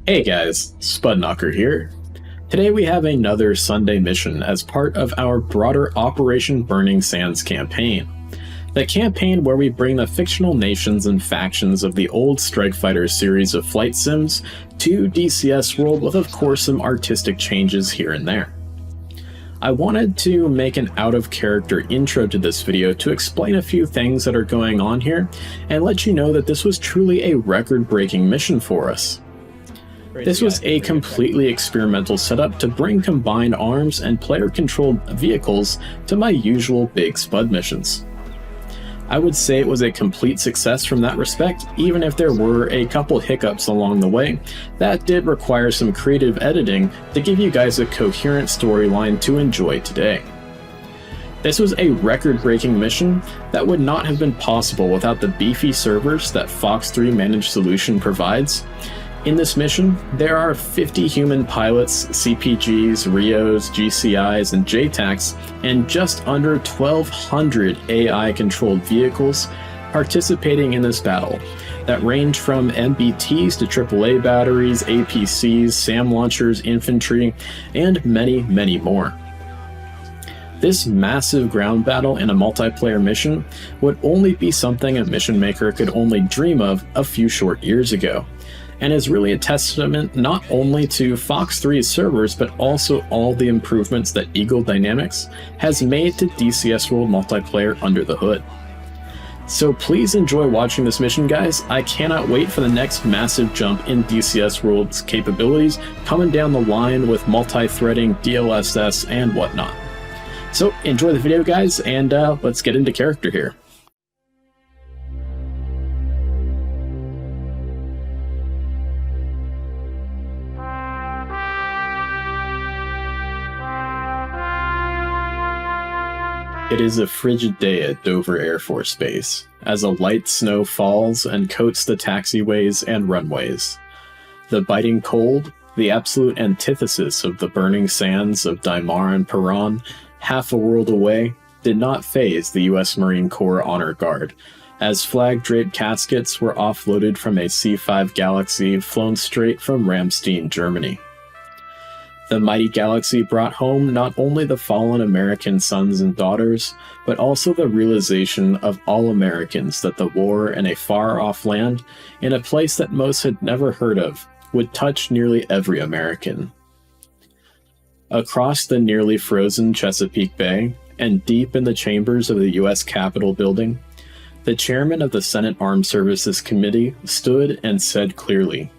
Hey guys, Spudknocker here. Today we have another Sunday mission as part of our broader Operation Burning Sands campaign. The campaign where we bring the fictional nations and factions of the old Strike Fighter series of flight sims to DCS World with of course some artistic changes here and there. I wanted to make an out-of-character intro to this video to explain a few things that are going on here and let you know that this was truly a record-breaking mission for us. This was a completely experimental setup to bring combined arms and player-controlled vehicles to my usual big Spud missions. I would say it was a complete success from that respect, even if there were a couple hiccups along the way that did require some creative editing to give you guys a coherent storyline to enjoy today. This was a record-breaking mission that would not have been possible without the beefy servers that Fox 3 Managed Solution provides. In this mission, there are 50 human pilots, CPGs, Rios, GCIs, and JTACs, and just under 1,200 AI-controlled vehicles participating in this battle that range from MBTs to AAA batteries, APCs, SAM launchers, infantry, and many, many more. This massive ground battle in a multiplayer mission would only be something a mission maker could only dream of a few short years ago, and is really a testament not only to Fox 3's servers, but also all the improvements that Eagle Dynamics has made to DCS World multiplayer under the hood. So please enjoy watching this mission, guys. I cannot wait for the next massive jump in DCS World's capabilities coming down the line with multi-threading, DLSS, and whatnot. So enjoy the video, guys, and let's get into character here. It is a frigid day at Dover Air Force Base, as a light snow falls and coats the taxiways and runways. The biting cold, the absolute antithesis of the burning sands of Dhimar and Paran, half a world away, did not faze the U.S. Marine Corps Honor Guard, as flag-draped caskets were offloaded from a C-5 Galaxy flown straight from Ramstein, Germany. The mighty Galaxy brought home not only the fallen American sons and daughters, but also the realization of all Americans that the war in a far-off land, in a place that most had never heard of, would touch nearly every American. Across the nearly frozen Chesapeake Bay, and deep in the chambers of the U.S. Capitol building, the chairman of the Senate Armed Services Committee stood and said clearly,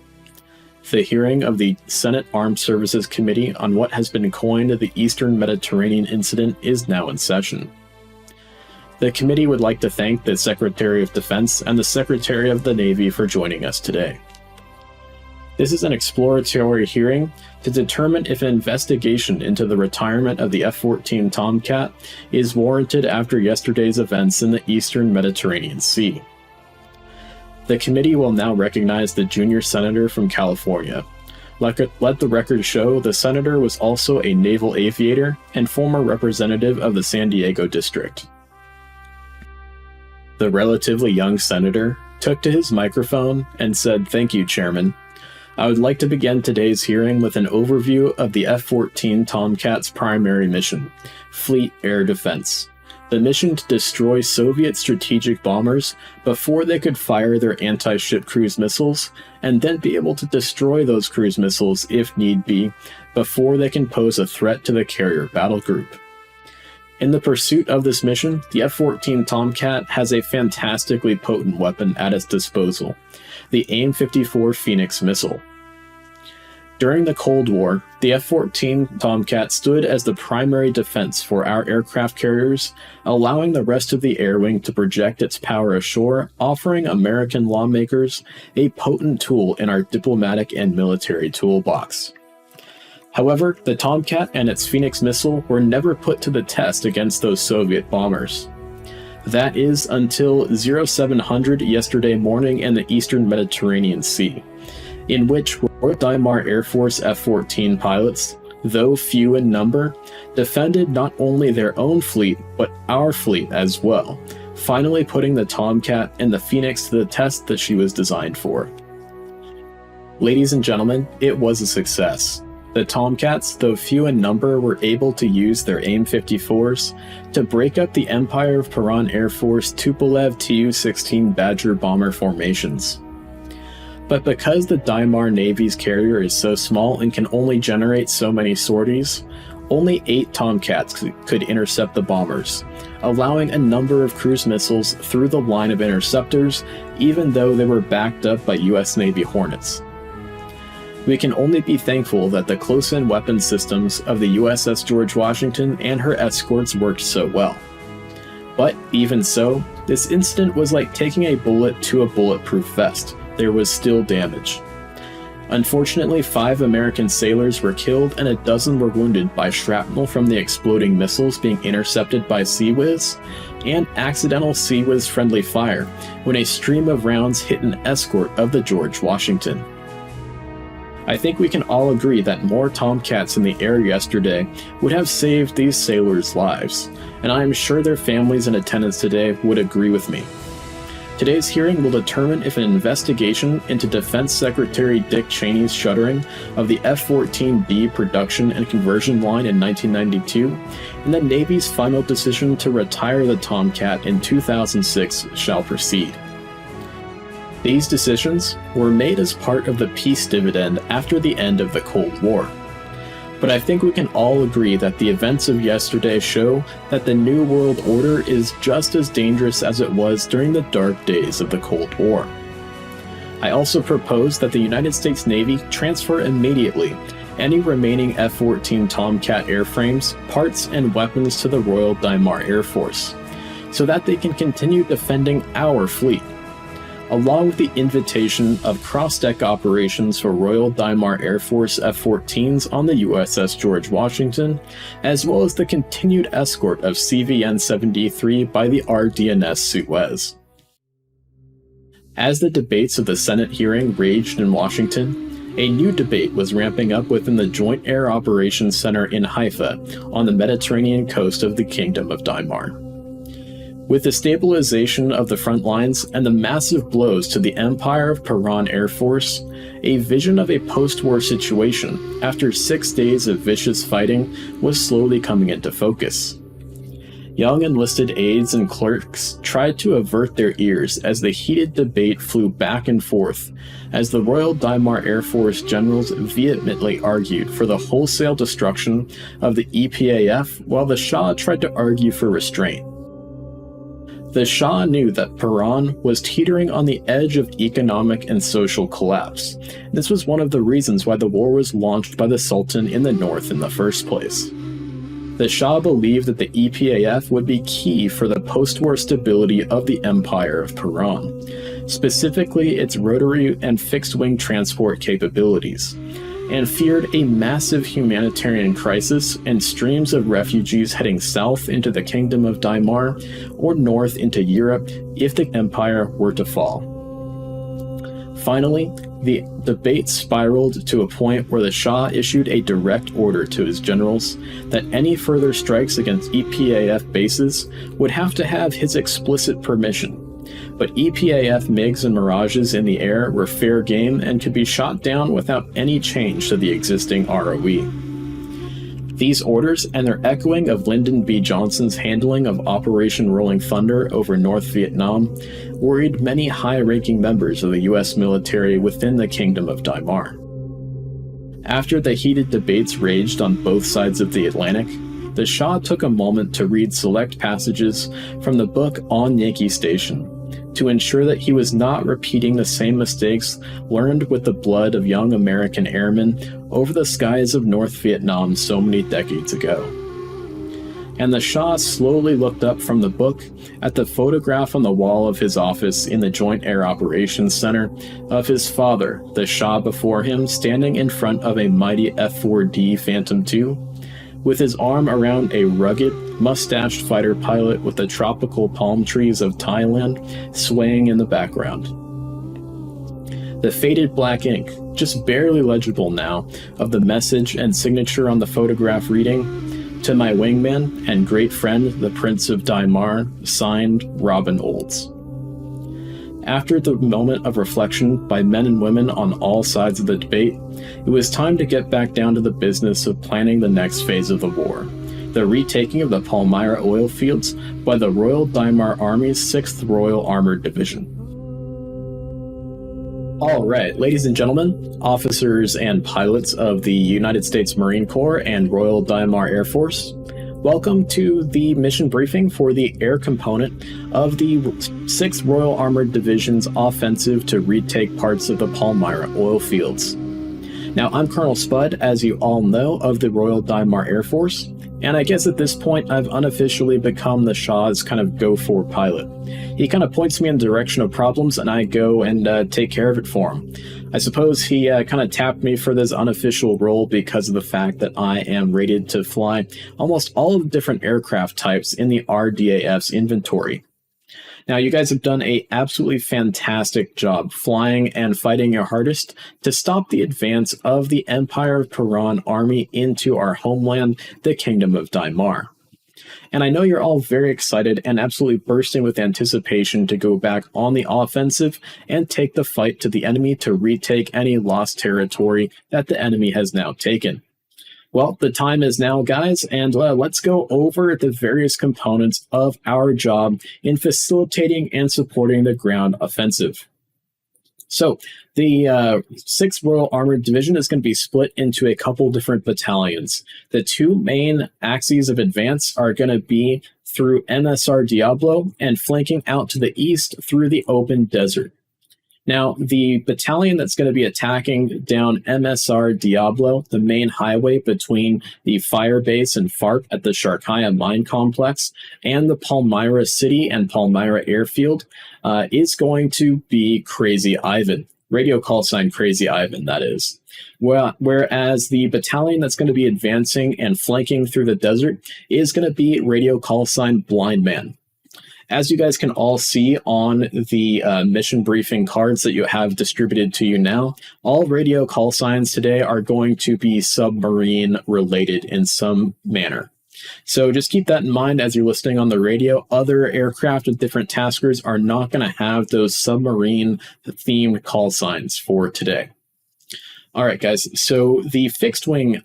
"The hearing of the Senate Armed Services Committee on what has been coined the Eastern Mediterranean Incident is now in session. The committee would like to thank the Secretary of Defense and the Secretary of the Navy for joining us today. This is an exploratory hearing to determine if an investigation into the retirement of the F-14 Tomcat is warranted after yesterday's events in the Eastern Mediterranean Sea. The committee will now recognize the junior senator from California. Let the record show the senator was also a naval aviator and former representative of the San Diego district." The relatively young senator took to his microphone and said, "Thank you, Chairman. I would like to begin today's hearing with an overview of the F-14 Tomcat's primary mission, Fleet Air Defense. The mission to destroy Soviet strategic bombers before they could fire their anti-ship cruise missiles, and then be able to destroy those cruise missiles if need be, before they can pose a threat to the carrier battle group. In the pursuit of this mission, the F-14 Tomcat has a fantastically potent weapon at its disposal, the AIM-54 Phoenix missile. During the Cold War, the F-14 Tomcat stood as the primary defense for our aircraft carriers, allowing the rest of the air wing to project its power ashore, offering American lawmakers a potent tool in our diplomatic and military toolbox. However, the Tomcat and its Phoenix missile were never put to the test against those Soviet bombers. That is until 0700 yesterday morning in the Eastern Mediterranean Sea, in which Royal Dhimar Air Force F-14 pilots, though few in number, defended not only their own fleet, but our fleet as well, finally putting the Tomcat and the Phoenix to the test that she was designed for. Ladies and gentlemen, it was a success. The Tomcats, though few in number, were able to use their AIM-54s to break up the Empire of Paran Air Force Tupolev Tu-16 Badger bomber formations. But because the Dhimar Navy's carrier is so small and can only generate so many sorties, only 8 Tomcats could intercept the bombers, allowing a number of cruise missiles through the line of interceptors, even though they were backed up by US Navy Hornets. We can only be thankful that the close-in weapon systems of the USS George Washington and her escorts worked so well. But even so, this incident was like taking a bullet to a bulletproof vest. There was still damage. Unfortunately, 5 American sailors were killed and a dozen were wounded by shrapnel from the exploding missiles being intercepted by CIWS and accidental CIWS friendly fire when a stream of rounds hit an escort of the George Washington. I think we can all agree that more Tomcats in the air yesterday would have saved these sailors' lives, and I am sure their families in attendance today would agree with me. Today's hearing will determine if an investigation into Defense Secretary Dick Cheney's shuttering of the F-14B production and conversion line in 1992 and the Navy's final decision to retire the Tomcat in 2006 shall proceed. These decisions were made as part of the peace dividend after the end of the Cold War. But I think we can all agree that the events of yesterday show that the New World Order is just as dangerous as it was during the dark days of the Cold War. I also propose that the United States Navy transfer immediately any remaining F-14 Tomcat airframes, parts, and weapons to the Royal Dhimar Air Force, so that they can continue defending our fleet, along with the invitation of cross-deck operations for Royal Dhimar Air Force F-14s on the USS George Washington, as well as the continued escort of CVN-73 by the RDNS Suez. As the debates of the Senate hearing raged in Washington, a new debate was ramping up within the Joint Air Operations Center in Haifa on the Mediterranean coast of the Kingdom of Dhimar. With the stabilization of the front lines and the massive blows to the Empire of Paran Air Force, a vision of a post-war situation after 6 days of vicious fighting was slowly coming into focus. Young enlisted aides and clerks tried to avert their ears as the heated debate flew back and forth, as the Royal Dhimar Air Force generals vehemently argued for the wholesale destruction of the EPAF while the Shah tried to argue for restraint. The Shah knew that Paran was teetering on the edge of economic and social collapse. This was one of the reasons why the war was launched by the Sultan in the north in the first place. The Shah believed that the EPAF would be key for the post-war stability of the Empire of Paran, specifically its rotary and fixed-wing transport capabilities, and feared a massive humanitarian crisis and streams of refugees heading south into the Kingdom of Dhimar or north into Europe if the empire were to fall. Finally, the debate spiraled to a point where the Shah issued a direct order to his generals that any further strikes against EPAF bases would have to have his explicit permission. But EPAF MiGs and Mirages in the air were fair game and could be shot down without any change to the existing ROE. These orders and their echoing of Lyndon B. Johnson's handling of Operation Rolling Thunder over North Vietnam worried many high-ranking members of the US military within the Kingdom of Dhimar. After the heated debates raged on both sides of the Atlantic, the Shah took a moment to read select passages from the book On Yankee Station, to ensure that he was not repeating the same mistakes learned with the blood of young American airmen over the skies of North Vietnam so many decades ago. And the Shah slowly looked up from the book at the photograph on the wall of his office in the Joint Air Operations Center of his father, the Shah before him, standing in front of a mighty F-4D Phantom II, with his arm around a rugged, mustached fighter pilot with the tropical palm trees of Thailand swaying in the background. The faded black ink, just barely legible now, of the message and signature on the photograph reading, "To my wingman and great friend, the Prince of Dhimar, signed Robin Olds." After the moment of reflection by men and women on all sides of the debate, it was time to get back down to the business of planning the next phase of the war, the retaking of the Palmyra Oil Fields by the Royal Dhimar Army's 6th Royal Armored Division. All right, ladies and gentlemen, officers and pilots of the United States Marine Corps and Royal Dhimar Air Force, welcome to the mission briefing for the air component of the 6th Royal Armored Division's offensive to retake parts of the Palmyra Oil Fields. Now, I'm Colonel Spud, as you all know, of the Royal Dhimar Air Force, and I guess at this point I've unofficially become the Shah's kind of go-for pilot. He kind of points me in the direction of problems and I go and take care of it for him. I suppose he kind of tapped me for this unofficial role because of the fact that I am rated to fly almost all of the different aircraft types in the RDAF's inventory. Now, you guys have done an absolutely fantastic job flying and fighting your hardest to stop the advance of the Empire of Paran army into our homeland, the Kingdom of Dhimar. And I know you're all very excited and absolutely bursting with anticipation to go back on the offensive and take the fight to the enemy to retake any lost territory that the enemy has now taken. Well, the time is now, guys, and let's go over the various components of our job in facilitating and supporting the ground offensive. So, the 6th Royal Armored Division is going to be split into a couple different battalions. The two main axes of advance are going to be through MSR Diablo and flanking out to the east through the open desert. Now, the battalion that's going to be attacking down MSR Diablo, the main highway between the fire base and FARP at the Sharqiyah Mine complex, and the Palmyra City and Palmyra Airfield, is going to be Crazy Ivan. Radio call sign Crazy Ivan, that is. Well, whereas the battalion that's going to be advancing and flanking through the desert is going to be radio call sign Blind Man. As you guys can all see on the mission briefing cards that you have distributed to you now, all radio call signs today are going to be submarine related in some manner. So just keep that in mind as you're listening on the radio. Other aircraft with different taskers are not going to have those submarine themed call signs for today. All right, guys. So the fixed wing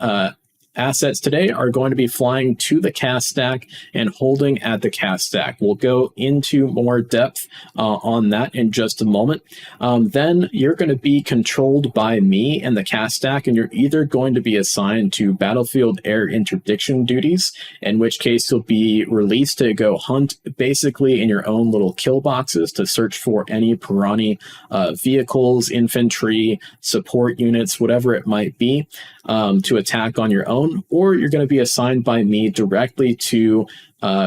assets today are going to be flying to the cast stack and holding at the cast stack. We'll go into more depth on that in just a moment. Then you're going to be controlled by me in the cast stack, and you're either going to be assigned to battlefield air interdiction duties, in which case you'll be released to go hunt basically in your own little kill boxes to search for any Pirani vehicles, infantry, support units, whatever it might be, to attack on your own. Or you're going to be assigned by me directly to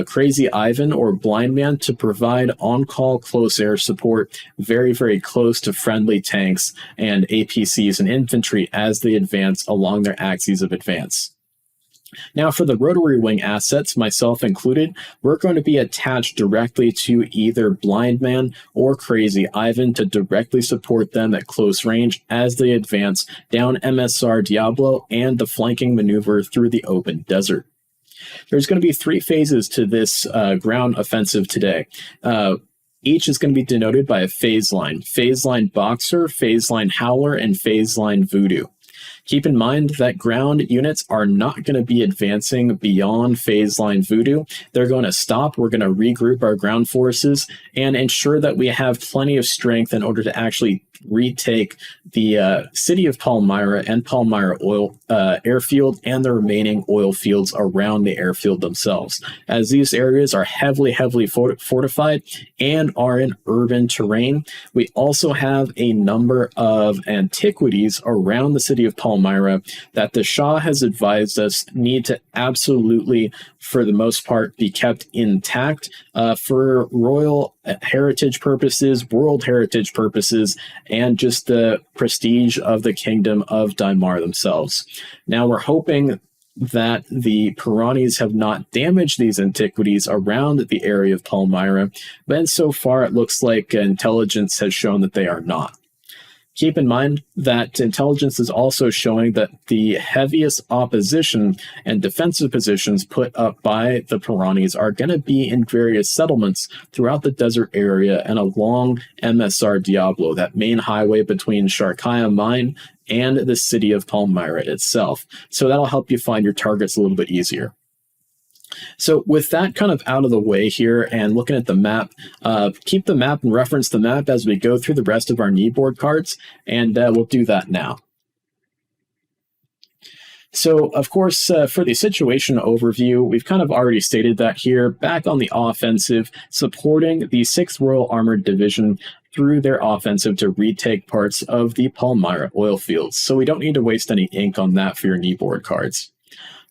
Crazy Ivan or Blind Man to provide on-call close air support very, very close to friendly tanks and APCs and infantry as they advance along their axes of advance. Now, for the rotary wing assets, myself included, we're going to be attached directly to either Blind Man or Crazy Ivan to directly support them at close range as they advance down MSR Diablo and the flanking maneuver through the open desert. There's going to be 3 phases to this ground offensive today. Each is going to be denoted by a phase line Boxer, phase line Howler, and phase line Voodoo. Keep in mind that ground units are not going to be advancing beyond phase line Voodoo. They're going to stop. We're going to regroup our ground forces and ensure that we have plenty of strength in order to actually retake the city of Palmyra and Palmyra Oil Airfield and the remaining oil fields around the airfield themselves, as these areas are heavily fortified and are in urban terrain. We also have a number of antiquities around the city of Palmyra that the Shah has advised us need to absolutely, for the most part, be kept intact for royal heritage purposes, world heritage purposes, and just the prestige of the Kingdom of Dhimar themselves. Now, we're hoping that the Piranis have not damaged these antiquities around the area of Palmyra, but so far it looks like intelligence has shown that they are not. Keep in mind that intelligence is also showing that the heaviest opposition and defensive positions put up by the Piranis are going to be in various settlements throughout the desert area and along MSR Diablo, that main highway between Sharqiyah Mine and the city of Palmyra itself. So that'll help you find your targets a little bit easier. So with that kind of out of the way here and looking at the map, keep the map and reference the map as we go through the rest of our kneeboard cards, and we'll do that now. So, of course, for the situation overview, we've kind of already stated that here, back on the offensive, supporting the 6th Royal Armored Division through their offensive to retake parts of the Palmyra Oil Fields. So we don't need to waste any ink on that for your kneeboard cards.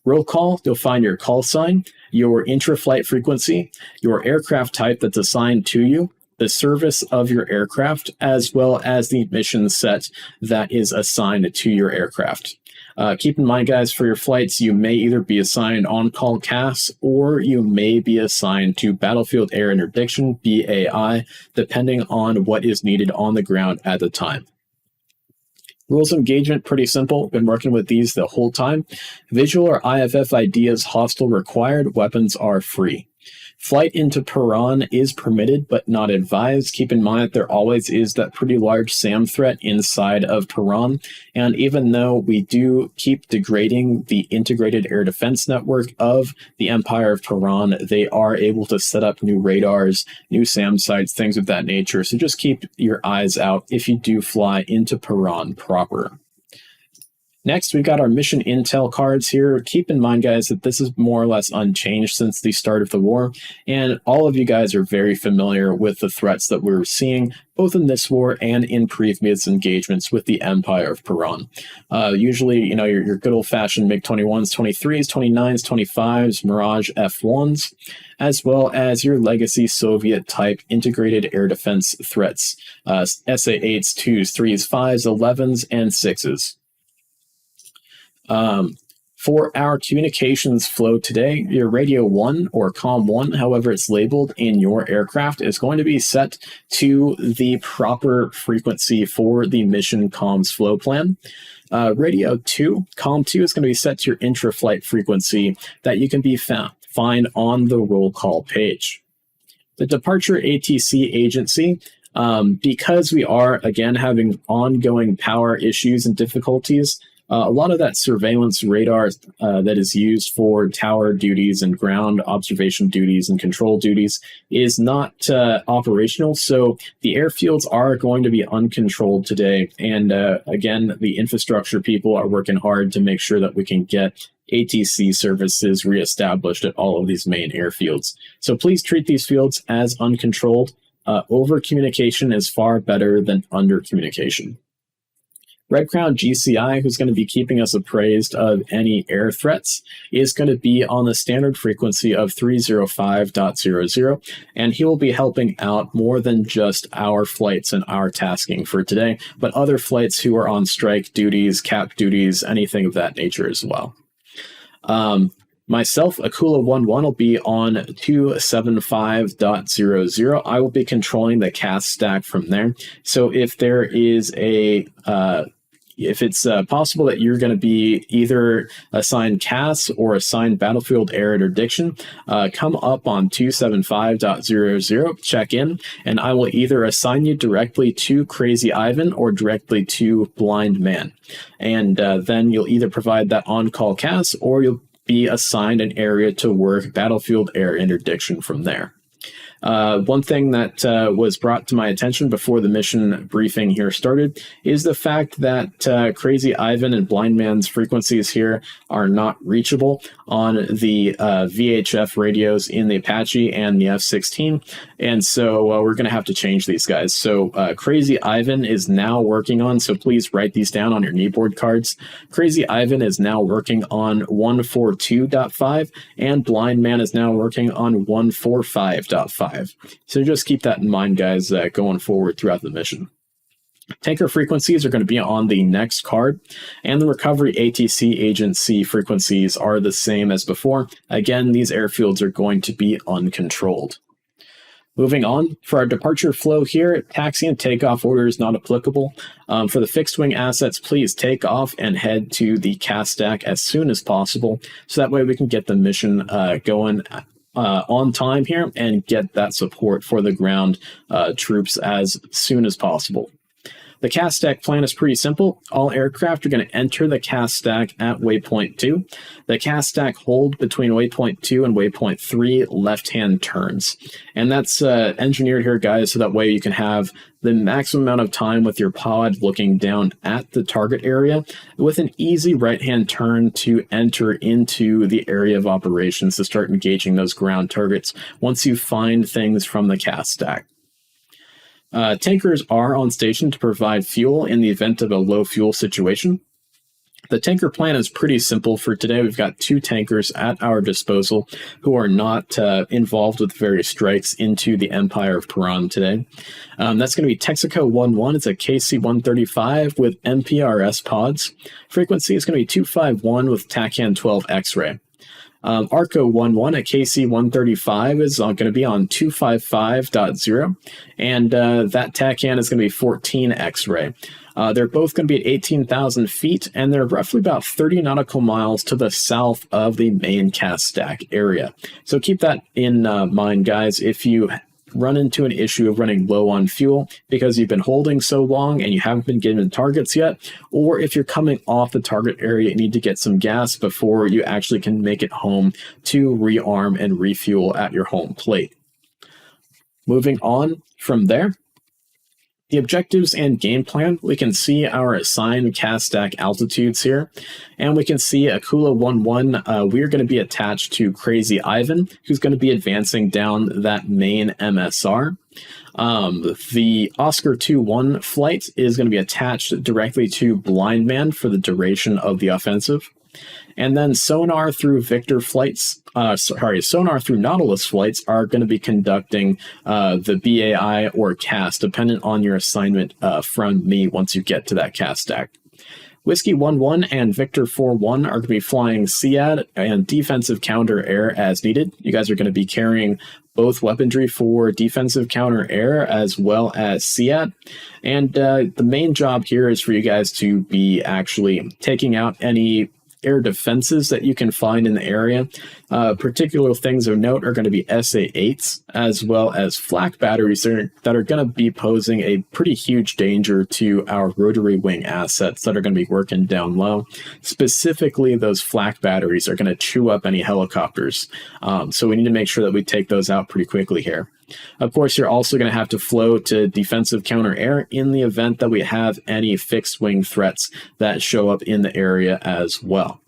Roll call, you'll find your call sign, your intra-flight frequency, your aircraft type that's assigned to you, the service of your aircraft, as well as the mission set that is assigned to your aircraft. Keep in mind, guys, for your flights, you may either be assigned on-call CAS or you may be assigned to Battlefield Air Interdiction, BAI, depending on what is needed on the ground at the time. Rules of engagement, pretty simple. Been working with these the whole time. Visual or IFF ID is hostile required. Weapons are free. Flight into Paran is permitted but not advised. Keep in mind that there always is that pretty large SAM threat inside of Paran, and even though we do keep degrading the integrated air defense network of the Empire of Paran, they are able to set up new radars, new SAM sites, things of that nature. So just keep your eyes out if you do fly into Paran proper. Next, we've got our mission intel cards here. Keep in mind, guys, that this is more or less unchanged since the start of the war, and all of you guys are very familiar with the threats that we're seeing, both in this war and in previous engagements with the Empire of Paran. Usually, you know, your good old-fashioned MiG-21s, 23s, 29s, 25s, Mirage F1s, as well as your legacy Soviet-type integrated air defense threats, SA-8s, 2s, 3s, 5s, 11s, and 6s. For our communications flow today, your radio 1 or COM 1, however it's labeled in your aircraft, is going to be set to the proper frequency for the mission comms flow plan. Radio 2, COM 2 is going to be set to your intra-flight frequency that you can find on the roll call page. The departure ATC agency, because we are, again, having ongoing power issues and difficulties, a lot of that surveillance radar that is used for tower duties and ground observation duties and control duties is not operational. So the airfields are going to be uncontrolled today. And again, the infrastructure people are working hard to make sure that we can get ATC services reestablished at all of these main airfields. So please treat these fields as uncontrolled. Over communication is far better than under communication. Red Crown GCI, who's going to be keeping us appraised of any air threats, is going to be on the standard frequency of 305.00, and he will be helping out more than just our flights and our tasking for today, but other flights who are on strike duties, cap duties, anything of that nature as well. Myself, Akula 11, will be on 275.00. I will be controlling the cast stack from there. So if there is if it's possible that you're going to be either assigned CAS or assigned Battlefield Air Interdiction, come up on 275.00, check in, and I will either assign you directly to Crazy Ivan or directly to Blind Man. And then you'll either provide that on-call CAS or you'll be assigned an area to work Battlefield Air Interdiction from there. One thing that was brought to my attention before the mission briefing here started is the fact that Crazy Ivan and Blind Man's frequencies here are not reachable on the VHF radios in the Apache and the F-16, and so we're going to have to change these guys. So Crazy Ivan is now working on, so please write these down on your kneeboard cards. Crazy Ivan is now working on 142.5, and Blind Man is now working on 145.5. So just keep that in mind, guys, going forward throughout the mission. Tanker frequencies are going to be on the next card, and the recovery ATC agency frequencies are the same as before. Again, these airfields are going to be uncontrolled. Moving on, for our departure flow here, taxi and takeoff order is not applicable. For the fixed wing assets, please take off and head to the cast stack as soon as possible, so that way we can get the mission going on time here and get that support for the ground troops as soon as possible. The cast stack plan is pretty simple. All aircraft are going to enter the cast stack at waypoint 2. The cast stack hold between waypoint 2 and waypoint 3 left-hand turns. And that's engineered here, guys, so that way you can have the maximum amount of time with your pod looking down at the target area with an easy right-hand turn to enter into the area of operations to start engaging those ground targets once you find things from the cast stack. Tankers are on station to provide fuel in the event of a low fuel situation. The tanker plan is pretty simple for today. We've got 2 tankers at our disposal who are not involved with various strikes into the Empire of Paran today. That's going to be Texaco 11. It's a KC-135 with MPRS pods. Frequency is going to be 251 with TACAN 12 X-ray. Arco 11 at KC-135 is going to be on 255.0, and that TACAN is going to be 14 X-ray. They're both going to be at 18,000 feet, and they're roughly about 30 nautical miles to the south of the main cast stack area. So keep that in mind, guys. If you run into an issue of running low on fuel because you've been holding so long and you haven't been given targets yet, or if you're coming off the target area and need to get some gas before you actually can make it home to rearm and refuel at your home plate. Moving on from there, the objectives and game plan, we can see our assigned cast stack altitudes here, and we can see Akula 11, we're going to be attached to Crazy Ivan, who's going to be advancing down that main MSR. The Oscar 2-1 flight is going to be attached directly to Blind Man for the duration of the offensive. And then sonar through sonar through Nautilus flights are going to be conducting the BAI or CAS, dependent on your assignment from me once you get to that CAS stack. Whiskey 1-1 and Victor 4-1 are going to be flying SEAD and defensive counter air as needed. You guys are going to be carrying both weaponry for defensive counter air as well as SEAD. And the main job here is for you guys to be actually taking out any air defenses that you can find in the area. Particular things of note are going to be SA-8s as well as flak batteries that are going to be posing a pretty huge danger to our rotary wing assets that are going to be working down low. Specifically, those flak batteries are going to chew up any helicopters. So we need to make sure that we take those out pretty quickly here. Of course, you're also going to have to flow to defensive counter air in the event that we have any fixed wing threats that show up in the area as well.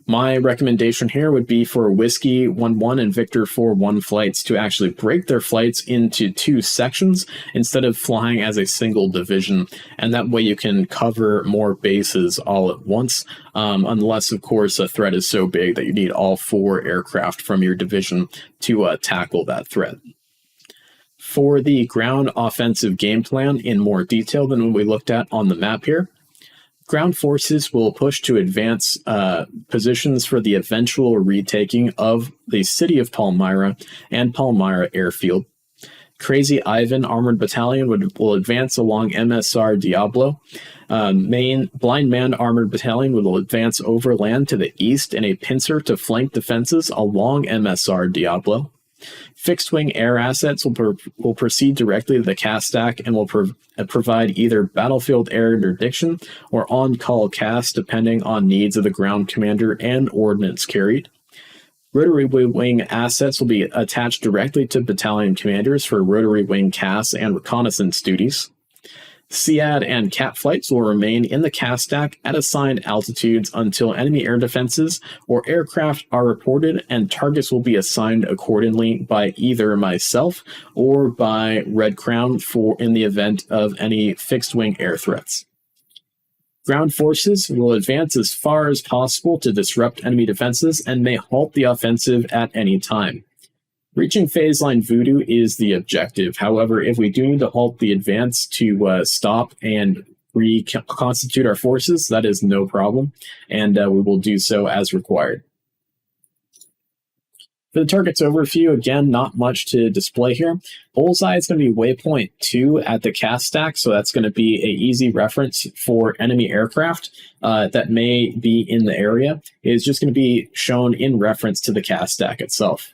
My recommendation here would be for Whiskey 1-1 and Victor 4-1 flights to actually break their flights into 2 sections instead of flying as a single division, and that way you can cover more bases all at once, unless, of course, a threat is so big that you need all 4 aircraft from your division to tackle that threat. For the ground offensive game plan in more detail than what we looked at on the map here, ground forces will push to advance positions for the eventual retaking of the city of Palmyra and Palmyra Airfield. Crazy Ivan Armored Battalion will advance along MSR Diablo. Blind Man Armored Battalion will advance overland to the east in a pincer to flank defenses along MSR Diablo. Fixed-wing air assets will proceed directly to the CAS stack and will provide either battlefield air interdiction or on-call CAS depending on needs of the ground commander and ordnance carried. Rotary wing assets will be attached directly to battalion commanders for rotary wing CAS and reconnaissance duties. SEAD and CAT flights will remain in the CAS stack at assigned altitudes until enemy air defenses or aircraft are reported, and targets will be assigned accordingly by either myself or by Red Crown in the event of any fixed-wing air threats. Ground forces will advance as far as possible to disrupt enemy defenses and may halt the offensive at any time. Reaching phase line voodoo is the objective. However, if we do need to halt the advance to stop and reconstitute our forces, that is no problem, and we will do so as required. For the target's overview, again, not much to display here. Bullseye is going to be waypoint 2 at the cast stack, so that's going to be an easy reference for enemy aircraft that may be in the area. It's just going to be shown in reference to the cast stack itself.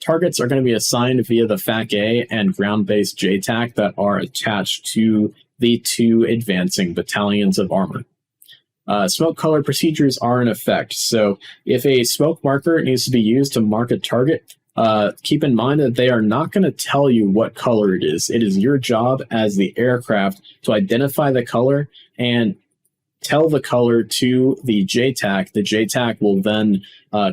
Targets are going to be assigned via the FAC-A and ground-based JTAC that are attached to the 2 advancing battalions of armor. Smoke color procedures are in effect, so if a smoke marker needs to be used to mark a target, keep in mind that they are not going to tell you what color it is. It is your job as the aircraft to identify the color and tell the color to the JTAC. The JTAC will then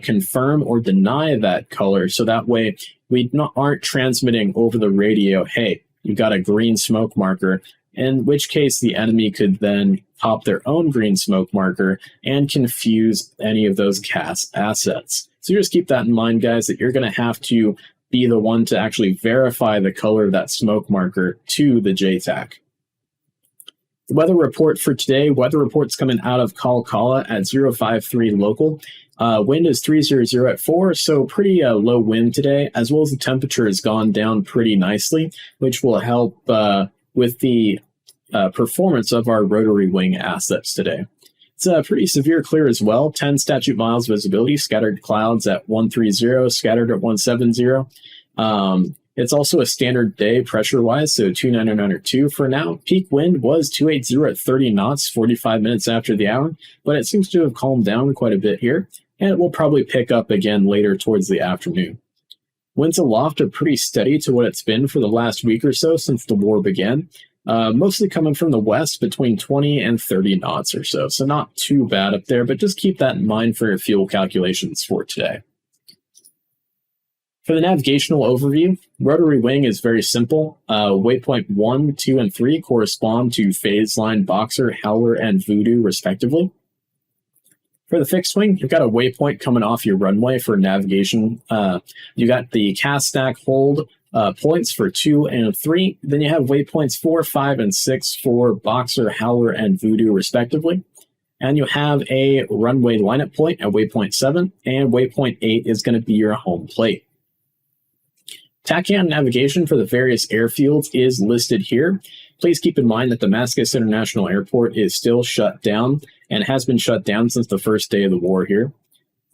confirm or deny that color, so that way we aren't transmitting over the radio, hey, you got a green smoke marker, in which case the enemy could then pop their own green smoke marker and confuse any of those cast assets. So just keep that in mind, guys, that you're going to have to be the one to actually verify the color of that smoke marker to the JTAC. The weather report for today, weather report's coming out of Kalkala at 053 local. Wind is 300 at 4, so pretty low wind today, as well as the temperature has gone down pretty nicely, which will help with the performance of our rotary wing assets today. It's a pretty severe clear as well, 10 statute miles visibility, scattered clouds at 130, scattered at 170. It's also a standard day pressure-wise, so 299.2 for now. Peak wind was 280 at 30 knots, 45 minutes after the hour, but it seems to have calmed down quite a bit here, and it will probably pick up again later towards the afternoon. Winds aloft are pretty steady to what it's been for the last week or so since the war began, mostly coming from the west between 20 and 30 knots or so, so not too bad up there, but just keep that in mind for your fuel calculations for today. For the navigational overview, rotary wing is very simple. Waypoint 1, 2, and 3 correspond to phase line, boxer, howler, and voodoo, respectively. For the fixed wing, you've got a waypoint coming off your runway for navigation. You got the cast stack hold points for 2 and 3. Then you have waypoints 4, 5, and 6 for boxer, howler, and voodoo, respectively. And you have a runway lineup point at waypoint 7, and waypoint 8 is going to be your home plate. TACAN navigation for the various airfields is listed here. Please keep in mind that Damascus International Airport is still shut down and has been shut down since the first day of the war here.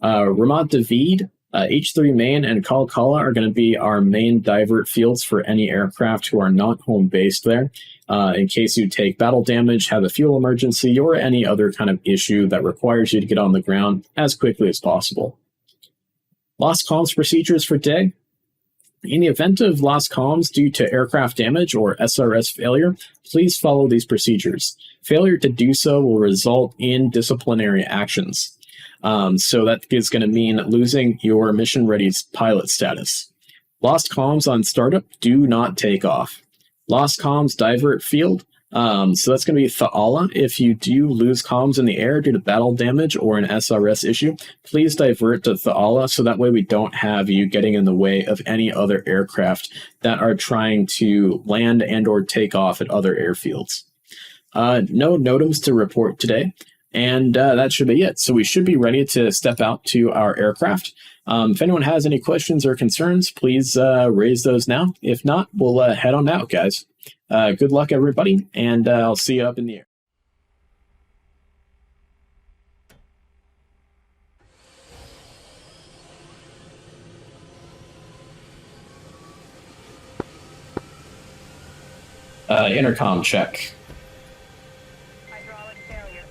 Ramat David, H3 Main, and Kalkala are going to be our main divert fields for any aircraft who are not home based there. In case you take battle damage, have a fuel emergency, or any other kind of issue that requires you to get on the ground as quickly as possible. Lost comms procedures for day. In the event of lost comms due to aircraft damage or SRS failure, please follow these procedures. Failure to do so will result in disciplinary actions. So that is going to mean losing your mission-ready pilot status. Lost comms on startup, do not take off. Lost comms divert field. So that's going to be Tha'ala. If you do lose comms in the air due to battle damage or an SRS issue, please divert to Tha'ala so that way we don't have you getting in the way of any other aircraft that are trying to land and or take off at other airfields. No NOTAMs to report today, and that should be it. So we should be ready to step out to our aircraft. If anyone has any questions or concerns, please raise those now. If not, we'll head on out, guys. Good luck, everybody, and I'll see you up in the air. Intercom check. Hydraulic failure.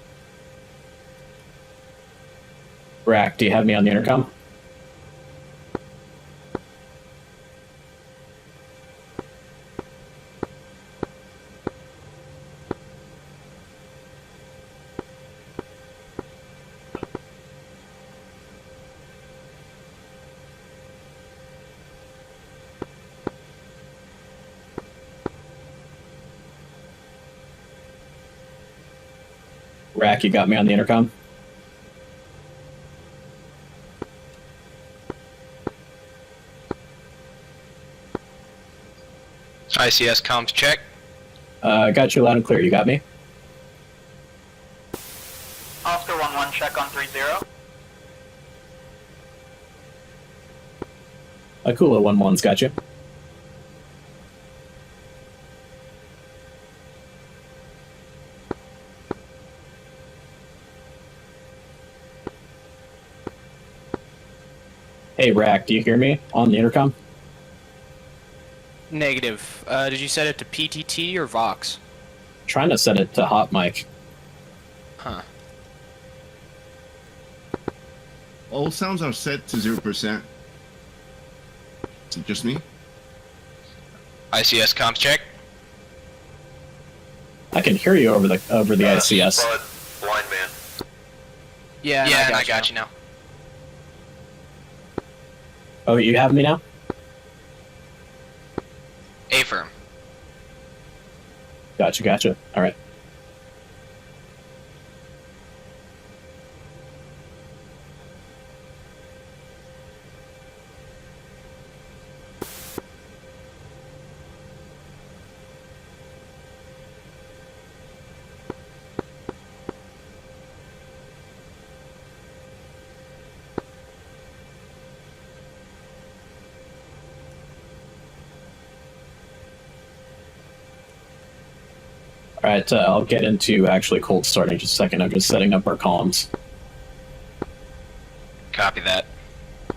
Rack, do you have me on the intercom? Rack, you got me on the intercom? ICS comms check. Got you loud and clear. You got me? Oscar 1-1, check on 30. Akula 1-1's got you. Hey, Rack, do you hear me on the intercom? Negative. Did you set it to PTT or Vox? Trying to set it to hot mic. Huh. All sounds are set to 0%. Is it just me? ICS comms check. I can hear you over the ICS. Blind man. Yeah, I got you now. Oh, you have me now? A-firm. Gotcha. All right. All right, I'll get into actually cold starting in just a second. I'm just setting up our columns. Copy that. All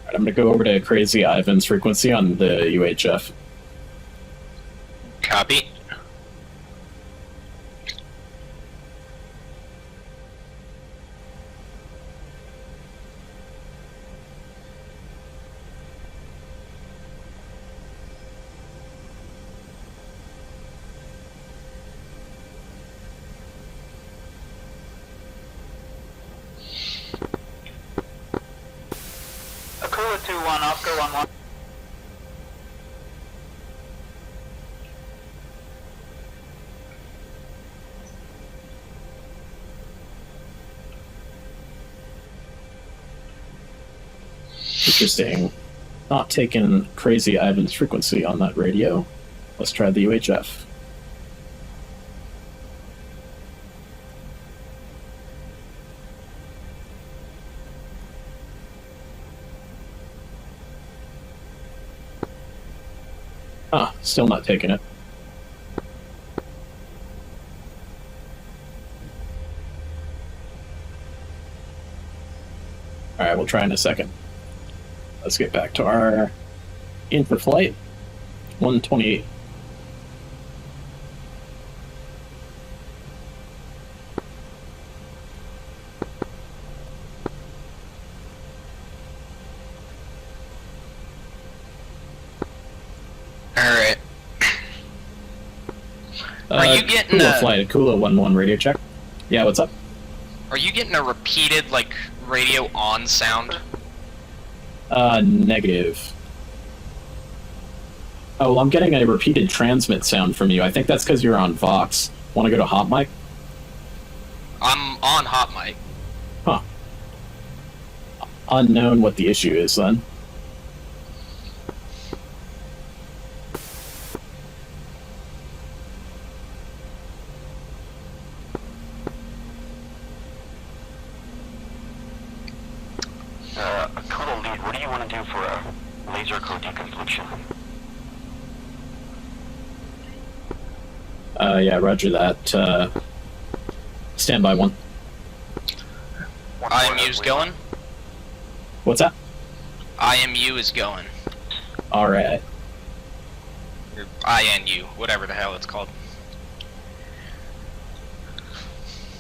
right, I'm going to go over to Crazy Ivan's frequency on the UHF. Copy. Akula 2-1, Oscar 1-1. Interesting. Not taking Crazy Ivan's frequency on that radio. Let's try the UHF. Still not taking it. Alright, we'll try in a second. Let's get back to our in for flight. 128. Alright. Are you getting Kula flight, Kula 1-1 radio check. Yeah, what's up? Are you getting a repeated, like, radio on sound? Negative. Oh, well, I'm getting a repeated transmit sound from you. I think that's because you're on Vox. Want to go to hot mic? I'm on hot mic. Huh. Unknown what the issue is then. Akula lead, what do you want to do for a laser code deconfliction? Yeah, roger that. Standby 1. IMU's going. What's that? IMU is going. Alright. Or INU, whatever the hell it's called.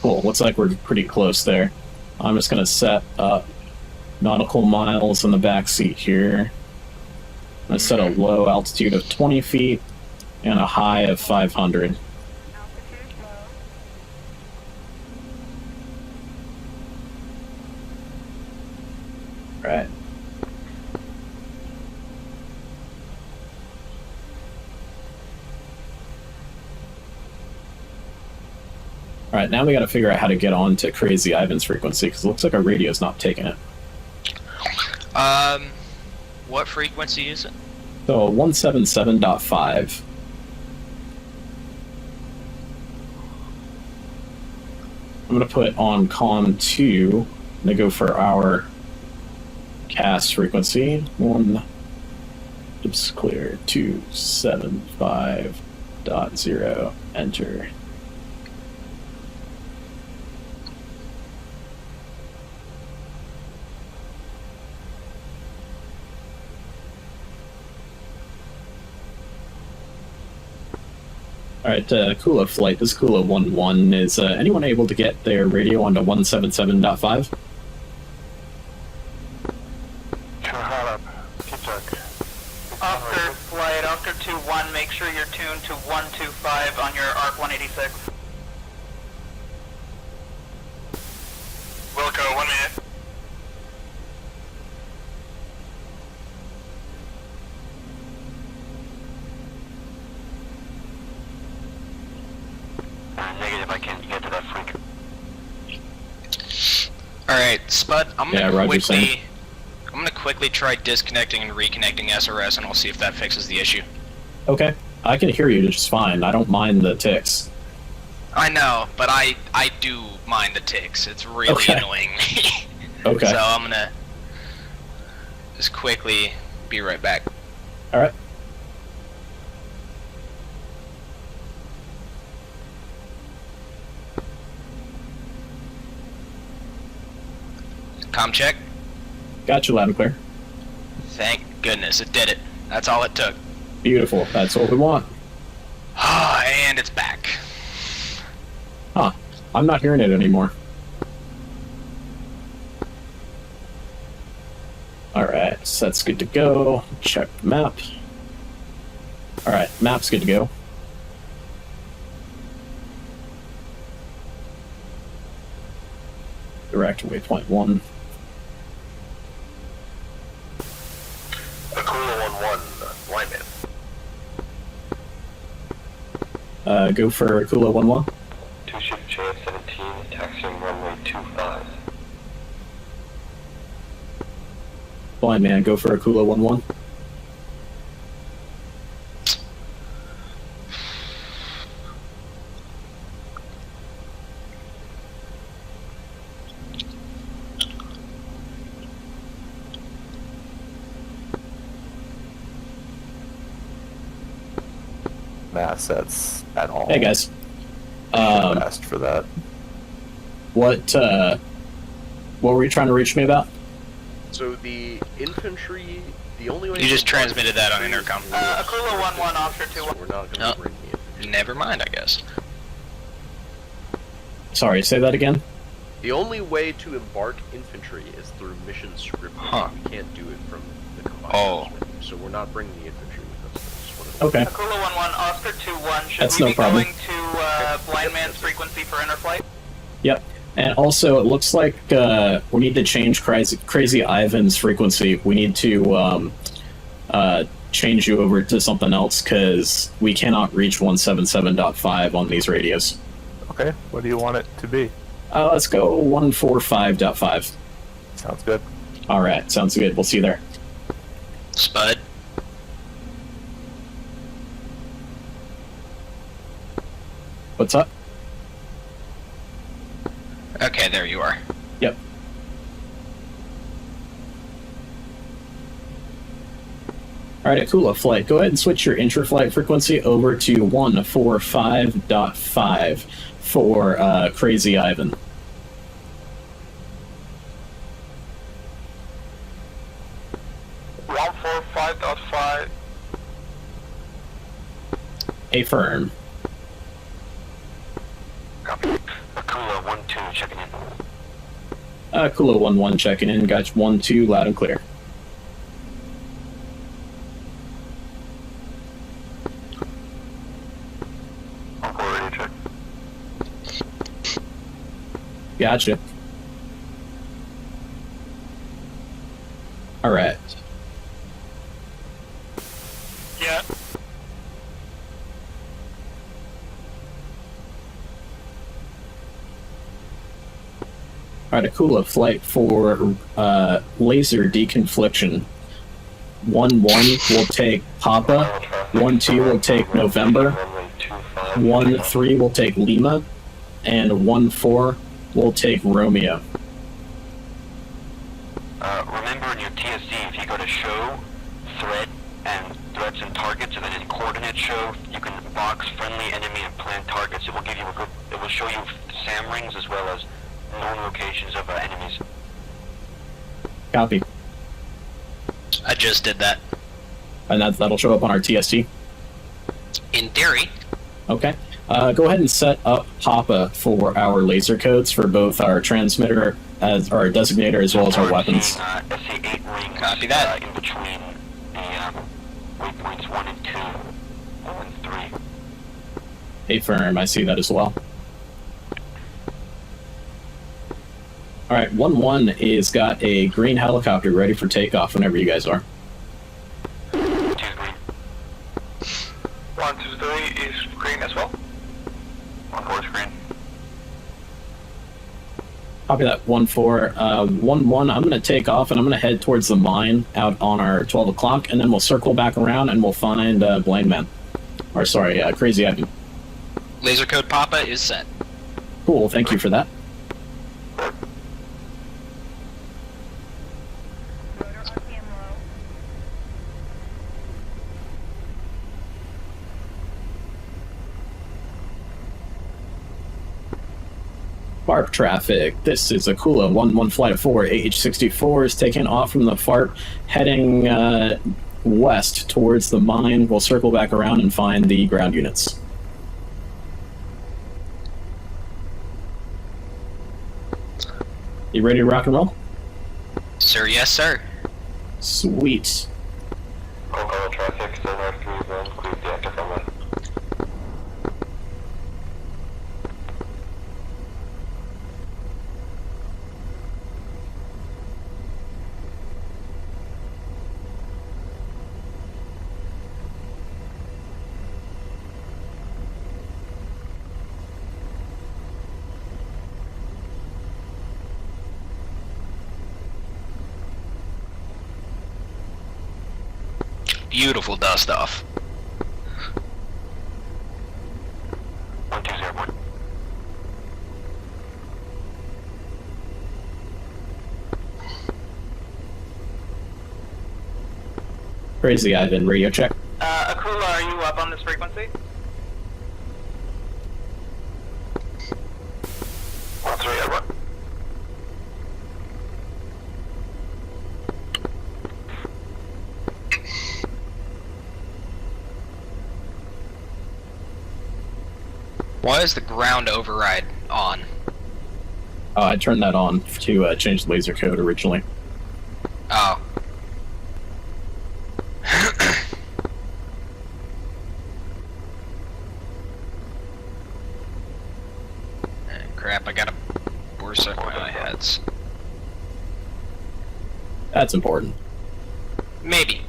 Cool. Looks like we're pretty close there. I'm just going to set up nautical miles in the back seat here. I'm going to set a low altitude of 20 feet and a high of 500. Right. Alright, now we gotta figure out how to get on to Crazy Ivan's frequency, because it looks like our radio's not taking it. What frequency is it? So, 177.5. I'm going to put on COM 2. I'm going to go for our cast frequency. 1, oops, clear, 275.0, enter. Alright, Kula flight, this is Kula 1-1. Is anyone able to get their radio onto 177.5? Oscar flight, Oscar 2-1, make sure you're tuned to 125 on your ARC 186. Wilco, 1 minute. Negative, I can't get to that freak. Alright, Spud, I'm Yeah, Roger, same. gonna quickly try disconnecting and reconnecting SRS, and we'll see if that fixes the issue. Okay, I can hear you just fine. I don't mind the ticks. I know, but I do mind the ticks. It's really Okay. annoying me. Okay. So I'm gonna just quickly be right back. Alright. Comm check. Got you loud and clear. Thank goodness, it did it. That's all it took. Beautiful. That's what we want. And it's back. Huh. I'm not hearing it anymore. Alright, so that's good to go. Check the map. Alright, map's good to go. Direct waypoint 1. Akula 1-1, lineman. Go for Kula 1-1. 2 ship JF-17, taxiing runway 25. Blind man, go for Kula 1-1. Assets at all. Hey guys. Asked for that. What were you trying to reach me about? So the infantry, the only way You just transmitted that on intercom. Akula 1-1, Oscar 2-1. So we're not going Oh. to bring the infantry. Never mind, I guess. Sorry, say that again? The only way to embark infantry is through mission script. Huh. We can't do it from the combined Oh. menu, so we're not bringing the infantry with us. That's what it is. Okay. Akula 1-1, Oscar 2-1, should That's we no be problem. going to blind man's frequency for interflight? Yep. And also, it looks like we need to change Crazy Ivan's frequency. We need to change you over to something else because we cannot reach 177.5 on these radios. Okay, what do you want it to be? Let's go 145.5. Sounds good. All right, sounds good. We'll see you there. Spud. What's up? Okay, there you are. Yep. All right, Akula flight, go ahead and switch your intra-flight frequency over to 145.5 for Crazy Ivan. Affirm. Copy. Akula 1-2, checking in. Akula 1-1 checking in, got 1-2 loud and clear. Encore radio check. Gotcha. All right. Yeah. All right, Akula flight for laser deconfliction. 1-1 will take Papa. 1-2 will take November. Runway 25. 1-3 will take Lima, and 1-4 We'll take Romeo. Remember in your TSC, if you go to show, threat, and threats and targets, and then in coordinate show, you can box friendly, enemy, and plant targets. It will give you a good, it will show you SAM rings as well as known locations of enemies. Copy. I just did that. And that'll show up on our TST. In theory. Okay. Go ahead and set up Papa for our laser codes for both our transmitter as our designator as well as our weapons. SA8 rings. Copy that. In between the waypoints 1 and 2, and 3. Hey, firm, I see that as well. Alright, 1-1 is got a green helicopter ready for takeoff whenever you guys are. 2's green. 123 is green as well. 1-4 is green. Copy that, 1-4. 1-1, I'm going to take off and I'm going to head towards the mine out on our 12 o'clock, and then we'll circle back around and we'll find Blind Man. Or sorry, Crazy Ivan. Laser code Papa is set. Cool, thank you for that. FARP traffic. This is Akula 1-1 flight of 4. AH-64 is taking off from the FARP, heading west towards the mine. We'll circle back around and find the ground units. You ready to rock and roll? Sir, yes, sir. Sweet. Overall traffic, still north 3 zone, clear the active runway. Beautiful dust off. 120. Crazy Ivan, radio check. Akula, are you up on this frequency? 1-3, everyone. Why is the ground override on? I turned that on to change the laser code originally. Oh. Crap, I got a bore suck my heads. That's important. Maybe.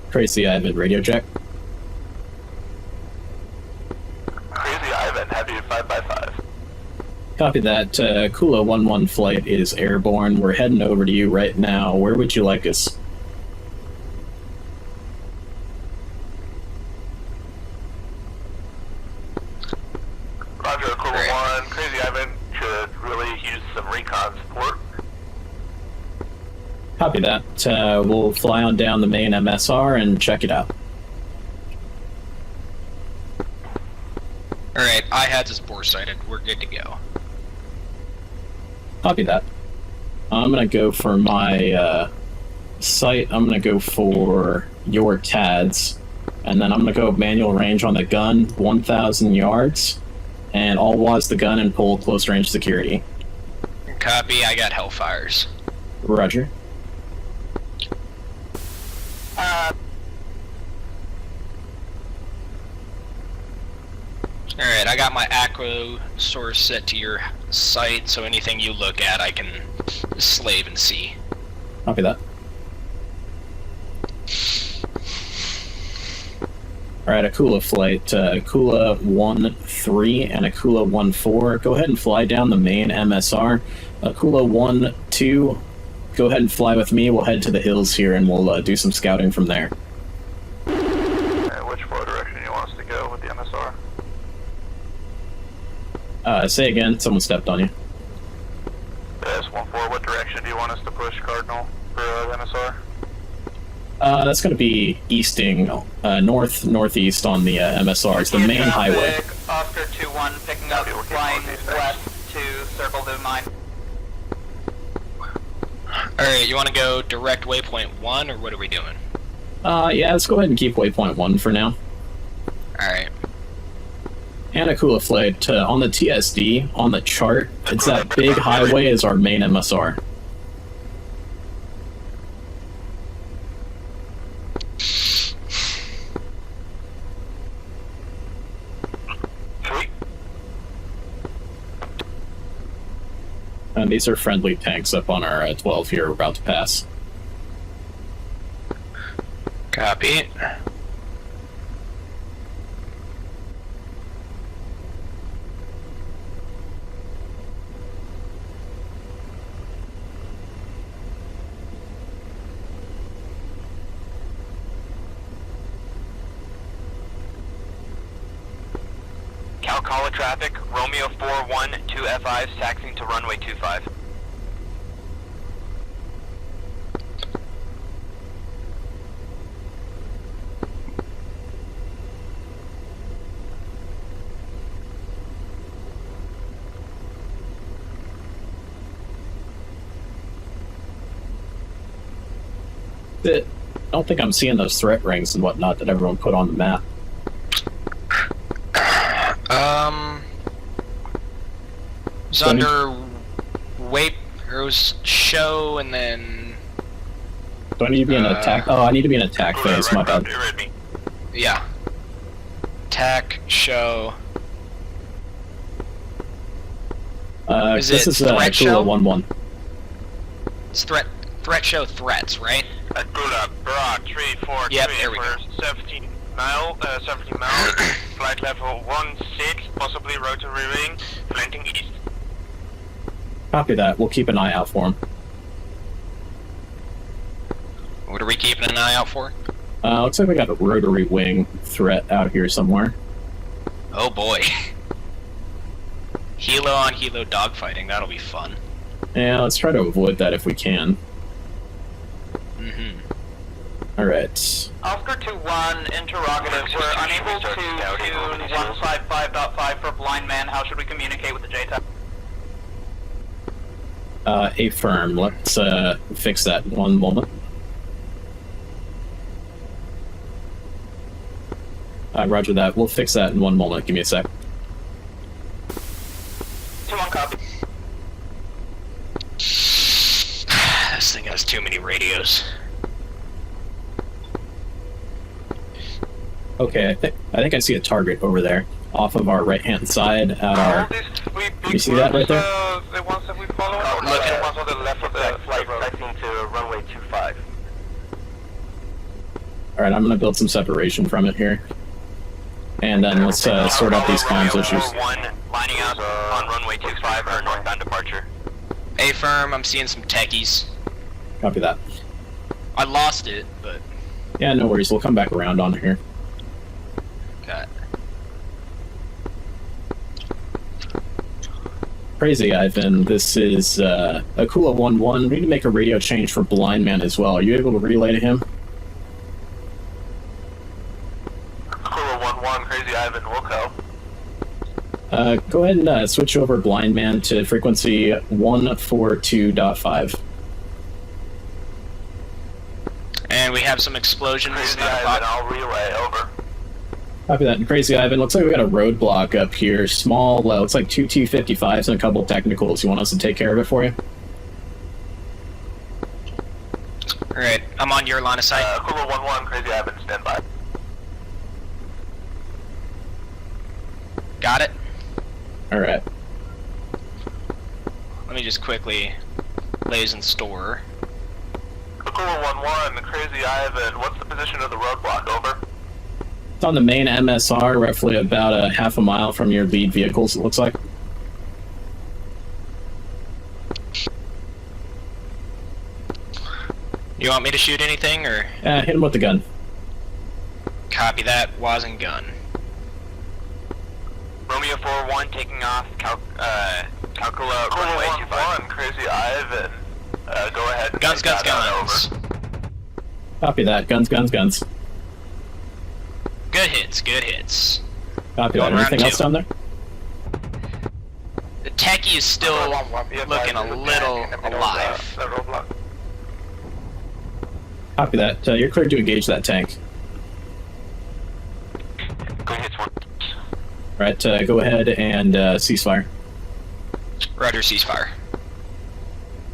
Crazy Ivan, radio check. Crazy Ivan, heavy 5x5. Copy that. Kula 1-1 flight is airborne. We're heading over to you right now. Where would you like us? Roger, Cobra 1. Crazy Ivan could really use some recon support. Copy that. We'll fly on down the main MSR and check it out. Alright, IHADS is bore sighted. We're good to go. Copy that. I'm going to go for my sight. I'm going to go for your TADS. And then I'm going to go manual range on the gun, 1,000 yards. And I'll WAS the gun and pull close range security. Copy, I got Hellfires. Roger. Alright, I got my Acro source set to your sight, so anything you look at I can slave and see. Copy that. Alright, Akula flight, Akula 1-3 and Akula 1-4. Go ahead and fly down the main MSR. Akula 1-2, go ahead and fly with me. We'll head to the hills here and we'll do some scouting from there. Alright, which flow direction you want us Say again, someone stepped on you. S14, what direction do you want us to push, Cardinal, for MSR? That's going to be easting, northeast on the MSR. It's the main highway. Oscar 2-1 picking up, flying west to circle the mine. Alright, you want to go direct waypoint 1, or what are we doing? Yeah, let's go ahead and keep waypoint 1 for now. Alright. And a Kula flight on the TSD, on the chart, it's that big highway is our main MSR. Sweet. And these are friendly tanks up on our 12 here we're about to pass. Copy. Calcala traffic, Romeo 41, 2 F5s taxiing to runway 25. I don't think I'm seeing those threat rings and whatnot that everyone put on the map. It was under wait, or it was show, and then Do I need to be in attack? Oh, I need to be in attack phase, my bad. yeah, attack show. Is This it is threat show? Kula 1-1. It's threat show threats, right? Akula, Broad, 343 Yep, there we go. for 17 miles, flight level 16, possibly rotary wing, flanking east. Copy that. We'll keep an eye out for him. What are we keeping an eye out for? Looks like we got a rotary wing threat out here somewhere. Oh boy. Helo on helo dogfighting, that'll be fun. Yeah, let's try to avoid that if we can. Mm-hmm. Alright. Oscar 2-1, interrogative. We're unable to tune 155.5 for blind man. How should we communicate with the JTAC? Affirm. Let's fix that in one moment. Roger that. We'll fix that in one moment. Give me a sec. 2-1 copy. This thing has too many radios. Okay, I think I see a target over there, off of our right-hand side. At our, you see that right there? The ones that we follow? Look at the ones on the left of the flight road. Taxiing to runway 25. All right, I'm gonna build some separation from it here, and then let's sort out these comms issues. 1 lining up on runway 25 or northbound departure. A-firm, I'm seeing some techies. Copy that. I lost it, but... Yeah, no worries. We'll come back around on here. Got Crazy Ivan, this is Akula 1-1. We need to make a radio change for Blind Man as well. Are you able to relay to him? Akula 1-1, Crazy Ivan, Wilco. Go ahead and switch over Blind Man to frequency 142.5. And we have some explosions. Crazy Ivan, I'll relay, over. Copy that. And Crazy Ivan, looks like we got a roadblock up here. Small, looks like 2 T-55s and a couple technicals. You want us to take care of it for you? Alright, I'm on your line of sight. Akula 1-1, Crazy Ivan, stand by. Got it. Alright. Let me just quickly lays in store. Akula 1-1, Crazy Ivan, what's the position of the roadblock, over? It's on the main MSR, roughly about a half a mile from your lead vehicles, it looks like. You want me to shoot anything, or? Hit him with the gun. Copy that, wasn't gun. Romeo 4-1 taking off, Calcula runway 25. Crazy Ivan. Go ahead. Guns. Over. Copy that. Guns. Good hits. Copy that. Going round Anything else two. down there? The techie is still looking a little alive. Copy that. You're cleared to engage that tank. Good hits one. Right, go ahead and ceasefire. Roger, ceasefire.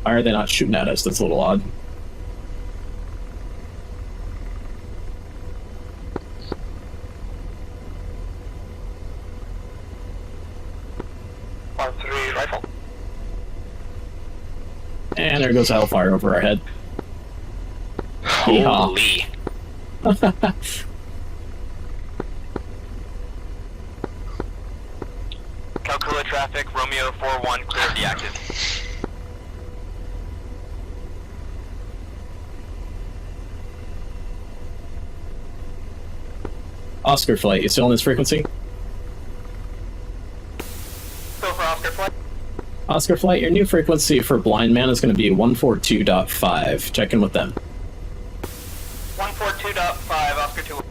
Why are they not shooting at us? That's a little odd. R3 rifle. And there goes Hellfire over our head. Holy. Calcula traffic, Romeo 4-1, clear of the active. Oscar Flight, you still on this frequency? Go for Oscar flight. Oscar Flight, your new frequency for Blind Man is going to be 142.5. Check in with them. 142.5, Oscar 2.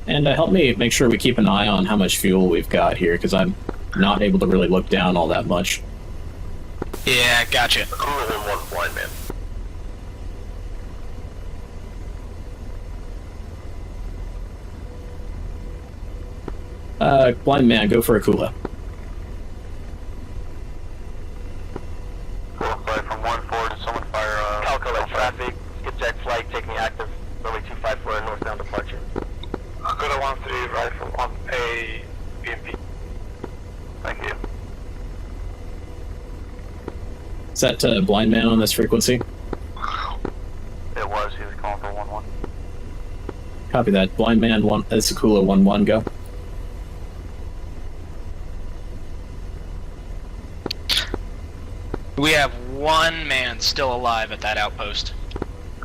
And help me make sure we keep an eye on how much fuel we've got here, because I'm not able to really look down all that much. Yeah, gotcha. Cool 1-1 blind man. Blind Man, go for Akula. Cool flight from 1-4, did someone fire Calcula traffic, get jet flight, taking active, runway 254 northbound departure. Akula 1-3 rifle on a BMP. Thank you. Is that Blind Man on this frequency? It was, he was calling for 1-1. Copy that. Blind Man, that's Akula 1-1, go. We have one man still alive at that outpost.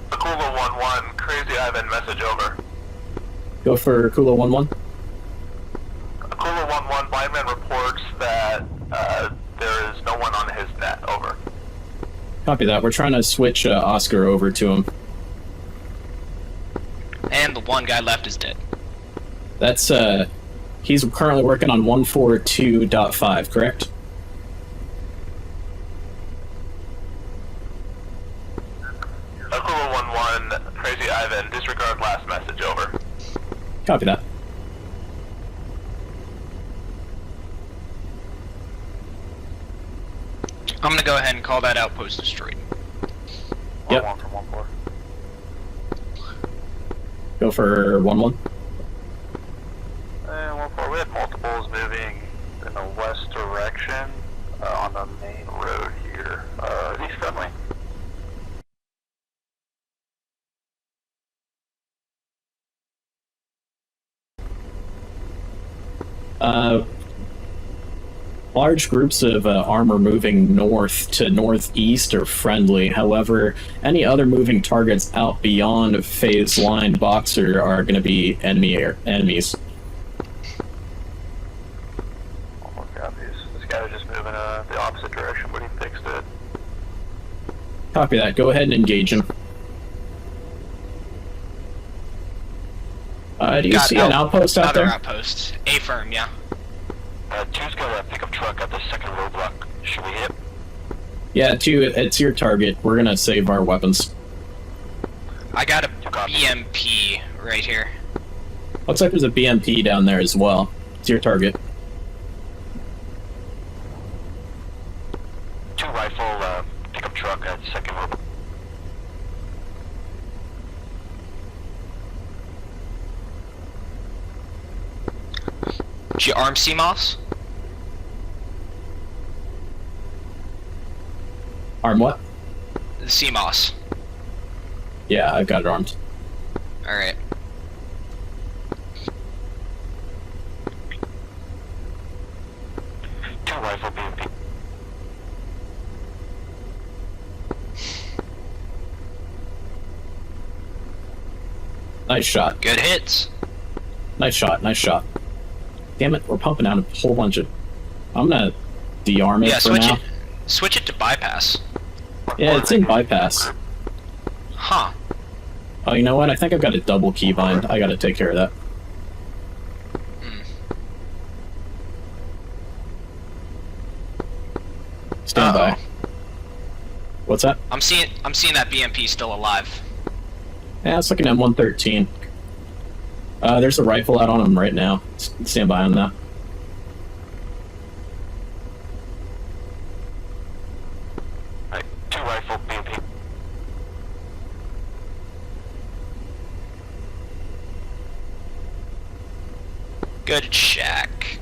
Akula 1-1, Crazy Ivan, message over. Go for Akula 1-1. Akula 1-1, Blind Man reports that there is no one on his net, over. Copy that. We're trying to switch Oscar over to him. And the one guy left is dead. That's, he's currently working on 142.5, correct? Akula 1-1, Crazy Ivan, disregard last message, over. Copy that. I'm gonna go ahead and call that outpost destroyed. Yep. 1-1 from 1-4. Go for 1-1. And 1-4, we had multiples moving in the west direction on the main road here. Are these friendly? Large groups of armor moving north to northeast are friendly. However, any other moving targets out beyond phase line boxer are going to be enemies. Oh, copies. This guy was just moving the opposite direction, but he fixed it. Copy that. Go ahead and engage him. Do you see an outpost out Another there? outpost. A-firm, yeah. Two's got a pickup truck at the second roadblock. Should we hit? Yeah, 2, it's your target. We're going to save our weapons. I got a BMP right here. Looks like there's a BMP down there as well. It's your target. 2 rifle pickup truck at second roadblock. Did you arm CMOS? Arm what? The CMOS. Yeah, I've got it armed. Alright. Two rifle BMP. Nice shot. Good hits. Nice shot. Nice shot. Damn it, we're pumping out a whole bunch of... I'm gonna de-arm it Yeah, for switch now. it. Switch it to bypass. Yeah, it's in bypass. Huh. Oh, you know what? I think I've got a double keybind. I gotta take care of that. Stand by. What's that? I'm seeing that BMP still alive. Yeah, it's like an M113. There's a rifle out on him right now. Stand by on that. Alright, 2 rifle BMP. Good shack.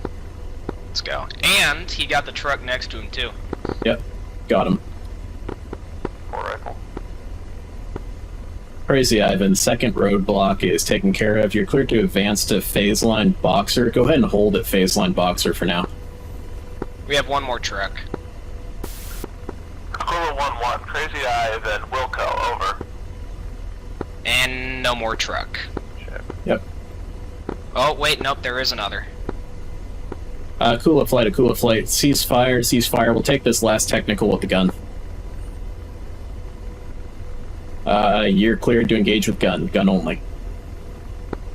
Let's go. And he got the truck next to him too. Yep, got him. 4 rifle. Crazy Ivan, second roadblock is taken care of. You're cleared to advance to phase line boxer. Go ahead and hold at phase line boxer for now. We have one more truck. Aquila 1-1, Crazy Ivan, Wilco, over. And no more truck. Shit. Yep. Oh, wait, nope, there is another. Akula flight, ceasefire, ceasefire. We'll take this last technical with the gun. You're cleared to engage with gun only.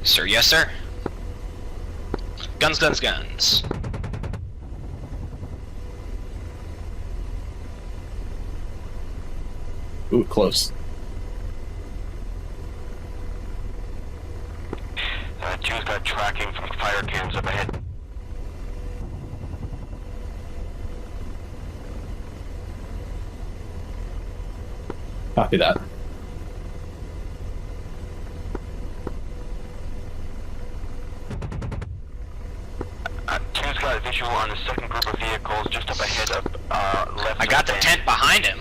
Sir, yes, sir. Guns, guns, guns. Ooh, close. 2's got tracking from fire cams up ahead. Copy that. Two's got a visual on the second group of vehicles just up ahead up left. I got the tent behind him.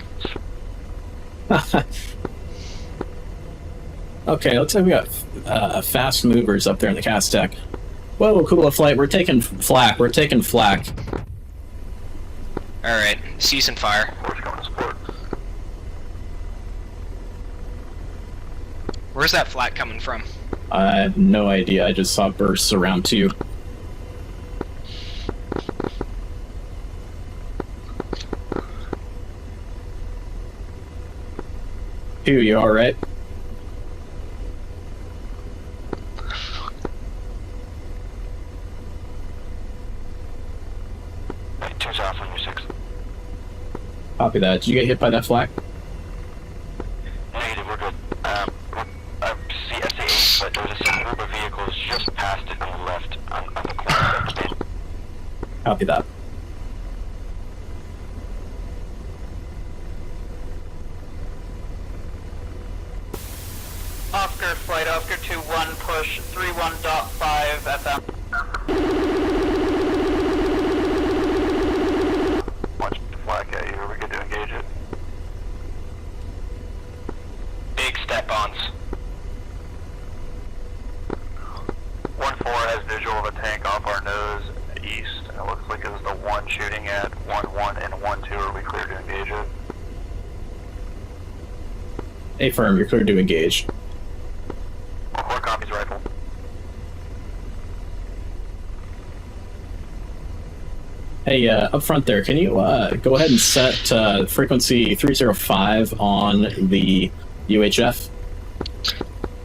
Okay, looks like we got fast movers up there in the cast deck. Whoa, Akula flight, we're taking flak. Alright, cease and fire. Force going to support. Where's that flak coming from? I have no idea, I just saw bursts around 2. You alright? Right, 2's off on your 6. Copy that. Did you get hit by that flak? Negative, we're good. I see SA8, but there was a second group of vehicles just past it on the left, on the corner. Copy that. Oscar flight, Oscar 2-1, push 31.5 FM. Watch the flag at you. Are we good to engage it? Big step-ons. 1-4 has visual of a tank off our nose east, and it looks like it was the one shooting at 1-1 and 1-2. Are we clear to engage it? Affirm, you're cleared to engage. 4 copies rifle. Hey, up front there, can you go ahead and set frequency 305 on the UHF?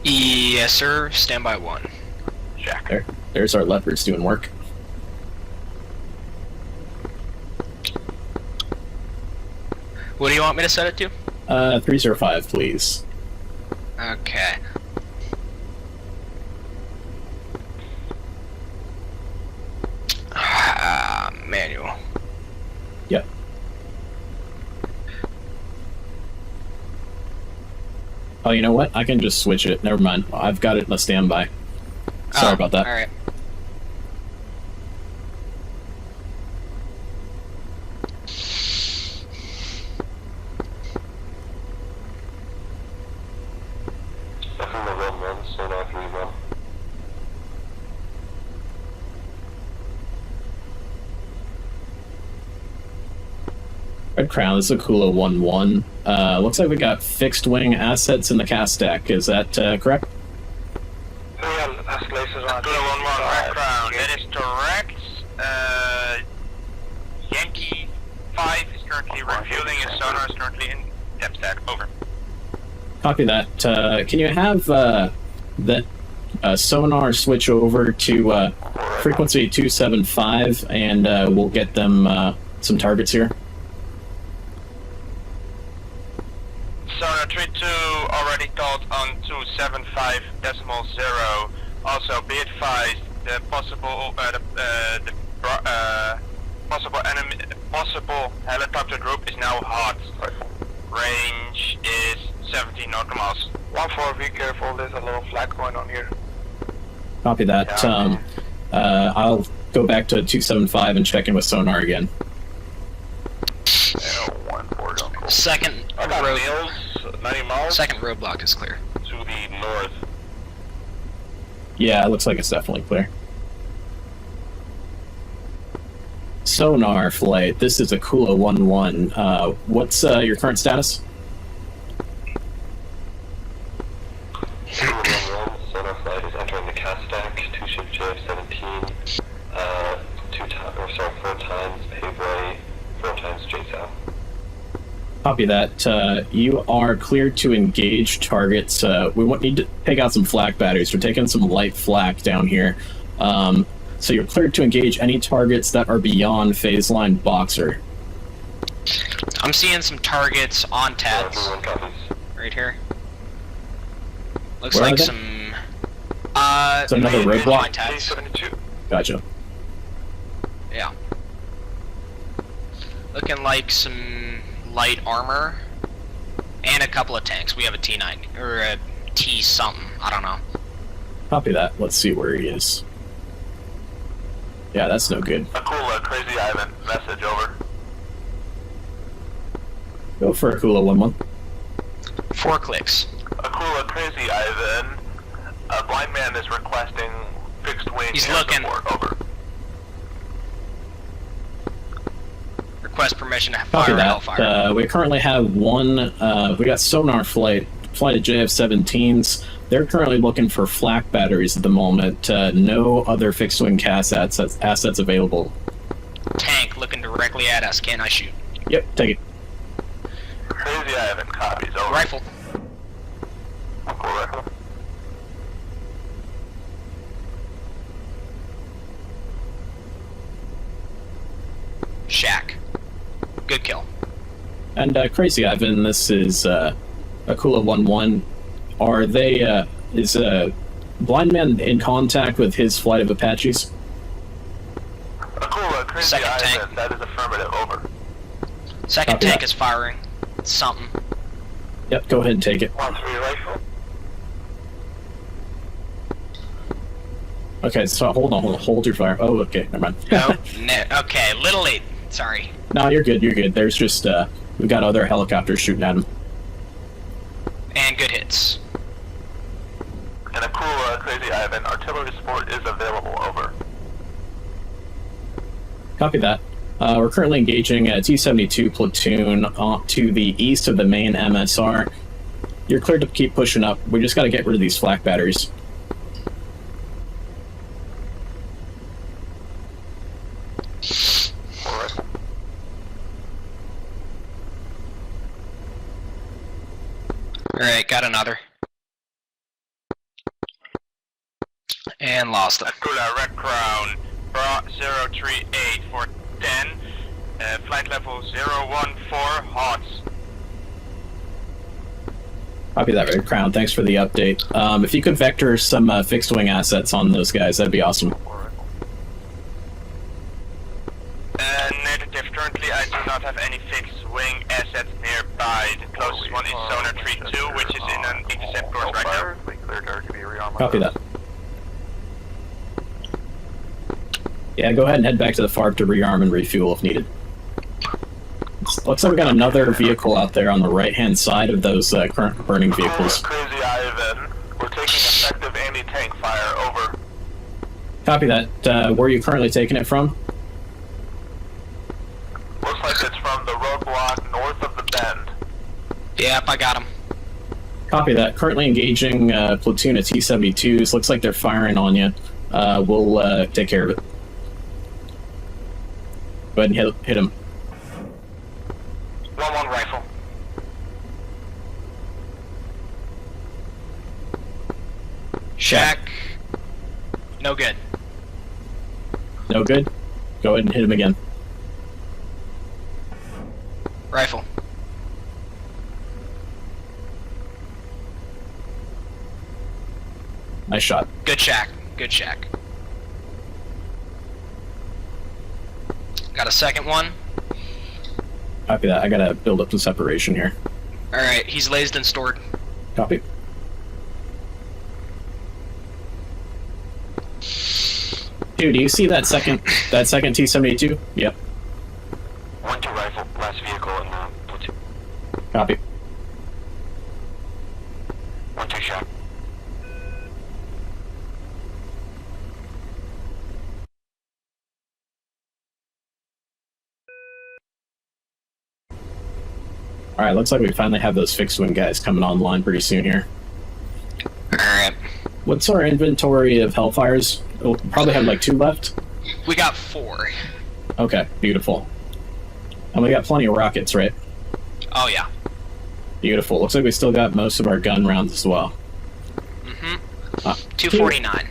Yes, sir. Standby 1. Jack. There's our leopards doing work. What do you want me to set it to? 305, please. Okay. Manual. Yep. Oh, you know what? I can just switch it. Never mind. I've got it in a standby. Sorry about that. Alright. Red Crown, this is Akula 1-1. Looks like we got fixed wing assets in the cast deck. Is that correct? Yankee 5 is currently refueling, his sonar is currently in depth stack. Over. Copy that. Can you have that sonar switch over to frequency 275, and we'll get them some targets here. Sonar 32 already told on 275.0. Also, be advised, the possible possible helicopter group is now hot. Range is 17 nautical miles. 1-4, be careful. There's a little flag going on here. Copy that. I'll go back to 275 and check in with sonar again. Second road. 90 miles. Second roadblock is clear. To the north. Yeah, it looks like it's definitely clear. Sonar flight. This is Akula 1-1. What's your current status? Sonar flight is entering the cast stack. 2 ship JF-17. 4 times pave right, 4 times JSOW. Copy that. You are cleared to engage targets. We need to take out some flak batteries. We're taking some light flak down here. So you're cleared to engage any targets that are beyond phase line Boxer. I'm seeing some targets on tabs. Right here. Looks Where like are they? some... Is that another roadblock? on tabs. Gotcha. Yeah. Looking like some light armor. And a couple of tanks. We have a T9, or a T something, I don't know. Copy that. Let's see where he is. Yeah, that's no good. Akula, Crazy Ivan, message over. Go for Akula 1-1. 4 clicks. Akula, Crazy Ivan, a blind man is requesting fixed wing He's air looking. support, over. Request permission to Copy fire that. Hellfire. We currently have one. We got sonar flight of JF-17s. They're currently looking for flak batteries at the moment. No other fixed wing cast assets available. Tank looking directly at us. Can I shoot? Yep, take it. Crazy Ivan, copies, over. Rifle. Akula, rifle. Shack. Good kill. And Crazy Ivan, this is Akula 1-1. Are they? Is Blind Man in contact with his flight of Apaches? Akula, Crazy Second Ivan, tank. that is affirmative, over. Second Copy tank that. is firing. Something. Yep, go ahead and take it. 1-3 rifle. Okay, so hold your fire. Oh, okay, never mind. Nope. Okay, little late. Sorry. No, you're good. You're good. There's just we've got other helicopters shooting at him. And good hits. And Akula, Crazy Ivan, artillery support is available, over. Copy that. We're currently engaging a T-72 platoon to the east of the main MSR. You're cleared to keep pushing up. We just got to get rid of these flak batteries. Alright, got another. And lost him. Akula, Red Crown, 038 for 10, flight level 014, HOTS. Copy that, Red Crown. Thanks for the update. If you could vector some fixed wing assets on those guys, that'd be awesome. Negative, currently I do not have any fixed wing assets nearby. The closest one is Sonar 32, which is in an intercept course right now. Copy that. Yeah, go ahead and head back to the FARP to rearm and refuel if needed. Looks like we got another vehicle out there on the right-hand side of those current burning vehicles. Crazy Ivan, we're taking effective anti-tank fire, over. Copy that. Where are you currently taking it from? Looks like it's from the roadblock north of the bend. Yep, I got him. Copy that. Currently engaging platoon of T-72s. Looks like they're firing on you. We'll take care of it. Go ahead and hit him. 1-1 rifle. Shack. No good. No good? Go ahead and hit him again. Rifle. Nice shot. Good shack. Good shack. Got a second one. Copy that. I gotta build up the separation here. Alright, he's lazed and stored. Copy. Dude, do you see that second T-72? Yep. 1-2 rifle, last vehicle in the platoon. Copy. 1-2 shot. Alright, looks like we finally have those fixed-wing guys coming online pretty soon here. Alright. What's our inventory of Hellfires? We'll probably have like 2 left. We got 4. Okay, beautiful. And we got plenty of rockets, right? Oh yeah. Beautiful. Looks like we still got most of our gun rounds as well. Mm-hmm. 249.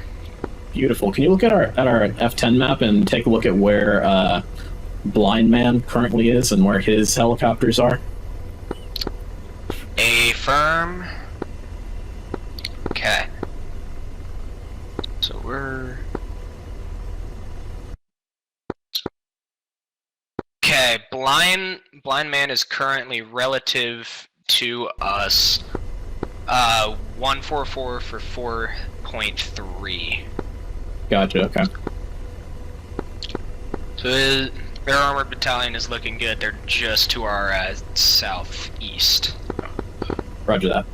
Beautiful. Can you look at our F10 map and take a look at where Blind Man currently is and where his helicopters are? Affirm. Okay. So we're... Okay, Blind Man is currently relative to us 144 for 4.3. Gotcha, okay. So their armored battalion is looking good. They're just to our southeast. Roger that.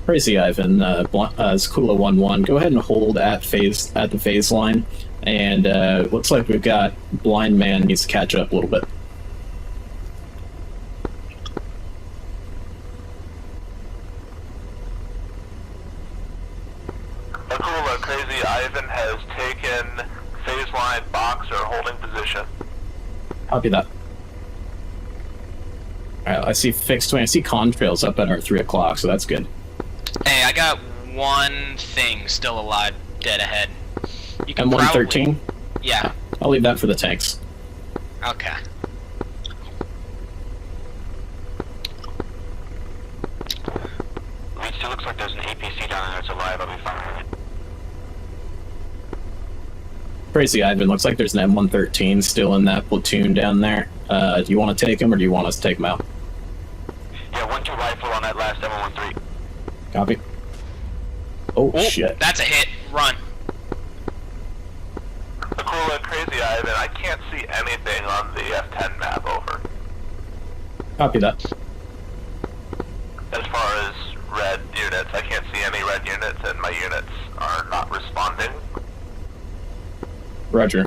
Crazy Ivan, Skula 1-1, go ahead and hold at the phase line, and looks like we've got Blind Man needs to catch up a little bit. Akula, Crazy Ivan has taken phase line box or holding position. Copy that. Alright, I see fixed wing. I see contrails up at our 3 o'clock, so that's good. Hey, I got one thing still alive, dead ahead. You can M113? Yeah. I'll leave that for the tanks. Okay. It still looks like there's an APC down there that's alive. I'll be fine. Crazy Ivan, looks like there's an M113 still in that platoon down there. Do you want to take him, or do you want us to take him out? Yeah, 1-2 rifle on that last M113. Copy. Oh, shit. That's a hit. Run. Akula, Crazy Ivan, I can't see anything on the F10 map, over. Copy that. As far as red units, I can't see any red units, and my units are not responding Roger.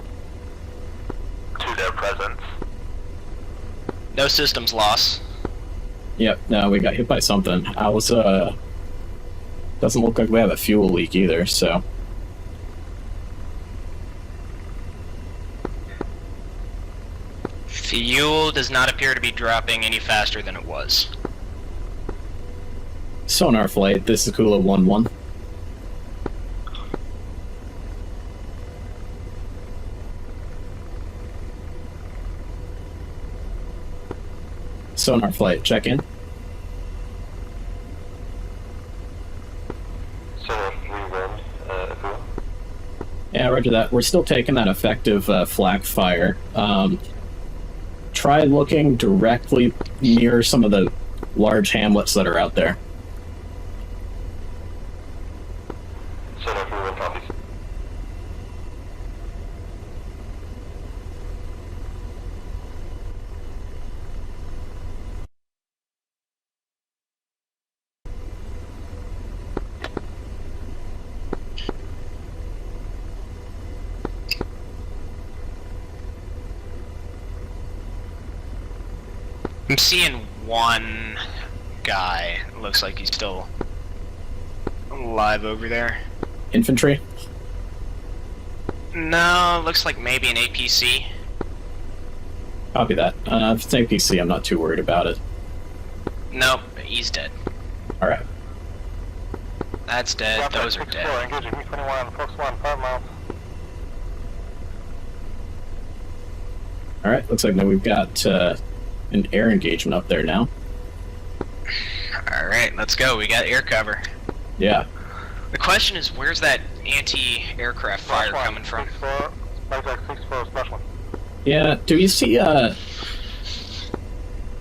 to their presence. No systems loss. Yep, no, we got hit by something. I was, doesn't look like we have a fuel leak either, so... Fuel does not appear to be dropping any faster than it was. Sonar flight, this is Kula 1-1. Sonar flight, check in. Yeah, roger that. We're still taking that effective flak fire. Try looking directly near some of the large hamlets that are out there. I'm seeing one guy. Looks like he's still alive over there. Infantry? No, looks like maybe an APC. Copy that. If it's APC, I'm not too worried about it. Nope, he's dead. Alright. That's dead. Those are dead. Engaging B-21 on Fox 1, 5 miles. Alright, looks like now we've got an air engagement up there now. Alright, let's go. We got air cover. Yeah. The question is, where's that anti-aircraft fire coming from? 6-4, splash 1. Yeah, do you see,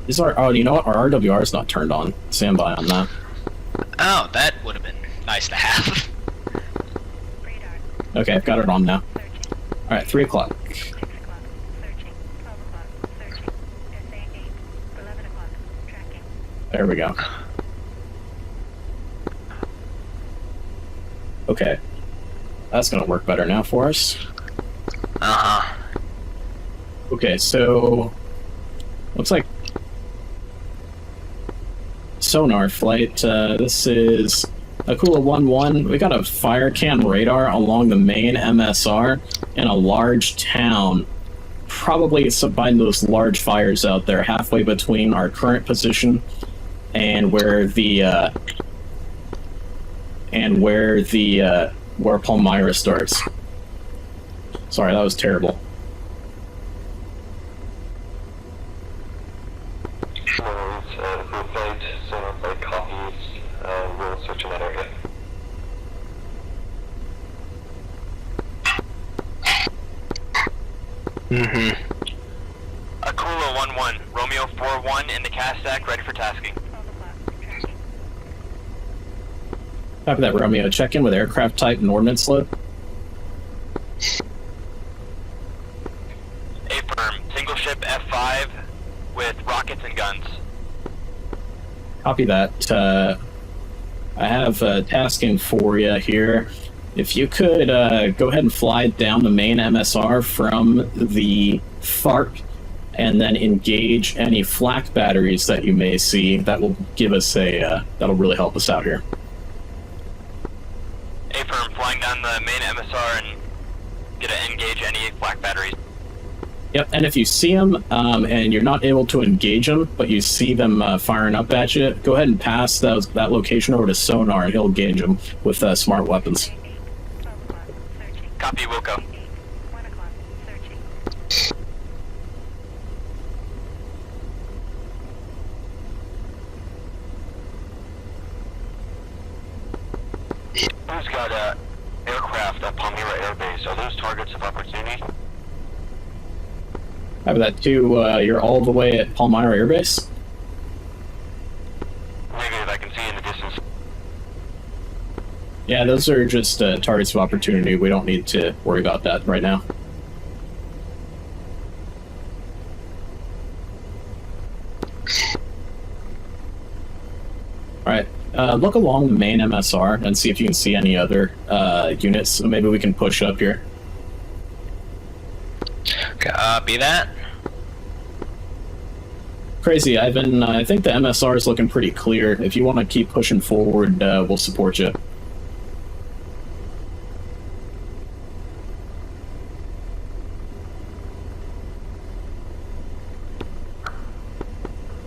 is our, oh, you know what? Our RWR is not turned on. Stand by on that. Oh, that would have been nice to have. Okay, I've got it on now. Alright, 3 o'clock. There we go. Okay. That's gonna work better now for us. Uh-huh. Okay, so looks like sonar flight. This is Akula 1-1. We got a fire cam radar along the main MSR in a large town. Probably behind those large fires out there, halfway between our current position and where where Palmyra starts. Sorry, that was terrible. Akula 1-1, Romeo 4-1 in the cast stack, ready for tasking. Copy that, Romeo. Check in with aircraft type and ordnance load. Affirm, single ship F5 with rockets and guns. Copy that. I have a tasking for you here. If you could go ahead and fly down the main MSR from the FARC and then engage any flak batteries that you may see, that will give us a, that'll really help us out here. Affirm, flying down the main MSR and get to engage any flak batteries. Yep, and if you see them and you're not able to engage them, but you see them firing up at you, go ahead and pass that location over to sonar and he'll engage them with smart weapons. Copy, Wilco. Who's got aircraft at Palmyra Air Base? Are those targets of opportunity? I have that too. You're all the way at Palmyra Air Base? Negative, I can see in the distance. Yeah, those are just targets of opportunity. We don't need to worry about that right now. Alright, look along the main MSR and see if you can see any other units. So maybe we can push up here. Copy that. Crazy, Ivan. I think the MSR is looking pretty clear. If you want to keep pushing forward, we'll support you.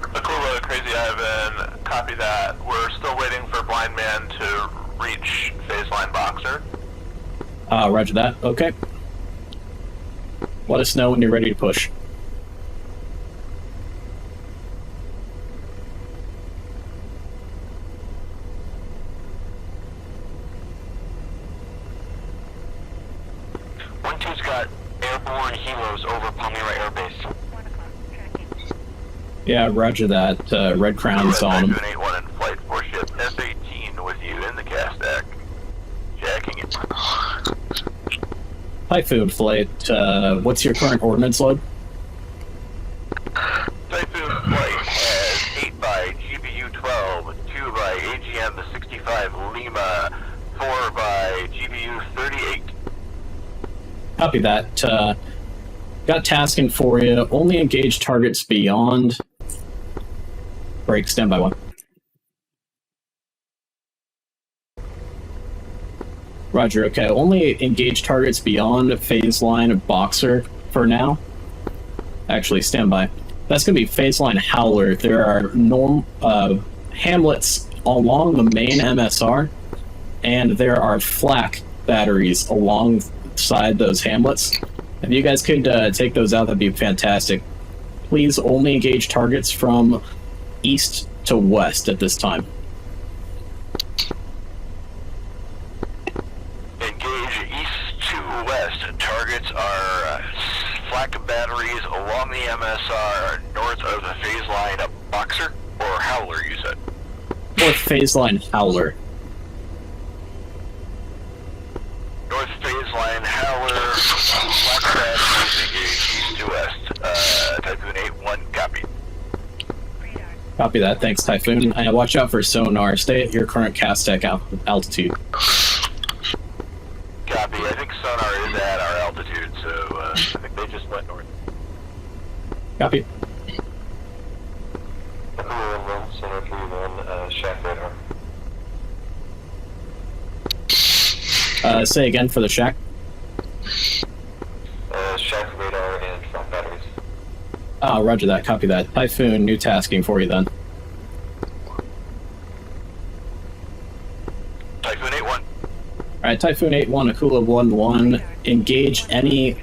Akula, Crazy Ivan, copy that. We're still waiting for Blind Man to reach phase line Boxer. Roger that. Okay. Let us know when you're ready to push. One-two's got airborne helos over Palmyra Air Base. Yeah, roger that. Red Crown's on them. 81 in flight for ship F-18 with you in the cast deck. Jacking it. Typhoon flight, what's your current ordnance load? Typhoon flight has 8 by GBU-12, 2 by AGM-65 Lima, 4 by GBU-38. Copy that. Got tasking for you. Only engage targets beyond... Break, stand by one. Roger, okay. Only engage targets beyond phase line Boxer for now. Actually, stand by. That's going to be phase line Howler. There are hamlets along the main MSR, and there are flak batteries alongside those hamlets. If you guys could take those out, that'd be fantastic. Please only engage targets from east to west at this time. Engage east to west. Targets are flak batteries along the MSR north of the phase line Boxer or Howler, you said? North phase line Howler. North phase line Howler, flak batteries engage east to west. Typhoon 8-1, copy. Copy that, thanks Typhoon. Watch out for sonar. Stay at your current Castec altitude. Copy, I think sonar is at our altitude, so I think they just went north. Copy. Center 3-1, shack radar. Say again for the shack. Shack radar and front batteries. Roger that, copy that. Typhoon, new tasking for you then. Typhoon 8-1. Alright, Typhoon 8-1, Akula 1-1. Engage any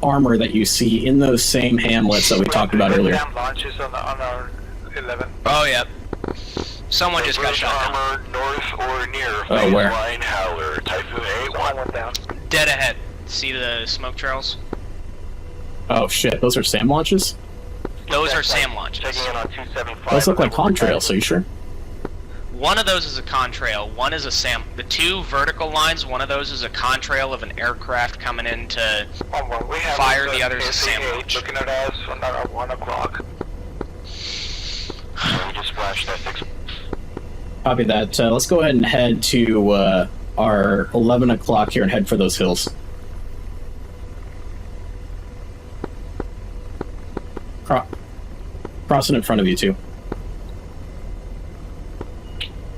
armor that you see in those same hamlets that we talked about earlier. Launches on our 11. Oh, yep. Someone just got shot down. Armor north or near Oh, where? line Howler. Typhoon 8-1. Went down. Dead ahead. See the smoke trails? Oh shit, those are SAM launches? Those are SAM launches. Checking in on 275. Those look like contrails, are you sure? One of those is a contrail, one is a SAM. The two vertical lines, one of those is a contrail of an aircraft coming in to We have fire, the other's a SAM AH launch. looking at us on our 1 o'clock. We just flashed that 6. Copy that. Let's go ahead and head to our 11 o'clock here and head for those hills. Crossing in front of you two.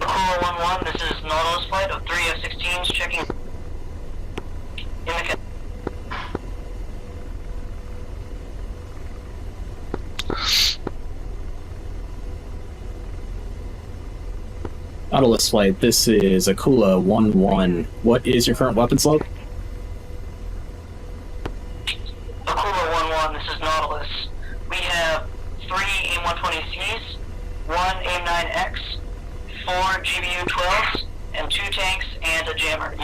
Apollo 1-1, this is Nautilus flight of 3 F-16s checking in the Nautilus flight, this is Akula 1-1. What is your current weapons load? Akula 1-1, this is Nautilus. We have 3 AIM-120Cs, 1 AIM-9X, 4 GBU-12s, and 2 tanks and a jammer.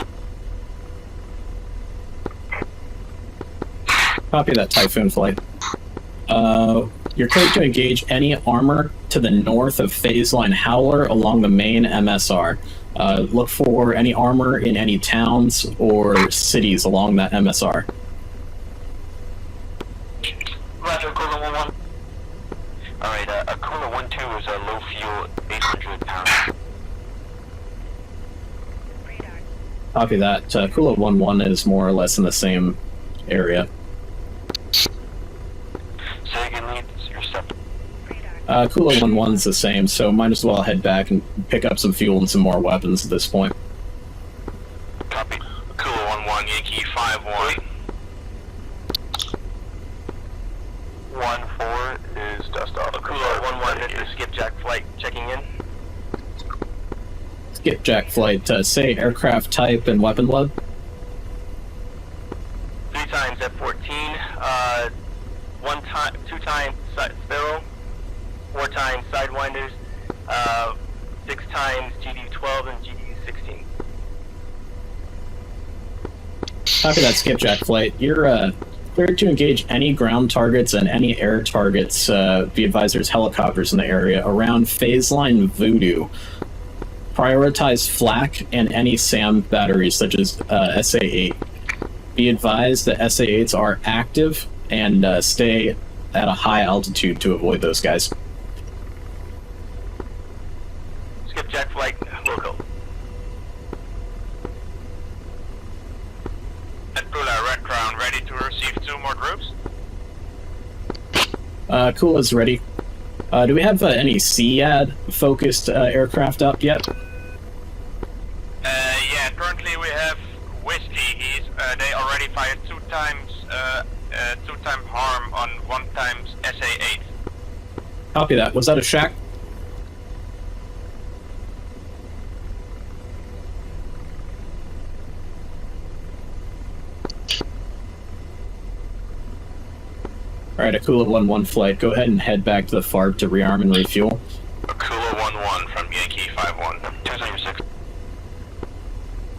Copy that, Typhoon flight. You're cleared to engage any armor to the north of phase line Howler along the main MSR. Look for any armor in any towns or cities along that MSR. Roger, Akula 1-1. Alright, Akula 1-2 is a low fuel 800 pounds. Copy that. Akula 1-1 is more or less in the same area. Sagan leads your step. Kula 1-1's the same, so might as well head back and pick up some fuel and some more weapons at this point. Copy. Kula 1-1, Yankee 5-1. 1-4 is dust off. Kula 1-1, this is Skipjack flight checking in. Skipjack flight, say aircraft type and weapon load. 3 times F-14, 2 times Sparrow, 4 times Sidewinders, 6 times GD-12 and GD-16. Copy that, Skipjack flight. You're cleared to engage any ground targets and any air targets. Be advised there's helicopters in the area around phase line Voodoo. Prioritize flak and any SAM batteries such as SA-8. Be advised that SA-8s are active and stay at a high altitude to avoid those guys. Skipjack flight, local. Kula, Red Crown, ready to receive 2 more groups? Kula's ready. Do we have any SEAD focused aircraft up yet? Yeah, currently Alrighty, fire 2 times harm on 1 times SA8. Copy that. Was that a shack? Alright, Akula 1-1 flight. Go ahead and head back to the FARP to rearm and refuel. Akula 1-1 from Yankee 5-1. 206.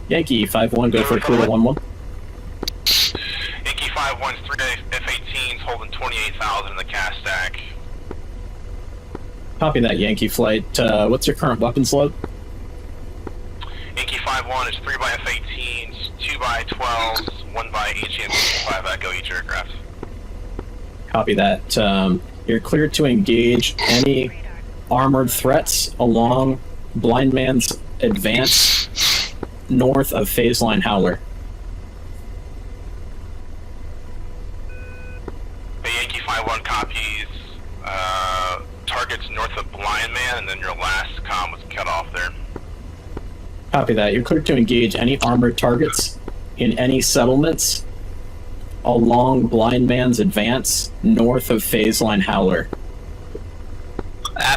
Yankee 5-1, go for Akula 1-1. Yankee 5-1's 3 F-18s holding 28,000 in the cast stack. Copy that, Yankee flight. What's your current weapons load? Yankee 5-1 is 3 by F-18s, 2 by 12s, 1 by AH-65 Echo each aircraft. Copy that. You're cleared to engage any armored threats along Blind Man's advance north of phase line Howler. The Yankee 5-1 copies targets north of Blind Man, and then your last comm was cut off there. Copy that. You're cleared to engage any armored targets in any settlements along Blind Man's advance north of phase line Howler.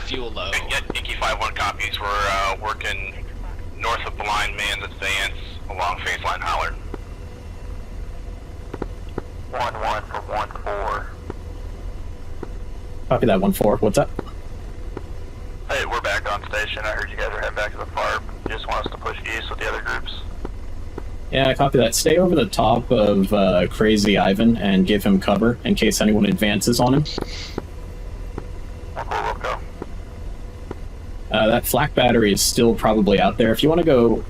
Fuel low. Yankee 5-1 copies. We're working north of Blind Man's advance along phase line Howler. 1-1 for 1-4. Copy that, 1-4. What's up? Hey, we're back on station. I heard you guys are heading back to the FARP. You just want us to push east with the other groups? Yeah, copy that. Stay over the top of Crazy Ivan and give him cover in case anyone advances on him. Okay, we'll go. That flak battery is still probably out there. If you want to go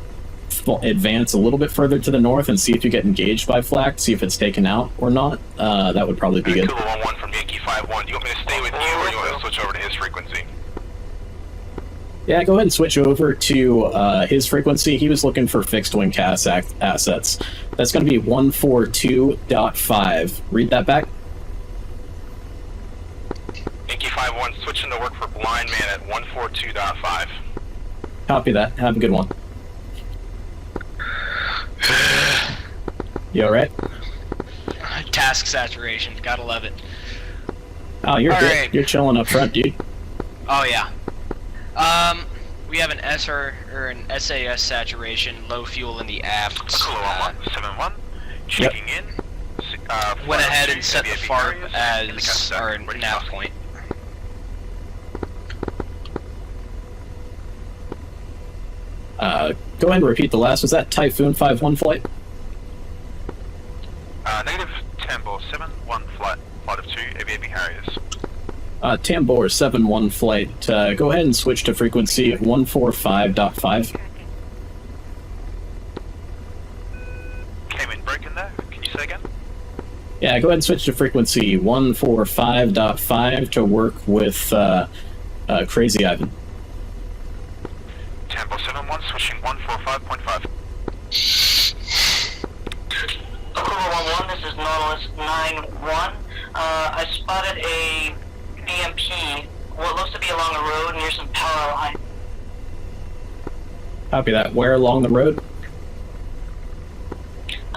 advance a little bit further to the north and see if you get engaged by flak, see if it's taken out or not, that would probably be good. Kilo 1-1 from Yankee 5-1. Do you want me to stay with you, or do you want to switch over to his frequency? Yeah, go ahead and switch over to his frequency. He was looking for fixed wing CAS assets. That's going to be 142.5. Read that back. Yankee 5-1 switching to work for Blind Man at 142.5. Copy that. Have a good one. You alright? Task saturation. Gotta love it. Oh, you're good. Alright. You're chilling up front, dude. Oh yeah. We have an SR or an SAS saturation, low fuel in the aft. Kilo 1-1, 7-1, checking in. Went ahead and set the FARP as our nav point. Go ahead and repeat the last. Was that Typhoon 5-1 flight? Negative Tambor 7-1 flight of 2 aviating Harriers. Tambor 7-1 flight. Go ahead and switch to frequency 145.5. Came in broken there. Can you say again? Yeah, go ahead and switch to frequency 145.5 to work with Crazy Ivan. Tambor 7-1 switching 145.5. Akula 1-1, this is Nautilus 9-1. I spotted a BMP, what looks to be along the road near some power line. Copy that. Where along the road?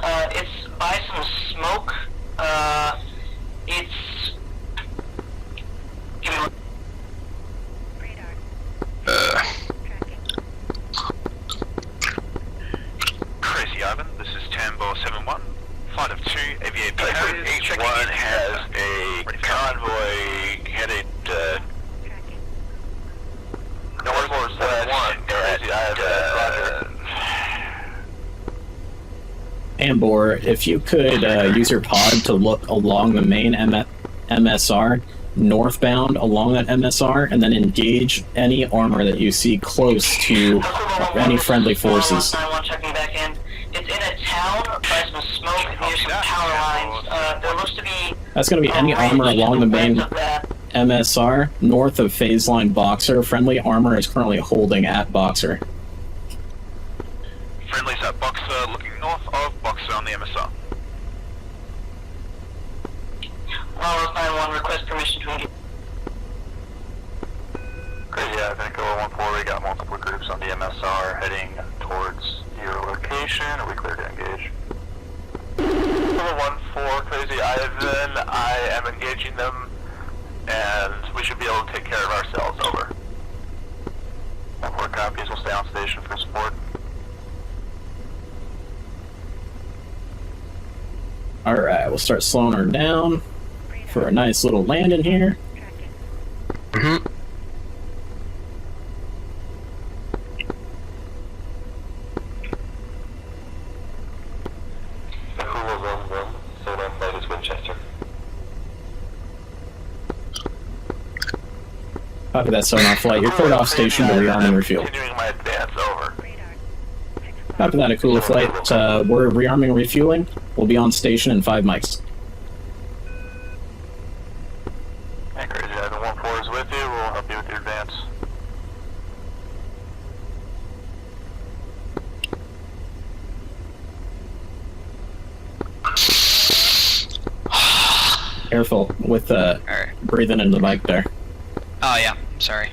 It's by some smoke. It's... Give me Crazy Ivan, this is Tambor 7-1, flight of 2 aviating Harriers. H1 has a convoy headed northwest at Tambor, if you could use your pod to look along the main MSR, northbound along that MSR, and then engage any armor that you see close to any friendly forces. 9-1 checking back in. It's in a town by some smoke near some power lines. There looks to be... That's going to be any armor along the main MSR, north of phase line Boxer. Friendly armor is currently holding at Boxer. friendlies at Boxer, looking north of Boxer on the MSR. Nautilus 9-1, request permission to engage. Crazy Ivan, Go 1-4, we got multiple groups on the MSR heading towards your location. Are we clear to engage? Aquila 1-4, Crazy Ivan, I am engaging them, and we should be able to take care of ourselves, over. 1-4 copies, we'll stay on station for support. Alright, we'll start slowing her down for a nice little landing here. Mm-hmm. Aquila 1-1, sonar flight is Winchester. Copy that sonar flight. You're cleared off station to rearming refuel. Continuing my advance, over. Copy that, Aquila flight. We're rearming refueling. We'll be on station in 5 mics. And Crazy Ivan 1-4 is with you, we'll help you with your advance. Careful with breathing into the mic there. Oh yeah, sorry.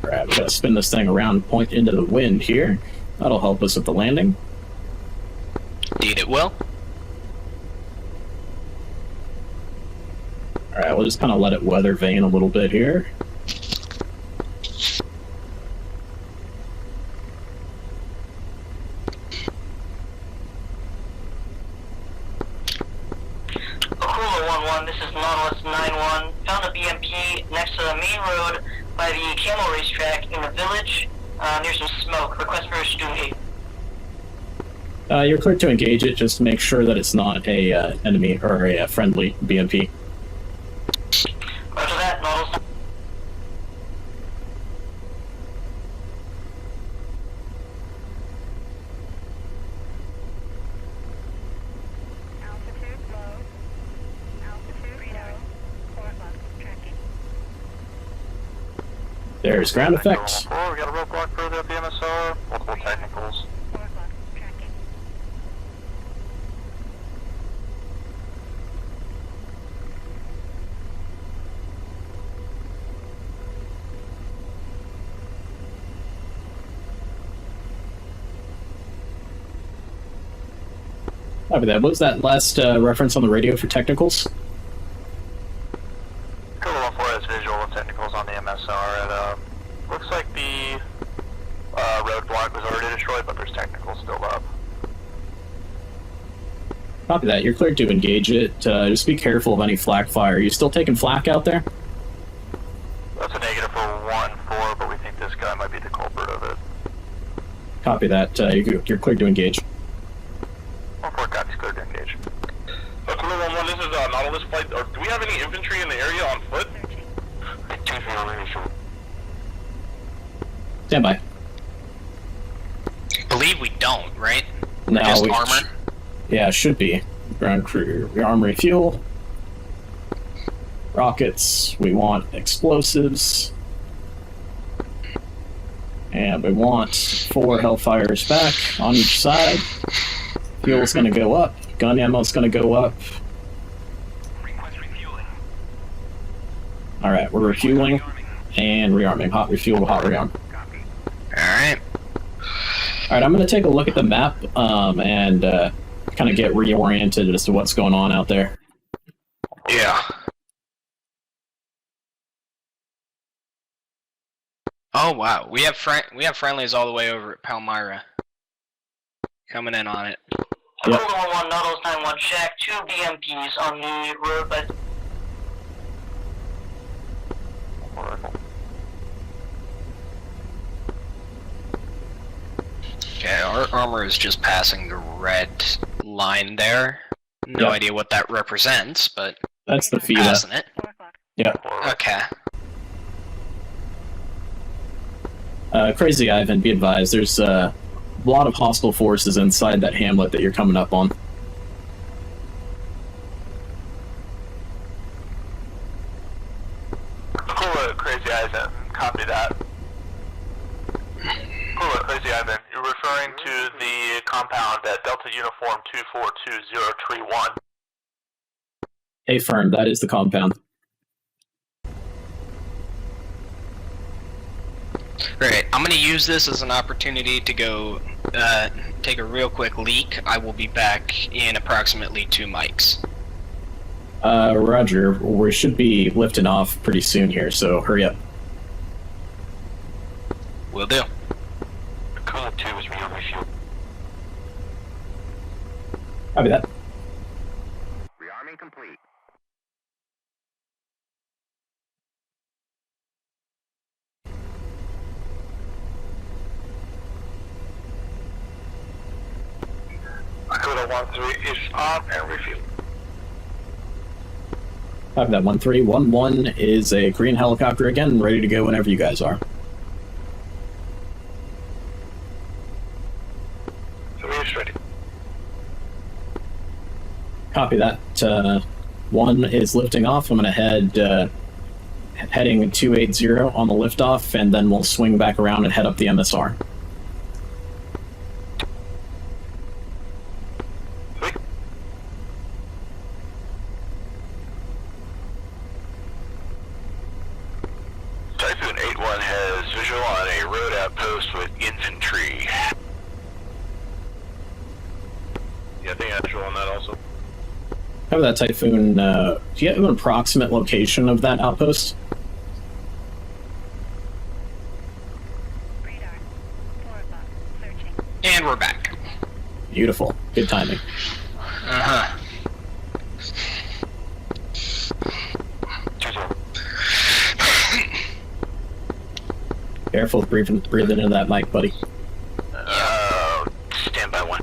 Alright, we gotta spin this thing around, point into the wind here. That'll help us with the landing. Indeed it will. Alright, we'll just kind of let it weather vane a little bit here. Aquila 1-1, this is Nautilus 9-1. Found a BMP next to the main road by the camel racetrack in the village. Near some smoke. Request permission to engage. You're clear to engage it, just make sure that it's not a enemy or a friendly BMP. Roger that, Nautilus. There's ground effect. We got a roadblock further up the MSR, multiple technicals. Copy that. What was that last reference on the radio for technicals? Aquila 1-4 has visual of technicals on the MSR. It looks like the roadblock was already destroyed, but there's technicals still up. Copy that. You're cleared to engage it. Just be careful of any flak fire. Are you still taking flak out there? That's a negative for 1-4, but we think this guy might be the culprit of it. Copy that. You're cleared to engage. 1-4 copies, cleared to engage. Aquila 1-1, this is Nautilus flight. Do we have any infantry in the area on foot? Stand by. Believe we don't, right? No, Just armor? Yeah, should be. Ground crew, rearm refuel. Rockets, we want explosives. And we want 4 Hellfires back on each side. Fuel's gonna go up. Gun ammo's gonna go up. Alright, we're refueling and rearming. Hot refuel, hot rearm. Alright. Alright, I'm gonna take a look at the map and kind of get reoriented as to what's going on out there. Yeah. Oh wow, we have friendlies all the way over at Palmyra. Coming in on it. Yep. Aquila 1-1, Nautilus 9-1, Shack, 2 BMPs on the road by... Okay, our armor is just passing the red line there. No Yep. idea what that represents, but That's the feed. passing it. Yeah. Okay. Crazy Ivan, be advised, there's a lot of hostile forces inside that hamlet that you're coming up on. Aquila, Crazy Ivan, copy that. Aquila, Crazy Ivan, you're referring to the compound at Delta Uniform 242031. Affirm, that is the compound. Great. I'm gonna use this as an opportunity to go take a real quick leak. I will be back in approximately 2 mics. Roger. We should be lifting off pretty soon here, so hurry up. Will do. Coolant 2 is real refuel. Copy that. Rearming complete. Dakota 1-3 is on and refuel. Copy that. 1311 is a green helicopter again, ready to go whenever you guys are. 3 is ready. Copy that. 1 is lifting off. I'm going to heading 280 on the liftoff, and then we'll swing back around and head up the MSR. Typhoon 8-1 has visual on a road outpost with infantry. Yeah, I think I have visual on that also. Copy that, Typhoon. Do you have an approximate location of that outpost? Radar. 4 o'clock. Searching. And we're back. Beautiful. Good timing. Uh-huh. 2-0. Careful breathing into that mic, buddy. Stand by 1.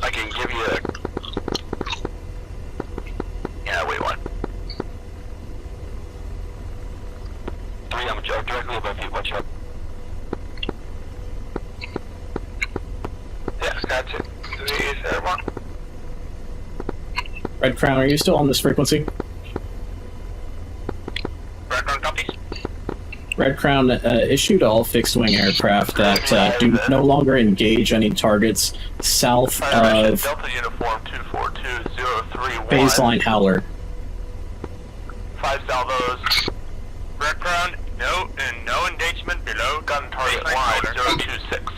I can give you a... Yeah, wait 1. 3, I'm directly above you, watch out. Yes, that's it. 3 is airborne. Red Crown, are you still on this frequency? Background copies. Red Crown issued all fixed-wing aircraft that do no longer engage any targets south of Delta Uniform 242031. baseline Howler. 5 salvos. Red Crown, no engagement below gun target line 026.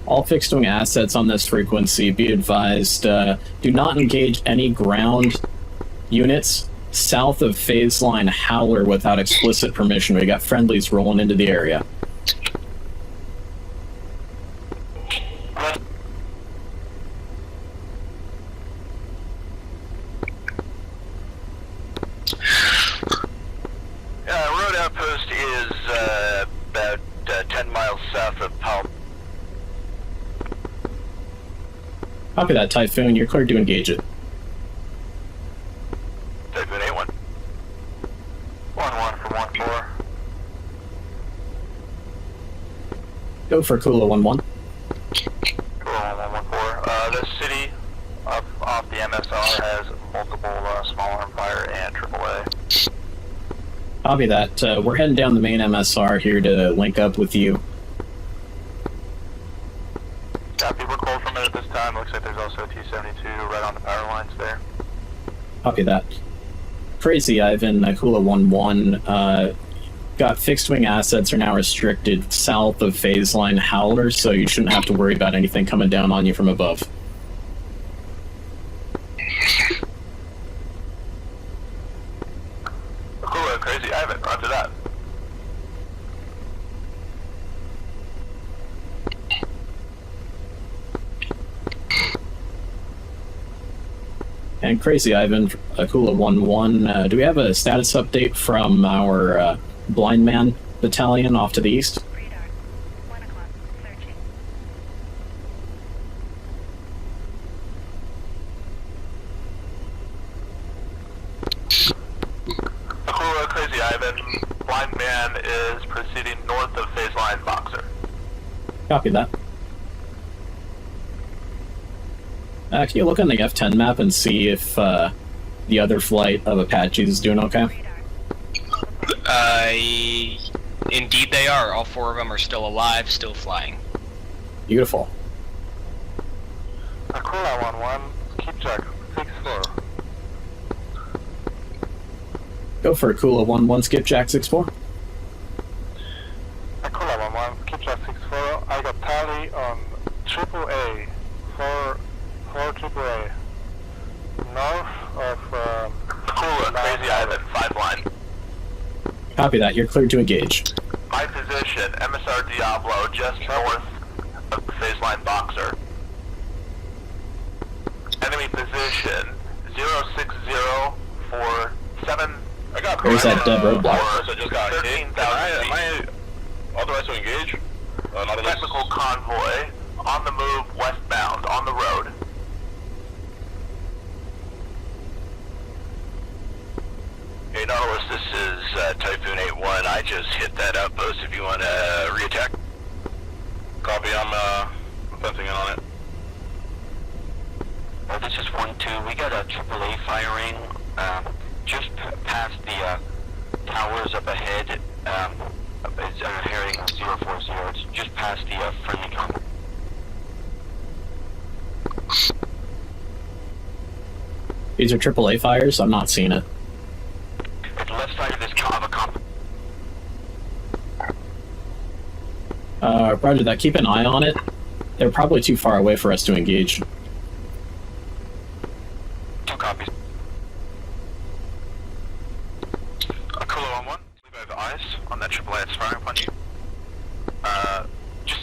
All fixed-wing assets on this frequency, be advised, do not engage any ground units south of phase line Howler without explicit permission. We got friendlies rolling into the area. Road outpost is about 10 miles south of Palmyra. Copy that, Typhoon. You're cleared to engage it. Typhoon 8-1. 1-1 for 1-4. Go for Kula 1-1. Cool, 1-1-4. The city off the MSR has multiple small arm fire and AAA. Copy that. We're heading down the main MSR here to link up with you. Copy, we're cold from it at this time. Looks like there's also a T-72 right on the power lines there. Copy that. Crazy Ivan, Kula 1-1. Got fixed-wing assets are now restricted south of phase line Howler, so you shouldn't have to worry about anything coming down on you from above. Cool, Crazy Ivan, roger that. And Crazy Ivan, Akula 1-1, do we have a status update from our blind man battalion off to the east? Radar. 1 o'clock. Searching. Akula, Crazy Ivan, blind man is proceeding north of phase line Boxer. Copy that. Can you look on the F10 map and see if the other flight of Apaches is doing okay? Radar. Indeed they are. All 4 of them are still alive, still flying. Beautiful. Akula 1-1, keep track, 6-4. Go for Akula 1-1, skipjack 6-4. Akula 1-1, keep track 6-4. I got tally on AAA, 4 AAA. North of Akula, Crazy Island, 5 line. Copy that, you're cleared to engage. My position, MSR Diablo, just north of the phase line boxer. Enemy position, 06047. I got There's that dead roadblock. So just got 13,000 Am I authorized to engage? Technical convoy, on the move, westbound, on the road. Hey Nautilus, this is Typhoon 8-1. I just hit that outpost if you want to re-attack. Copy, I'm fencing in on it. This is 1-2. We got a AAA firing just past the towers up ahead. It's hearing 040. It's just past the friendly convoy. These are AAA fires? I'm not seeing it. It's left side of this comp. Roger that. Keep an eye on it. They're probably too far away for us to engage. 2 copies. Akula 1-1, believe I have eyes on that AAA that's firing upon you. Just,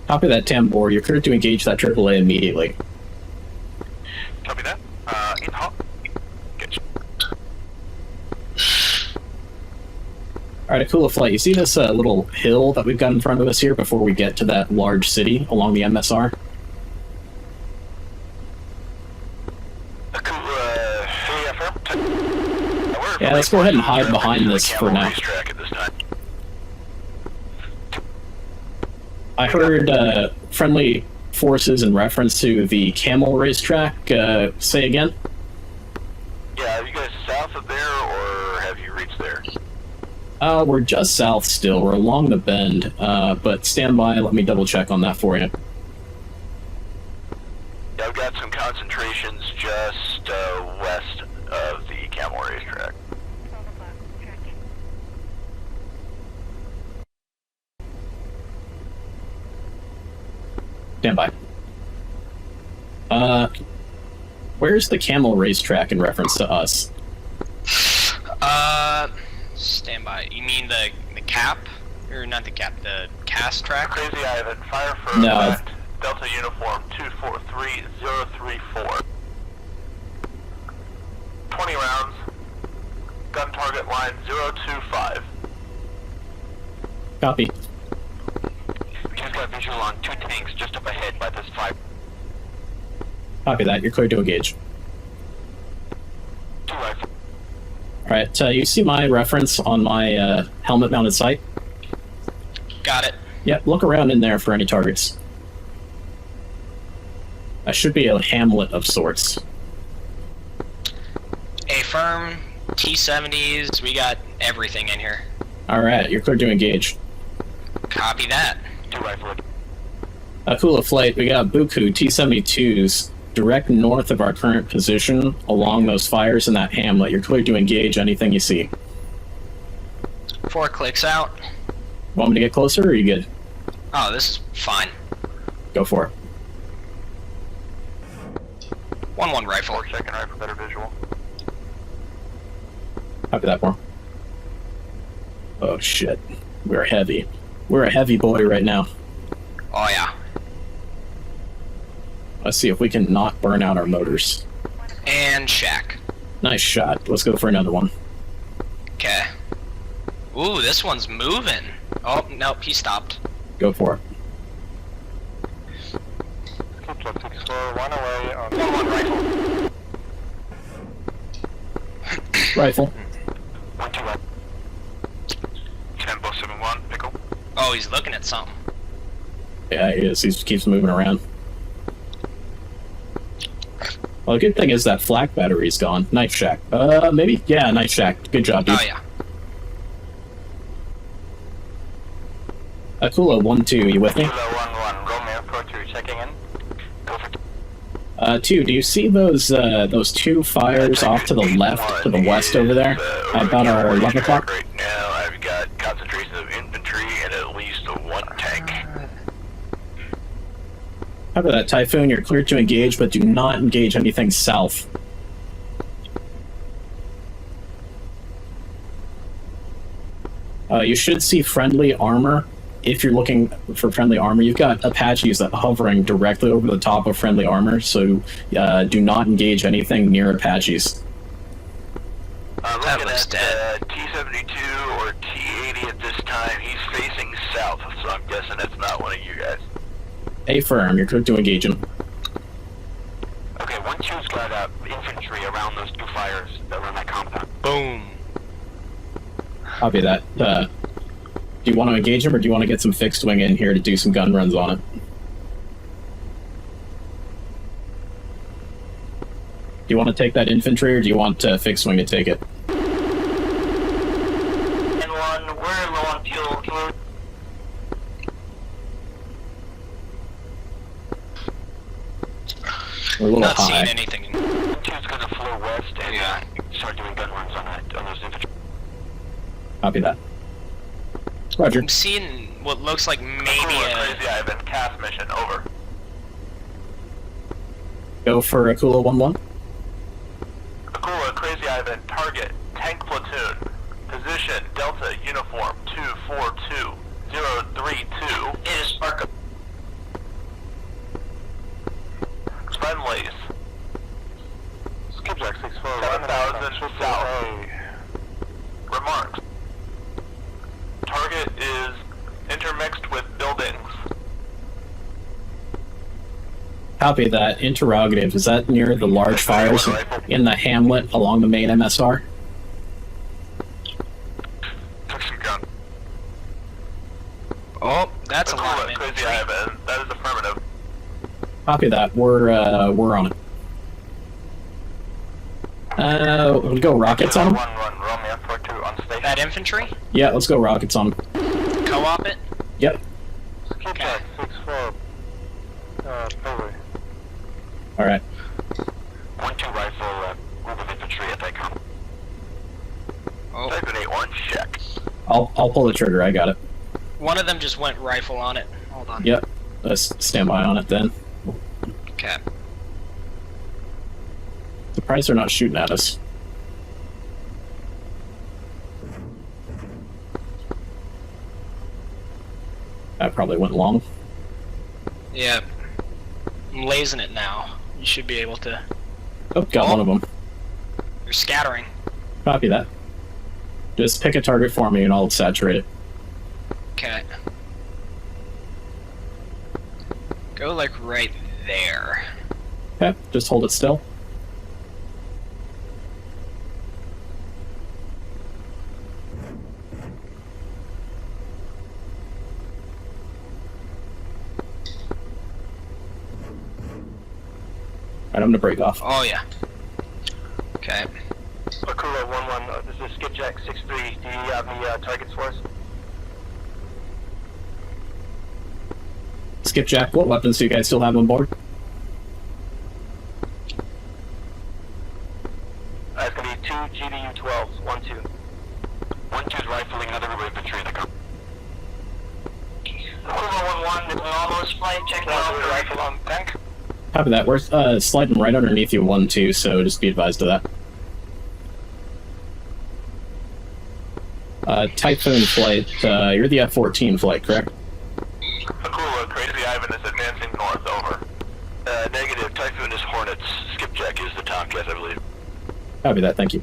Copy that, Tambor. You're cleared to engage that AAA immediately. Copy that. In hot. Get you. Alright, Akula Flight, you see this little hill that we've got in front of us here before we get to that large city along the MSR? Akula, Yeah, let's go ahead and hide behind this for now. At this time. I heard friendly forces in reference to the camel racetrack. Say again? Yeah, are you guys south of there, or have you reached there? We're just south still. We're along the bend, but stand by. Let me double check on that for you. Yeah, I've got some concentrations just west of the camel racetrack. 12 o'clock. Tracking. Stand by. Where's the camel racetrack in reference to us? Stand by. You mean the cap? Or not the cap, the cast track? Crazy Ivan, fire for No. effect, Delta Uniform 243034. 20 rounds, gun target line 025. Copy. We just got visual on 2 tanks just up ahead by this 5. Copy that. You're cleared to engage. 2 rifle. Alright, you see my reference on my helmet-mounted sight? Got it. Yep, look around in there for any targets. That should be a hamlet of sorts. A firm, T-70s, we got everything in here. Alright, you're cleared to engage. Copy that. 2 rifle. Akula Flight, we got Buku T-72s direct north of our current position along those fires in that hamlet. You're cleared to engage anything you see. 4 clicks out. Want me to get closer, or are you good? Oh, this is fine. Go for it. 1-1 rifle. 4-second rifle, better visual. Copy that for. Oh shit. We're heavy. We're a heavy boy right now. Oh yeah. Let's see if we can not burn out our motors. And shack. Nice shot. Let's go for another one. Okay. Ooh, this one's moving. Oh, nope, he stopped. Go for it. Keep track 6-4, 1 away on 1-1 rifle. Rifle. 1-2 rifle. 10-71, pickle. Oh, he's looking at something. Yeah, he is. He keeps moving around. Well, the good thing is that flak battery's gone. Night shack. Maybe? Yeah, night shack. Good job, dude. Oh yeah. Akula 1-2, you with me? Kilo 1-1, Romeo approach, you're checking in. Go for 2, do you see those two fires off to the left, to the west over there? About our 11 o'clock? Right now, I've got concentration of infantry and at least one tank. After that, Typhoon, you're cleared to engage, but do not engage anything south. You should see friendly armor. If you're looking for friendly armor, you've got Apaches that hovering directly over the top of friendly armor, so do not engage anything near Apaches. That looks dead. T-72 or T-80 at this time. He's facing south, so I'm guessing that's not one of you guys. Affirm, you're cleared to engage him. Okay, 1-2's got infantry around those 2 fires that were in that compound. Boom. Copy that. Do you want to engage him, or do you want to get some fixed wing in here to do some gun runs on it? Do you want to take that infantry, or do you want fixed wing to take it? And 1, we're low on fuel. Can We're a little Not high. seeing anything. 2's gonna flow west and Yeah. start doing gun runs on those infantry. Copy that. Roger. I'm seeing what looks like maybe Crazy Ivan, cast mission, over. Go for Akula 1-1. Akula, Crazy Ivan, target, tank platoon. Position, Delta, uniform, 242032. it is Spark. Friendlies. Skipjack 6-4, 7,000 south. Remarks. Target is intermixed with buildings. Copy that. Interrogative. Is that near the large fires in the hamlet along the main MSR? Took some gun. Oh, that's a lot of Akula, Crazy infantry. Ivan, that is affirmative. Copy that. We're on it. We'll go rockets on him. 1-1, Romeo 4-2 on station. That infantry? Yeah, let's go rockets on him. Co-op it? Yep. Skipjack 6-4, Pillary. All right. 1-2 rifle, group of infantry at that compound. Oh, Type an 8-1, check. I'll pull the trigger. I got it. one of them just went rifle on it. Hold on. Yep. Let's stand by on it then. Okay. Surprised they're not shooting at us. That probably went long. Yeah. I'm lasing it now. You should be able to. Oh, got one of them. You're scattering. Copy that. Just pick a target for me and I'll saturate it. Okay. Go like right there. Okay, just hold it still. Alright, I'm gonna break off. Oh yeah. Okay. Akula 1-1, this is Skipjack 6-3. Do you have any targets for us? Skipjack, what weapons do you guys still have on board? It's gonna be 2 GBU-12s, 1-2. 1-2's rifling another group of infantry in the compound. Akula 1-1, there's an Nautilus flight, check it out. Rifle on tank. Copy that. We're sliding right underneath you 1-2, so just be advised of that. Typhoon flight, you're the F-14 flight, correct? Akula, Crazy Ivan is advancing north, over. Negative, Typhoon is Hornets, Skipjack is the Tomcat, I believe. Copy that, thank you.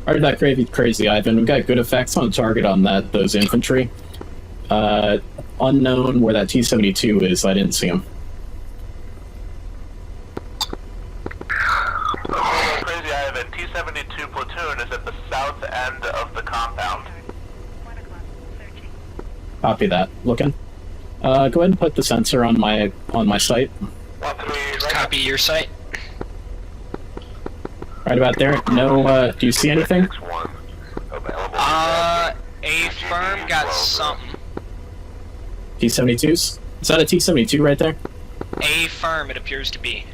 Alright, that crazy Ivan. We've got good effects on target on those infantry. Unknown where that T-72 is, I didn't see him. Crazy Ivan, T-72 platoon is at the south end of the compound. 1 o'clock. Searching. Copy that. Looking. Go ahead and put the sensor on my sight. 1-3, right. Copy your site. Right about there. No, do you see anything? A firm got something. T-72s? Is that a T-72 right there? A firm, it appears to be.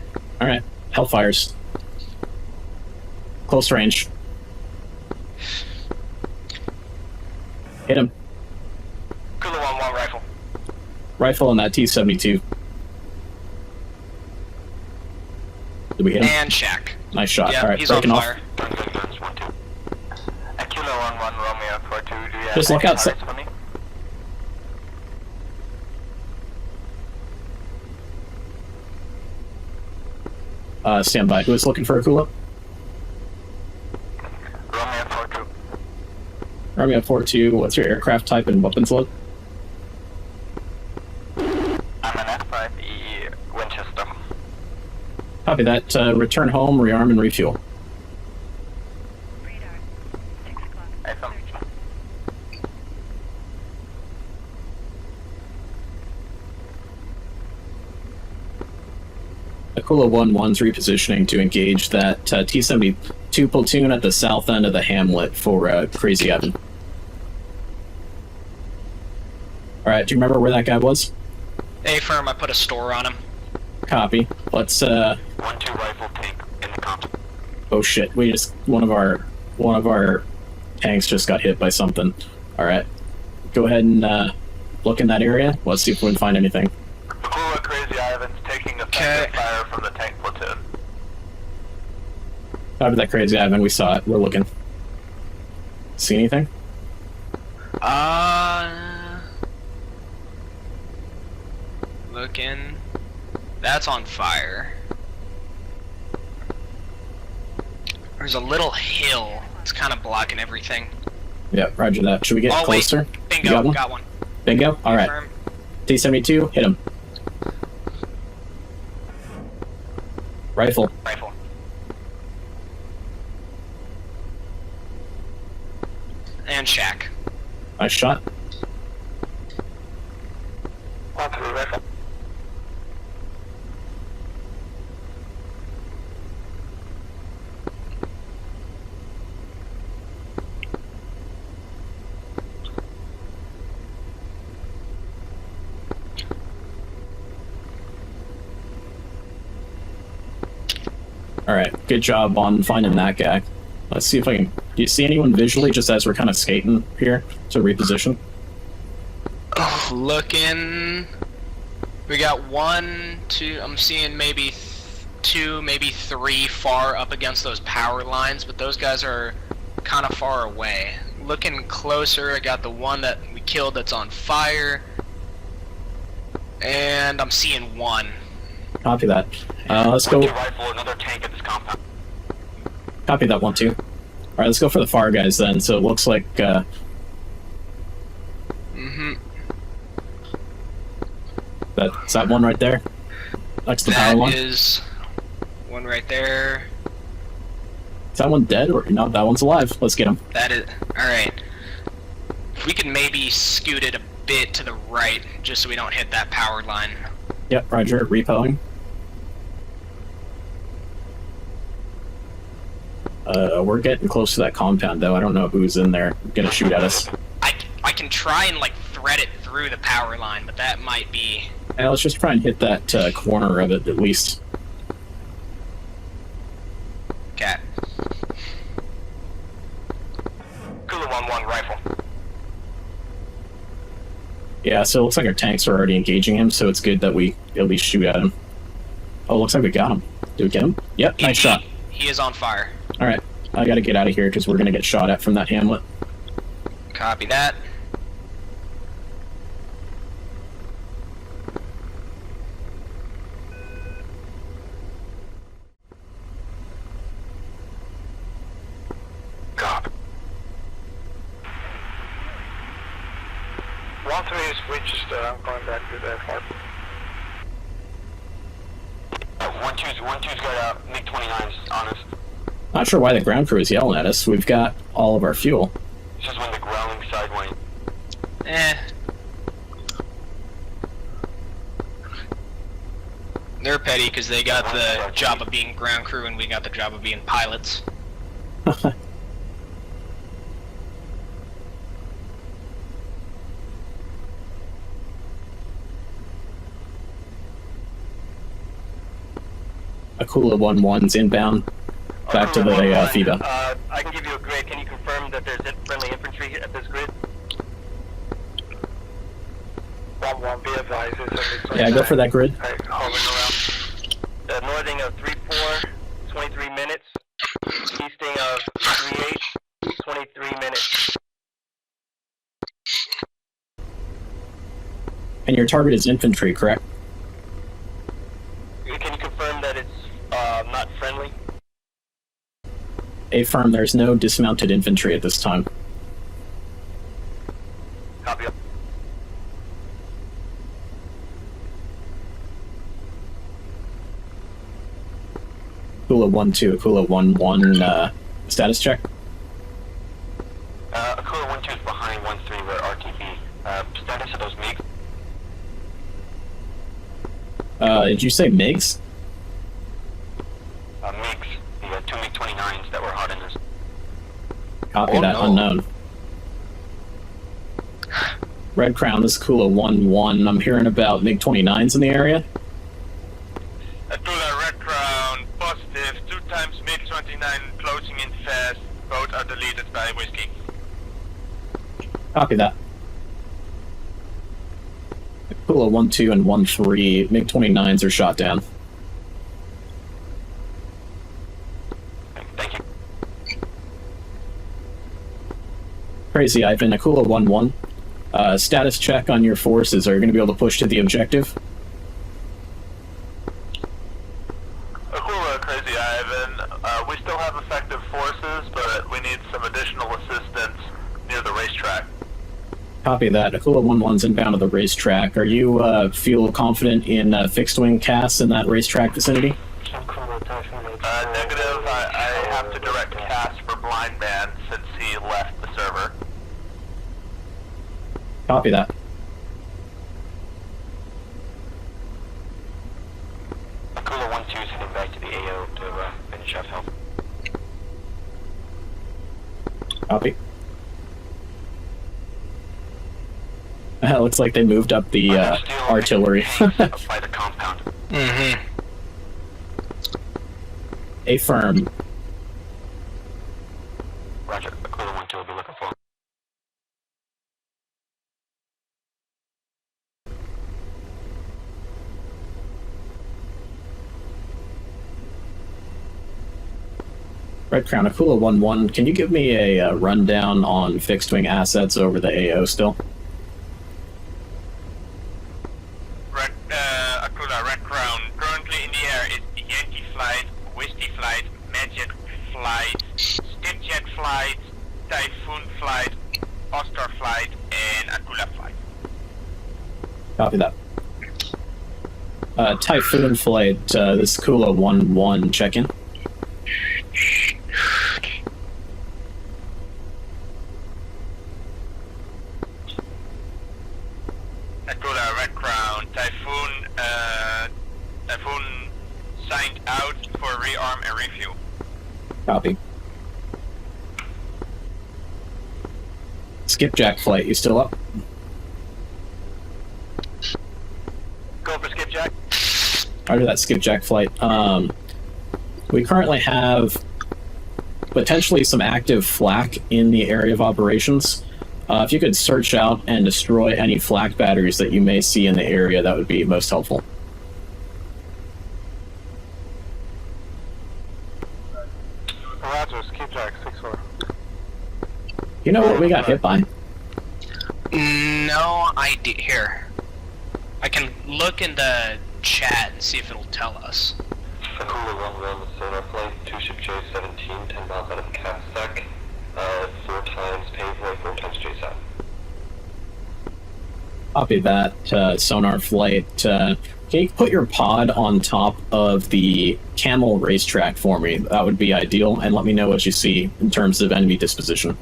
Alright. Hellfires. Close range. Hit him. Kula 1-1 rifle. Rifle on that T-72. Did we hit him? And Shaq. Nice shot. Yeah, Alright, he's on breaking off. fire. Kula 1-1 Romeo 42. Do you have Just look any outside. targets for me? Stand by. Who is looking for a Kula? Romeo 42. Romeo 4-2, what's your aircraft type and weapons load? I'm an F5E Winchester. Copy that. Return home, rearm, and refuel. Radar. 6 o'clock. I found. Searching. Akula 1-1's repositioning to engage that T-72 platoon at the south end of the hamlet for Crazy Evan. Alright, do you remember where that guy was? A firm, I put a store on him. Copy. Let's 1-2 rifle tank in the comp. oh shit, we just one of our tanks just got hit by something. Alright. Go ahead and look in that area. Let's see if we can find anything. Kula Crazy Ivan's taking Okay. effective fire from the tank platoon. Copy that, Crazy Ivan, we saw it. We're looking. See anything? Looking. That's on fire. There's a little hill. It's kind of blocking everything. Yeah, roger that. Should we get Oh, wait. closer? Bingo, You got one? got one. Bingo? Alright. Firm. T-72, hit him. Rifle. Rifle. And Shaq. Nice shot. 1-3 rifle. Alright, good job on finding that guy. Let's see if I can... Do you see anyone visually just as we're kind of skating here to reposition? Oh, looking. We got 1, 2. I'm seeing maybe 2, maybe 3 far up against those power lines, but those guys are kind of far away. Looking closer, I got the one that we killed that's on fire, and I'm seeing 1. Copy that. Let's go... 1-2 rifle, another tank at this compound. Copy that 1-2. Alright, let's go for the far guys then. So it looks like, Is that one right there? Next to the power That line? is one right there. Is that one dead or no? That one's alive. Let's get him. That is alright. We can maybe scoot it a bit to the right, just so we don't hit that power line. Yep, roger. Repoing. We're getting close to that compound though. I don't know who's in there gonna shoot at us. I can try and like thread it through the power line, but that might be... Yeah, let's just try and hit that corner of it at least. Okay. Kula 1-1 rifle. Yeah, so it looks like our tanks are already engaging him, so it's good that we at least shoot at him. Oh, looks like we got him. Did we get him? Yep, nice shot. He is on fire. Alright, I gotta get out of here because we're gonna get shot at from that hamlet. Copy that. Copy. 1-3 is Winchester. I'm going back to the airport. 1-2's got MiG-29s on us. Not sure why the ground crew is yelling at us. We've got all of our fuel. This is when the growling side went. They're petty because they got the job of being ground crew and we got the job of being pilots. Akula 1-1's inbound. Back to the FIBA. I can give you a grid. Can you confirm that there's friendly infantry at this grid? 1-1, be advised. Yeah, go for that grid. Northing of 3-4, 23 minutes. Easting of 3-8, 23 minutes. And your target is infantry, correct? Can you confirm that it's not friendly? Affirm, there's no dismounted infantry at this time. Copy. Akula 1-2, Akula 1-1, status check. Akula 1-2 is behind 1-3, we're RTB. Status of those MiGs? Did you say MiGs? MiGs, the 2 MiG-29s that were hot in this. Copy that, unknown. Red Crown, this is Akula 1-1. I'm hearing about MiG-29s in the area. Akula Red Crown, positive, 2 times MiG-29 closing in fast, both are deleted by Whiskey. Copy that. Akula 1-2 and 1-3, MiG-29s are shot down. Thank you. Crazy Ivan, Akula 1-1. Status check on your forces. Are you going to be able to push to the objective? Akula Crazy Ivan, we still have effective forces, but we need some additional assistance near the racetrack. Copy that. Akula 1-1's inbound to the racetrack. Are you feel confident in fixed wing casts in that racetrack vicinity? Negative. I have to direct cast for Blind Man since he left the server. Copy that. Akula 1-2 is heading back to the AO to finish off help. Copy. Looks like they moved up the artillery. By the compound. Mm-hmm. Affirm. Roger. Akula 1-2 will be looking for. Red Crown, Akula 1-1. Can you give me a rundown on fixed wing assets over the AO still? Akula Red Crown. Currently in the air is Yankee Flight, Whiskey Flight, Medjet Flight, Skipjet Flight, Typhoon Flight, Oscar Flight, and Akula Flight. Copy that. Typhoon Flight, this is Akula 1-1, check-in. Akula Red Crown, Typhoon signed out for rearm and refuel. Copy. Skipjack Flight, you still up? Go for Skipjack. Roger that, Skipjack Flight. We currently have potentially some active flak in the area of operations. If you could search out and destroy any flak batteries that you may see in the area, that would be most helpful. Roger, Skipjack 6-4. You know what we got hit by? No idea. Here. I can look in the chat and see if it'll tell us. Akula 1-1, sonar flight, 2 ship J-17, 10 miles out of Capsec, 4 times Paveway, 4 times JSAT. Copy that, sonar flight. Can you put your pod on top of the camel racetrack for me? That would be ideal, and let me know what you see in terms of enemy disposition.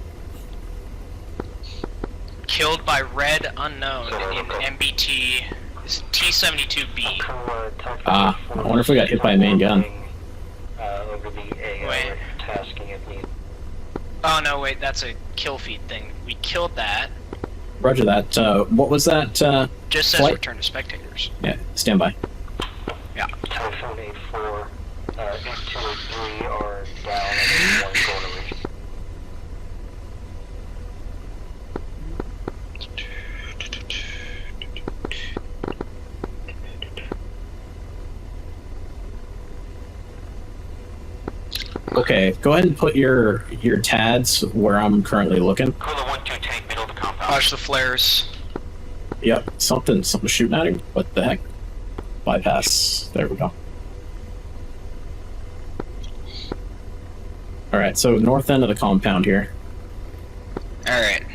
Killed by Red Unknown in MBT It's T-72B. I wonder if we got hit by a main gun. Over the AR Wait. tasking if needed. Oh no, wait, that's a kill feed thing. We killed that. Roger that. What was that? Just says Flight? return to spectators. Yeah, stand by. Yeah. Typhoon 84, 8283 are down and one going to reach. Okay, go ahead and put your TADs where I'm currently looking. Cooler 1-2 tank, middle of the compound. Watch the flares. Yep, something shooting at him. What the heck? Bypass. There we go. Alright, so north end of the compound here. Alright.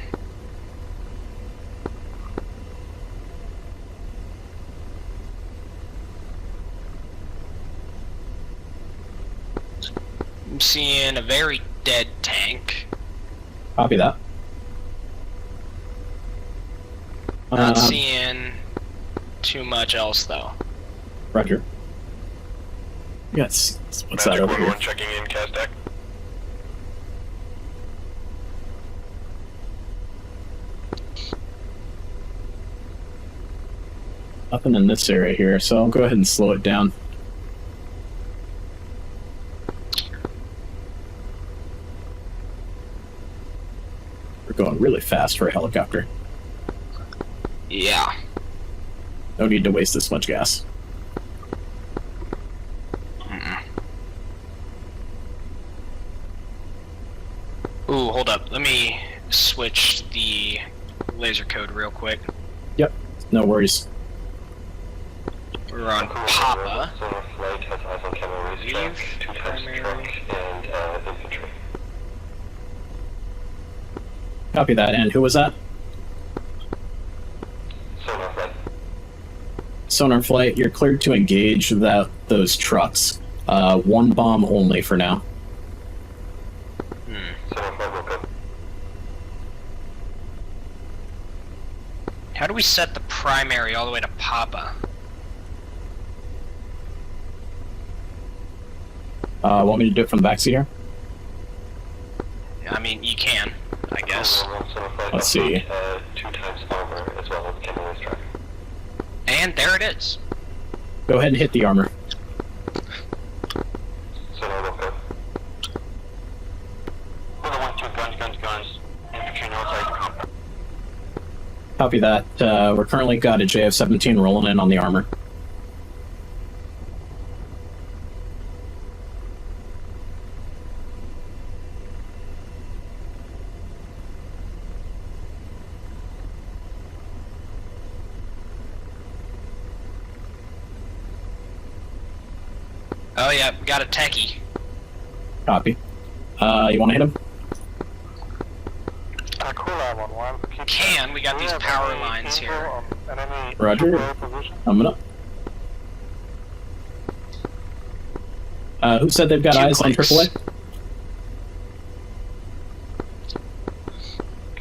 I'm seeing a very dead tank. Copy that. Not seeing too much else though. Roger. Yes. What's that over here? Checking in, Casdeck. Nothing in this area here, so I'll go ahead and slow it down. We're going really fast for a helicopter. Yeah. No need to waste this much gas. Ooh, hold up. Let me switch the laser code real quick. Yep, no worries. We're on Papa. Solar flight has eyes on camera racetrack, 2 times Primary. truck, and infantry. Copy that, and who was that? Solar flight. Sonar flight, you're cleared to engage those trucks. One bomb only for now. Solar flight will go. How do we set the primary all the way to Papa? Want me to do it from the backseat here? I mean, you can, I guess. Let's see. 2 times armor as well as camera racetrack. And there it is. Go ahead and hit the armor. Solar will go. Solar 1-2 guns. Infantry north side compound. Copy that. We're currently got a JF-17 rolling in on the armor. Oh yeah, we got a techie. Copy. You want to hit him? Can, we got these power lines here. Roger. Coming up. Who said they've got Two eyes clicks. on AAA?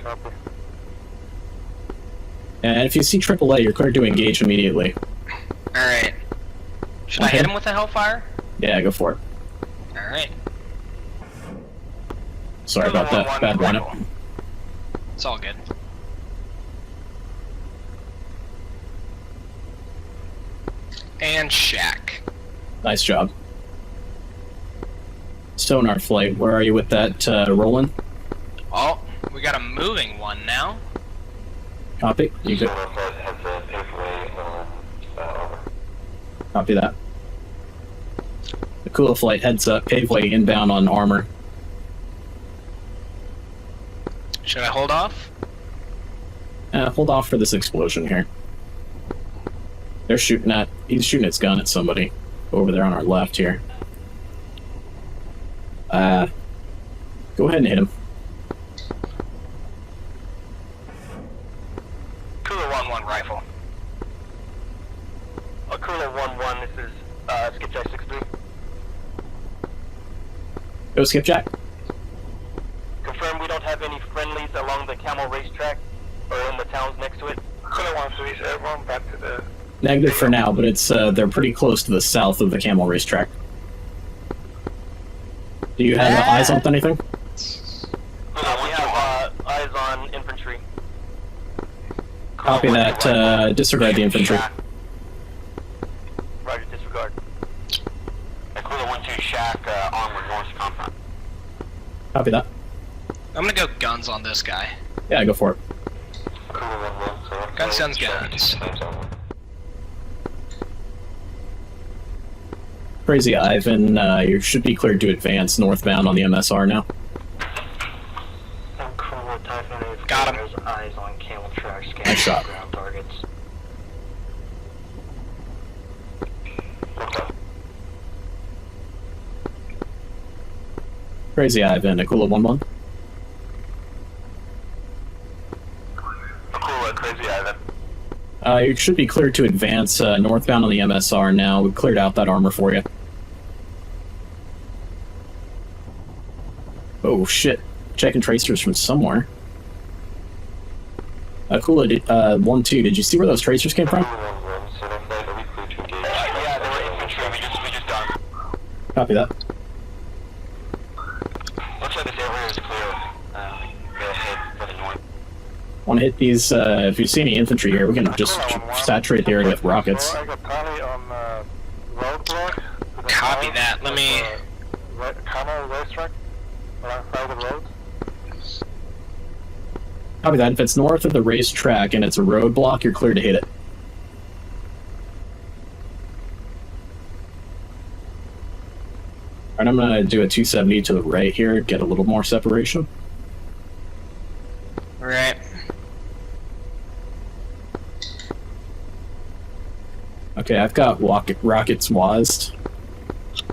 Copy. And if you see AAA, you're cleared to engage immediately. Alright. Should I Okay. hit him with a Hellfire? Yeah, go for it. Alright. Sorry about that. Bad lineup. It's all good. And Shack. Nice job. Sonar flight, where are you with that rolling? Oh, we got a moving one now. Copy. You good? Solar flight has a paveway on armor. Copy that. The Kula flight heads up, paveway inbound on armor. Should I hold off? Hold off for this explosion here. They're shooting at. He's shooting his gun at somebody over there on our left here. Go ahead and hit him. Cooler 1-1 rifle. Cooler 1-1, this is Skipjack 63. Go Skipjack. Confirm we don't have any friendlies along the Camel racetrack or in the towns next to it. Cooler 1-3 is everyone back to the Negative for now, but it's they're pretty close to the south of the camel racetrack. Do you have eyes on anything? We have eyes on infantry. Copy that. Disregard the infantry. Roger, disregard. Aquila 1-2 Shack, armor north compound. Copy that. I'm gonna go guns on this guy. Yeah, go for it. Guns, guns, guns. Crazy Ivan, you should be cleared to advance northbound on the MSR now. Got him. Eyes on camel tracks, Nice shot. ground targets. Crazy Ivan, Aquila 1-1. Aquila, crazy Ivan. You should be cleared to advance northbound on the MSR now. We've cleared out that armor for you. Oh shit. Checking tracers from somewhere. Aquila, 1-2, did you see where those tracers came from? Yeah, they were infantry. We just done. Copy that. Looks like this area is clear. Go ahead for the north. Want to hit these, if you see any infantry here, we can just saturate the area with rockets. I got Tally on Roadblocks. Copy that. Let me. Camel racetrack alongside the road. Copy that. If it's north of the racetrack and it's a roadblock, you're clear to hit it. Alright, I'm gonna do a 270 to the right here, get a little more separation. Alright. Okay, I've got rockets WASD.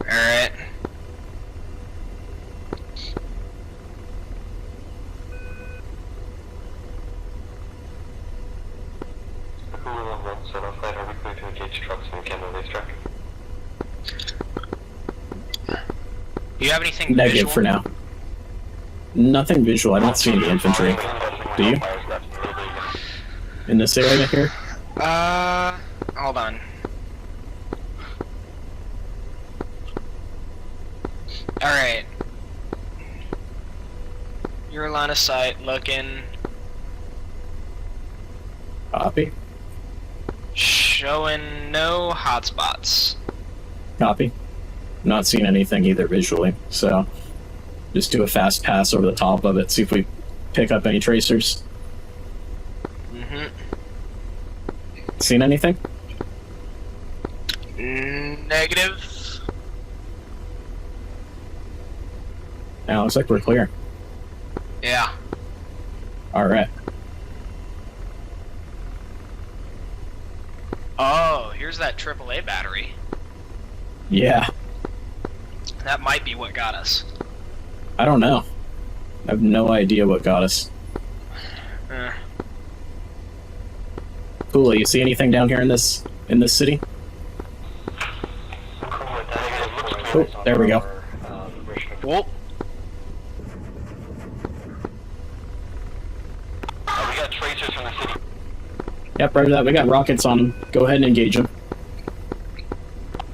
Alright. Do you have anything Negative visual? for now. Nothing visual, I don't see any infantry. Do you? In this area here? Hold on. Alright. Your line of sight, looking, Copy. showing no hotspots. Copy. Not seeing anything either visually, so just do a fast pass over the top of it, see if we pick up any tracers. Mm-hmm. Seen anything? Negative. Now looks like we're clear. Yeah. Alright. Oh, here's that AAA battery. Yeah. That might be what got us. I don't know. I have no idea what got us. Cool, you see anything down here in this city? Oh, there we go. Whoop. We got tracers from the city. Yep, right that. We got rockets on them. Go ahead and engage them.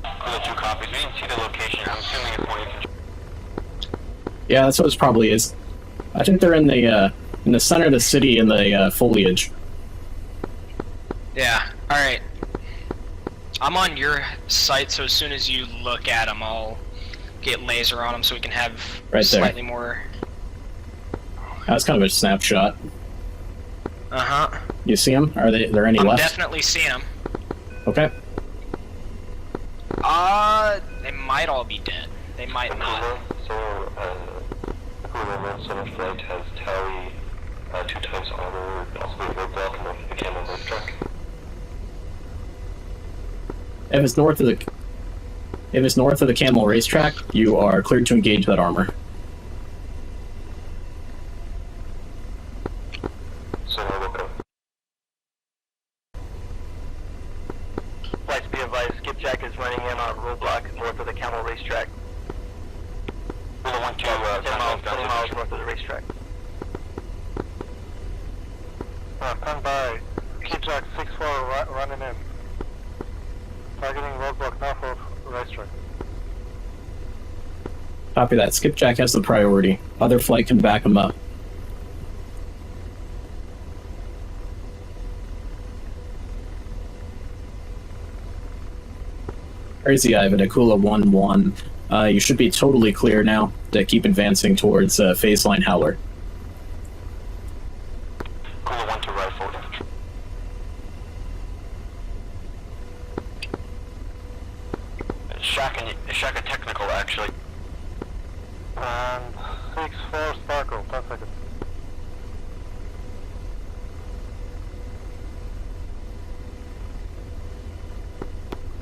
Aquila 2 copies. We didn't see the location. I'm assuming it's more infantry. Yeah, that's what it probably is. I think they're in the center of the city in the foliage. Yeah. Alright. I'm on your site, so as soon as you look at them, I'll get laser on them so we can have Right there. slightly more. That's kind of a snapshot. Uh-huh. You see them? Are there any I'm left? definitely seeing them. Okay. They might all be dead. They might not. So, Aquila Center Flight has Tally 2 times armor, possibly a roadblock north of the camel racetrack. If it's north of the camel racetrack, you are cleared to engage that armor. So, okay. Flights be advised, Skipjack is running in on a roadblock north of the camel racetrack. We're the 1-2, 10 miles north of the racetrack. Stand by. Skipjack 6-4 running in. Targeting roadblock now for racetrack. Copy that. Skipjack has the priority. Other flight can back him up. Crazy Ivan, Akula 1-1. You should be totally clear now to keep advancing towards phase line Howler. Cooler 1 to rifle. Shaka technical, actually. And 6-4 Sparkle, 10 seconds.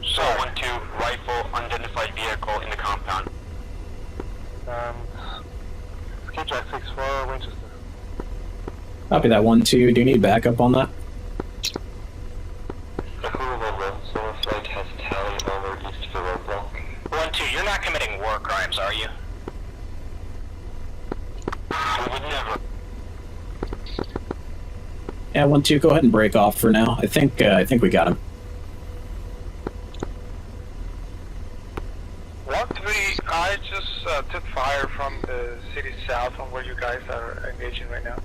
So 1-2, rifle, unidentified vehicle in the compound. And Skipjack 6-4 Winchester. Copy that 1-2. Do you need backup on that? The Hulu 1, Solar Flight has tally over east for roadblock. 1-2, you're not committing war crimes, are you? We would never. Yeah, 1-2. Go ahead and break off for now. I think we got him. 1-3, I just took fire from the city south on where you guys are engaging right now.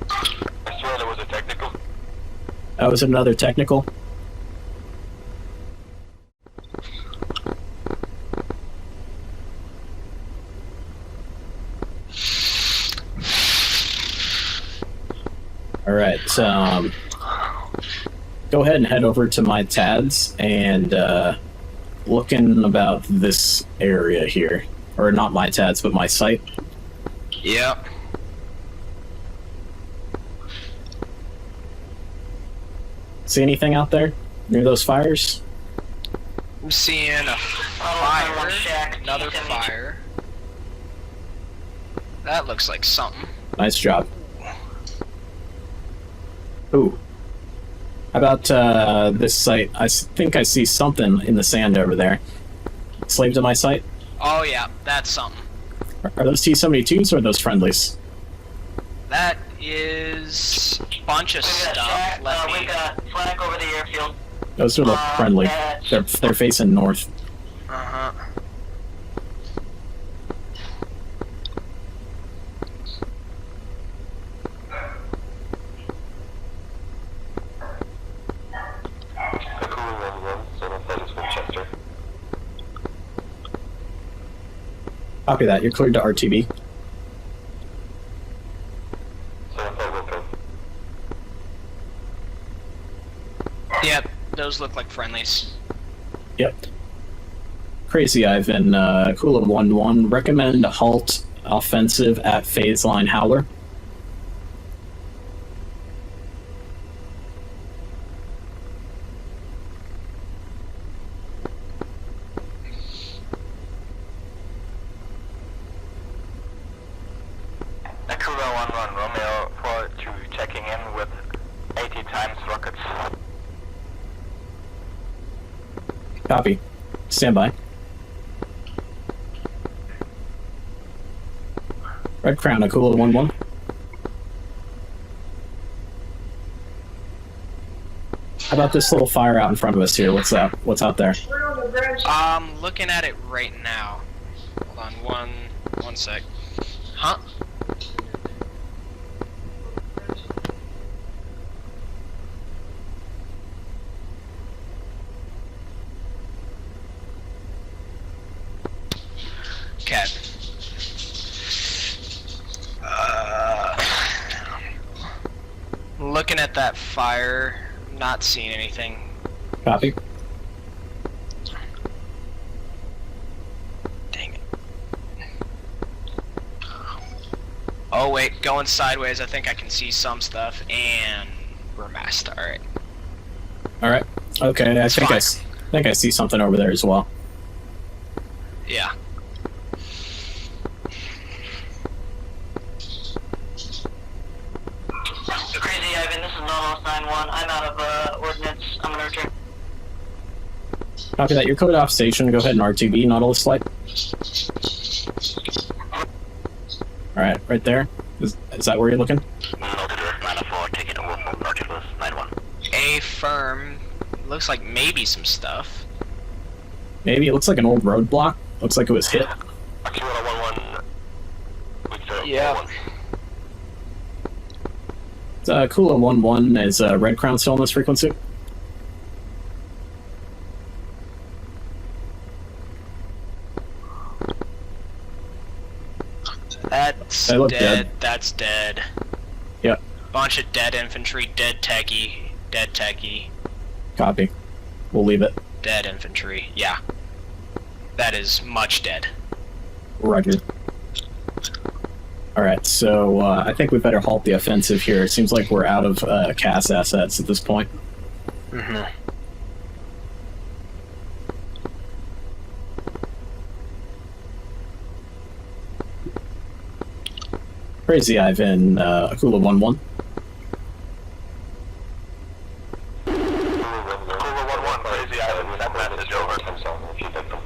I swear there was a technical. That was another technical. Alright, go ahead and head over to my TADS and looking about this area here. Or not my TADS, but my site. Yep. See anything out there near those fires? I'm seeing a fire, another fire. That looks like something. Nice job. Ooh. How about this site? I think I see something in the sand over there. Slave to my site? Oh yeah, that's something. Are those T-72s or are those friendlies? That is a bunch of stuff. We got flag over the airfield. Those are look friendly. They're facing north. Uh-huh. The Cooler 1-1, Solar Flight is Winchester. Copy that. You're cleared to RTB. Solar Flight will go. Yep, those look like friendlies. Yep. Crazy Ivan, Kula 1-1. Recommend a halt offensive at phase line Howler. Akula 1-1, Romeo 4-2 checking in with 80 times rockets. Copy. Stand by. Red Crown, Akula 1-1. How about this little fire out in front of us here? What's that? What's out there? I'm looking at it right now. Hold on, one sec. Huh? Okay. Looking at that fire, not seeing anything. Copy. Dang it. Oh wait, going sideways, I think I can see some stuff, and we're masked, alright. Alright. Okay, I think I see something over there as well. Yeah. Crazy Ivan, this is Nautilus 9-1. I'm out of ordnance. I'm gonna return. Copy that. You're coded off station. Go ahead and RTB Nautilus flight. Alright, right there. Is that where you're looking? Nautilus 9-4 taking a warp from Nautilus 9-1. A firm, looks like maybe some stuff. Maybe it looks like an old roadblock. Looks like it was hit. Kilo 11 with Yeah. Kula 11 is Red Crown still on this frequency? That's They look dead. dead. That's dead. Yep. Bunch of dead infantry, dead techie, dead techie, Copy. We'll leave it. dead infantry. Yeah. That is much dead. Roger. Alright, so I think we better halt the offensive here. It seems like we're out of CAS assets at this point. Mm-hmm. Crazy Ivan, Akula 1-1.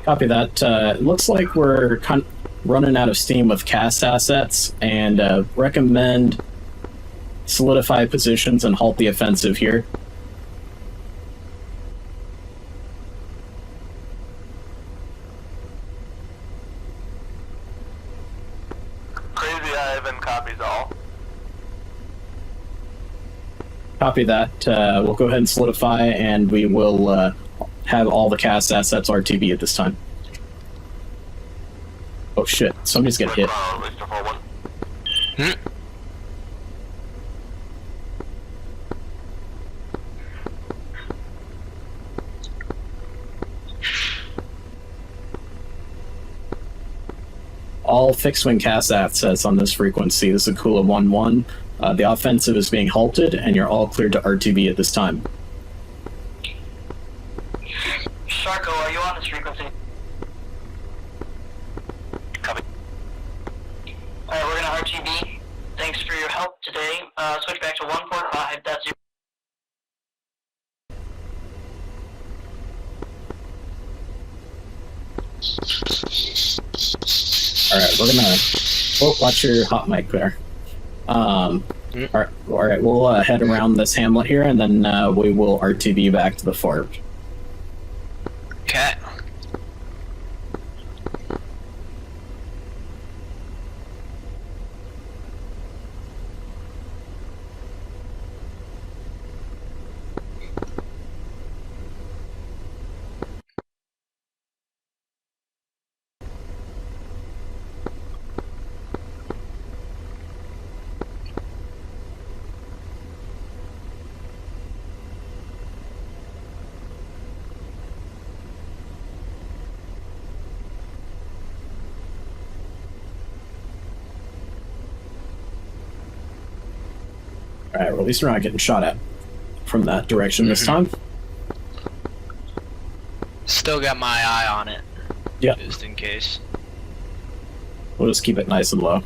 Copy that. It looks like we're running out of steam with CAS assets, and recommend solidify positions and halt the offensive here. Crazy Ivan copies all. Copy that. We'll go ahead and solidify, and we will have all the CAS assets RTB at this time. Oh shit, somebody's getting hit. All fixed-wing CAS assets on this frequency. This is Akula 1-1. The offensive is being halted, and you're all cleared to RTB at this time. Sharko, are you on this frequency? Copy. Alright, we're gonna RTB. Thanks for your help today. Switch back to 145, that's your... Alright, we're gonna... Oh, watch your hot mic there. Alright, we'll head around this hamlet here, and then we will RTB back to the fort. Okay. Alright, well, at least we're not getting shot at from that direction this time. Still got my eye on it. Yeah. Just in case. We'll just keep it nice and low.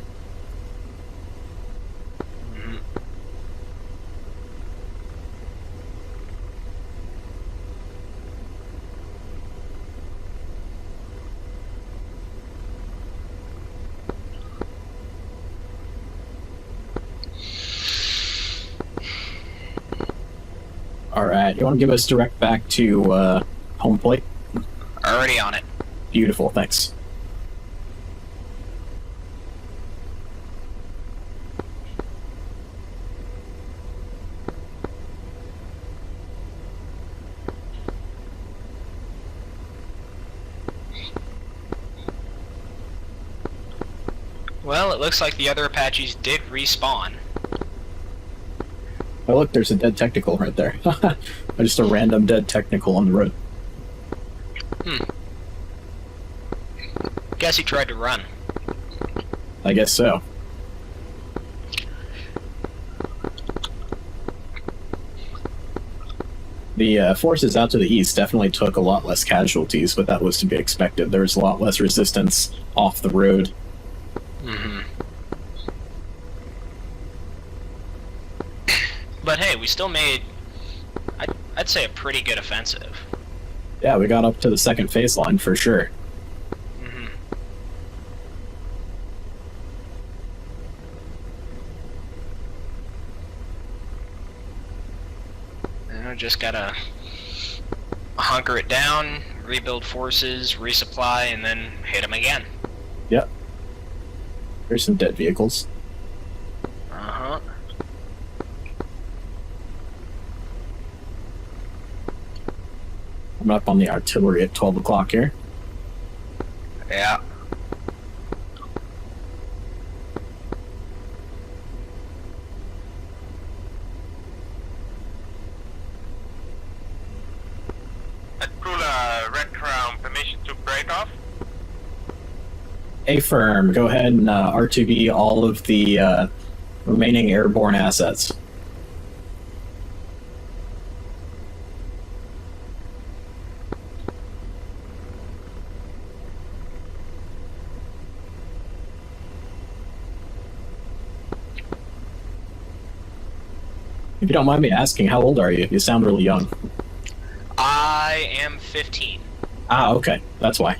Alright, you want to give us direct back to home plate? Already on it. Beautiful, thanks. Well, it looks like the other Apaches did respawn. Oh look, there's a dead technical right there. Just a random dead technical on the road. Guess he tried to run. I guess so. The forces out to the east definitely took a lot less casualties, but that was to be expected. There was a lot less resistance off the road. But hey, we still made, I'd say, a pretty good offensive. Yeah, we got up to the second phase line for sure. Just gotta hunker it down, rebuild forces, resupply, and then hit them again. Yep. There's some dead vehicles. Uh-huh. I'm up on the artillery at 12 o'clock here. Yeah. Red Crown, permission to break off? Affirm, go ahead and RTB all of the remaining airborne assets. If you don't mind me asking, how old are you? You sound really young. I am 15. Ah, okay. That's why.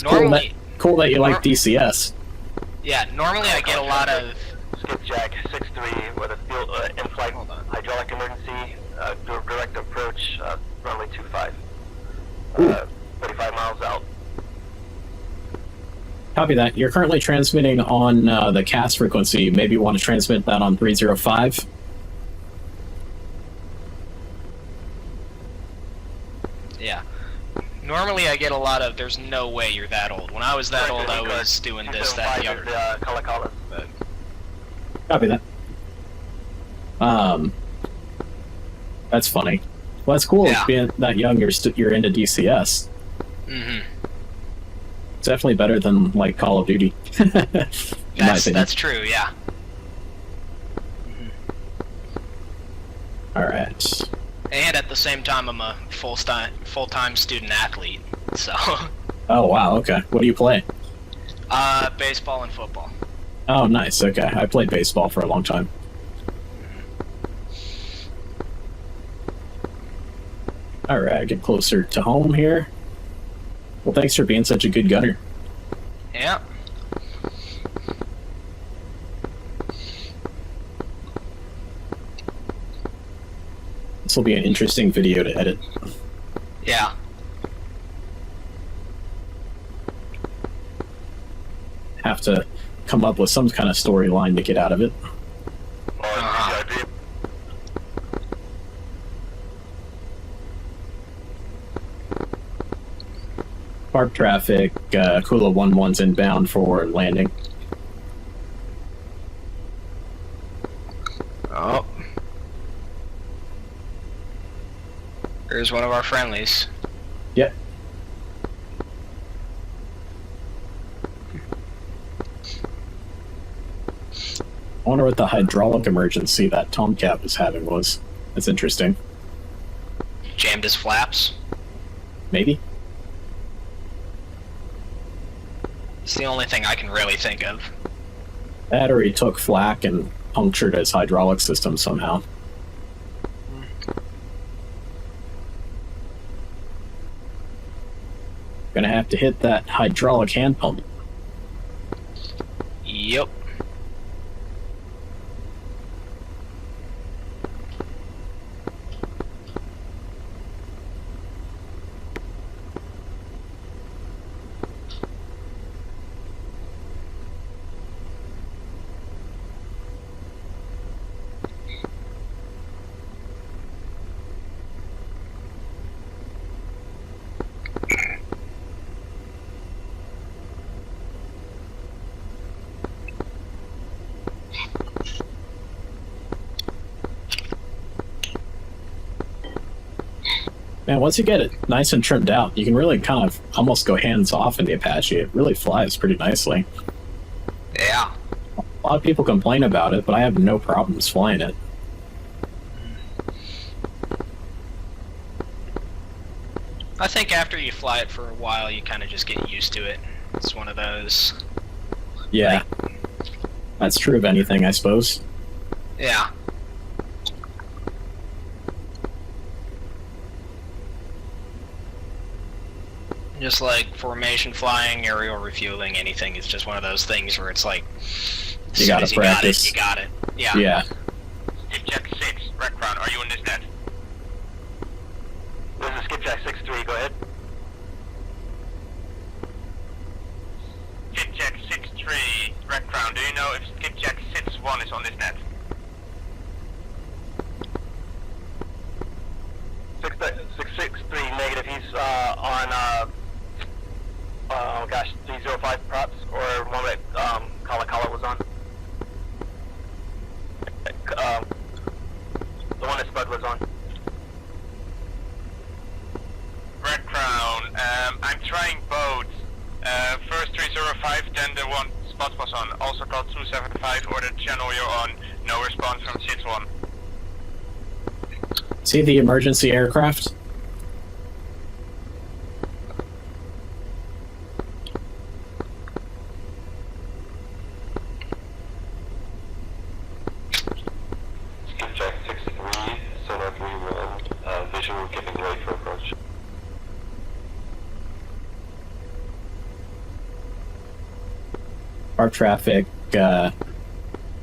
Normally, cool that you like DCS. yeah, normally I get a lot of... Skipjack 6-3 with a field in-flight hydraulic emergency, direct approach, runway 25. 35 miles out. Copy that. You're currently transmitting on the CAS frequency. Maybe you want to transmit that on 305. Yeah. Normally I get a lot of, there's no way you're that old. When I was that old, I was doing this, that, and the other. But... Copy that. That's funny. Well, that's cool. Yeah. Being that young, you're into DCS. Mm-hmm. It's definitely better than, like, Call of Duty. In my opinion. That's true, yeah. Alright. And at the same time, I'm a full-time student athlete, so... Oh, wow, okay. What do you play? Baseball and football. Oh, nice, okay. I played baseball for a long time. Alright, get closer to home here. Well, thanks for being such a good gunner. Yeah. This will be an interesting video to edit. Yeah. Have to come up with some kind of storyline to get out of it. Park traffic, Kula 1-1's inbound for landing. Oh. There's one of our friendlies. Yep. I wonder what the hydraulic emergency that Tomcat was having was. That's interesting. Jammed his flaps. Maybe? It's the only thing I can really think of. That or he took flak and punctured his hydraulic system somehow. Gonna have to hit that hydraulic hand pump. Yep. Man, once you get it nice and trimmed out, you can really kind of almost go hands off in the Apache. It really flies pretty nicely. Yeah. A lot of people complain about it, but I have no problems flying it. I think after you fly it for a while, you kind of just get used to it. It's one of those... Yeah. That's true of anything, I suppose. Yeah. Just like formation flying, aerial refueling, anything is just one of those things where it's like, You gotta practice. You got it. Yeah. Yeah. Skipjack 6, Red Crown, are you in this net. This is Skipjack 6-3, go ahead. Skipjack 6-3, Red Crown, do you know if Skipjack 6-1 is on this net? 6-3 negative, he's on, oh gosh, 305 props, or one that Kala was on. The one that Spud was on. Red Crown, I'm trying both. First 305, then the one Spud was on, also called 275, or the channel you're on, no response from 6-1. See the emergency aircraft? Skipjack 6-3, sonar 3-1, visual giving way for approach. Our traffic, Aquila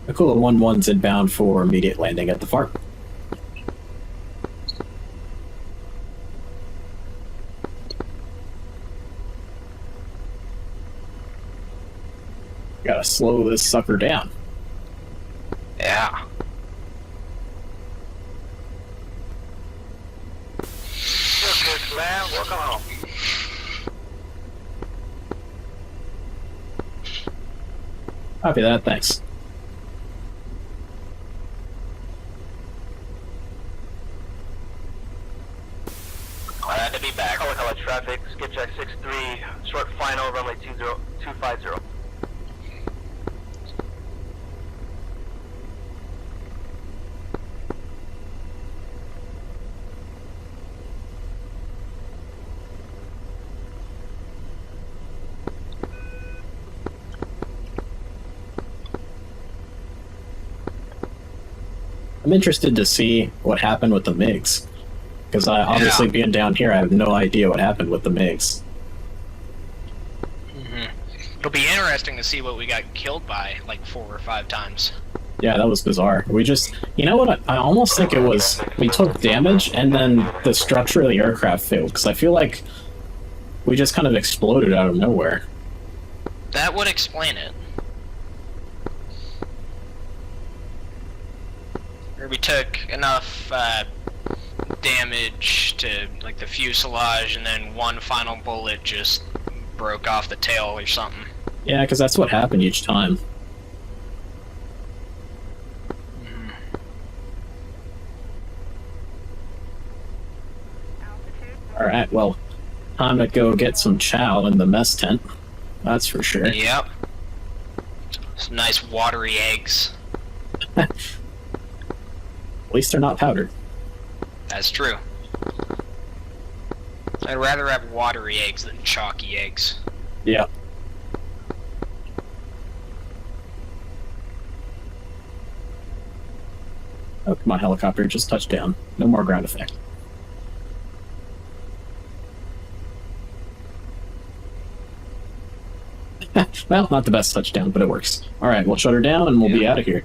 1-1's inbound for immediate landing at the FARP. Gotta slow this sucker down. Yeah. Good, man. Welcome home. Copy that, thanks. Glad to be back. Color traffic, Skipjack 6-3, short final, runway 250. I'm interested to see what happened with the MiGs. Because obviously being down here, I have no idea what happened with the MiGs. It'll be interesting to see what we got killed by like 4 or 5 times. Yeah, that was bizarre. We just, you know what, I almost think it was, we took damage and then the structure of the aircraft failed. Because I feel like we just kind of exploded out of nowhere. That would explain it. Or we took enough damage to like the fuselage, and then one final bullet just broke off the tail or something. Yeah, because that's what happened each time. Alright, well, time to go get some chow in the mess tent. That's for sure. Yep. Some nice watery eggs. At least they're not powdered. That's true. I'd rather have watery eggs than chalky eggs. Yeah. Oh, come on, helicopter, just touch down. No more ground effect. Well, not the best touchdown, but it works. Alright, we'll shut her down and we'll be out of here.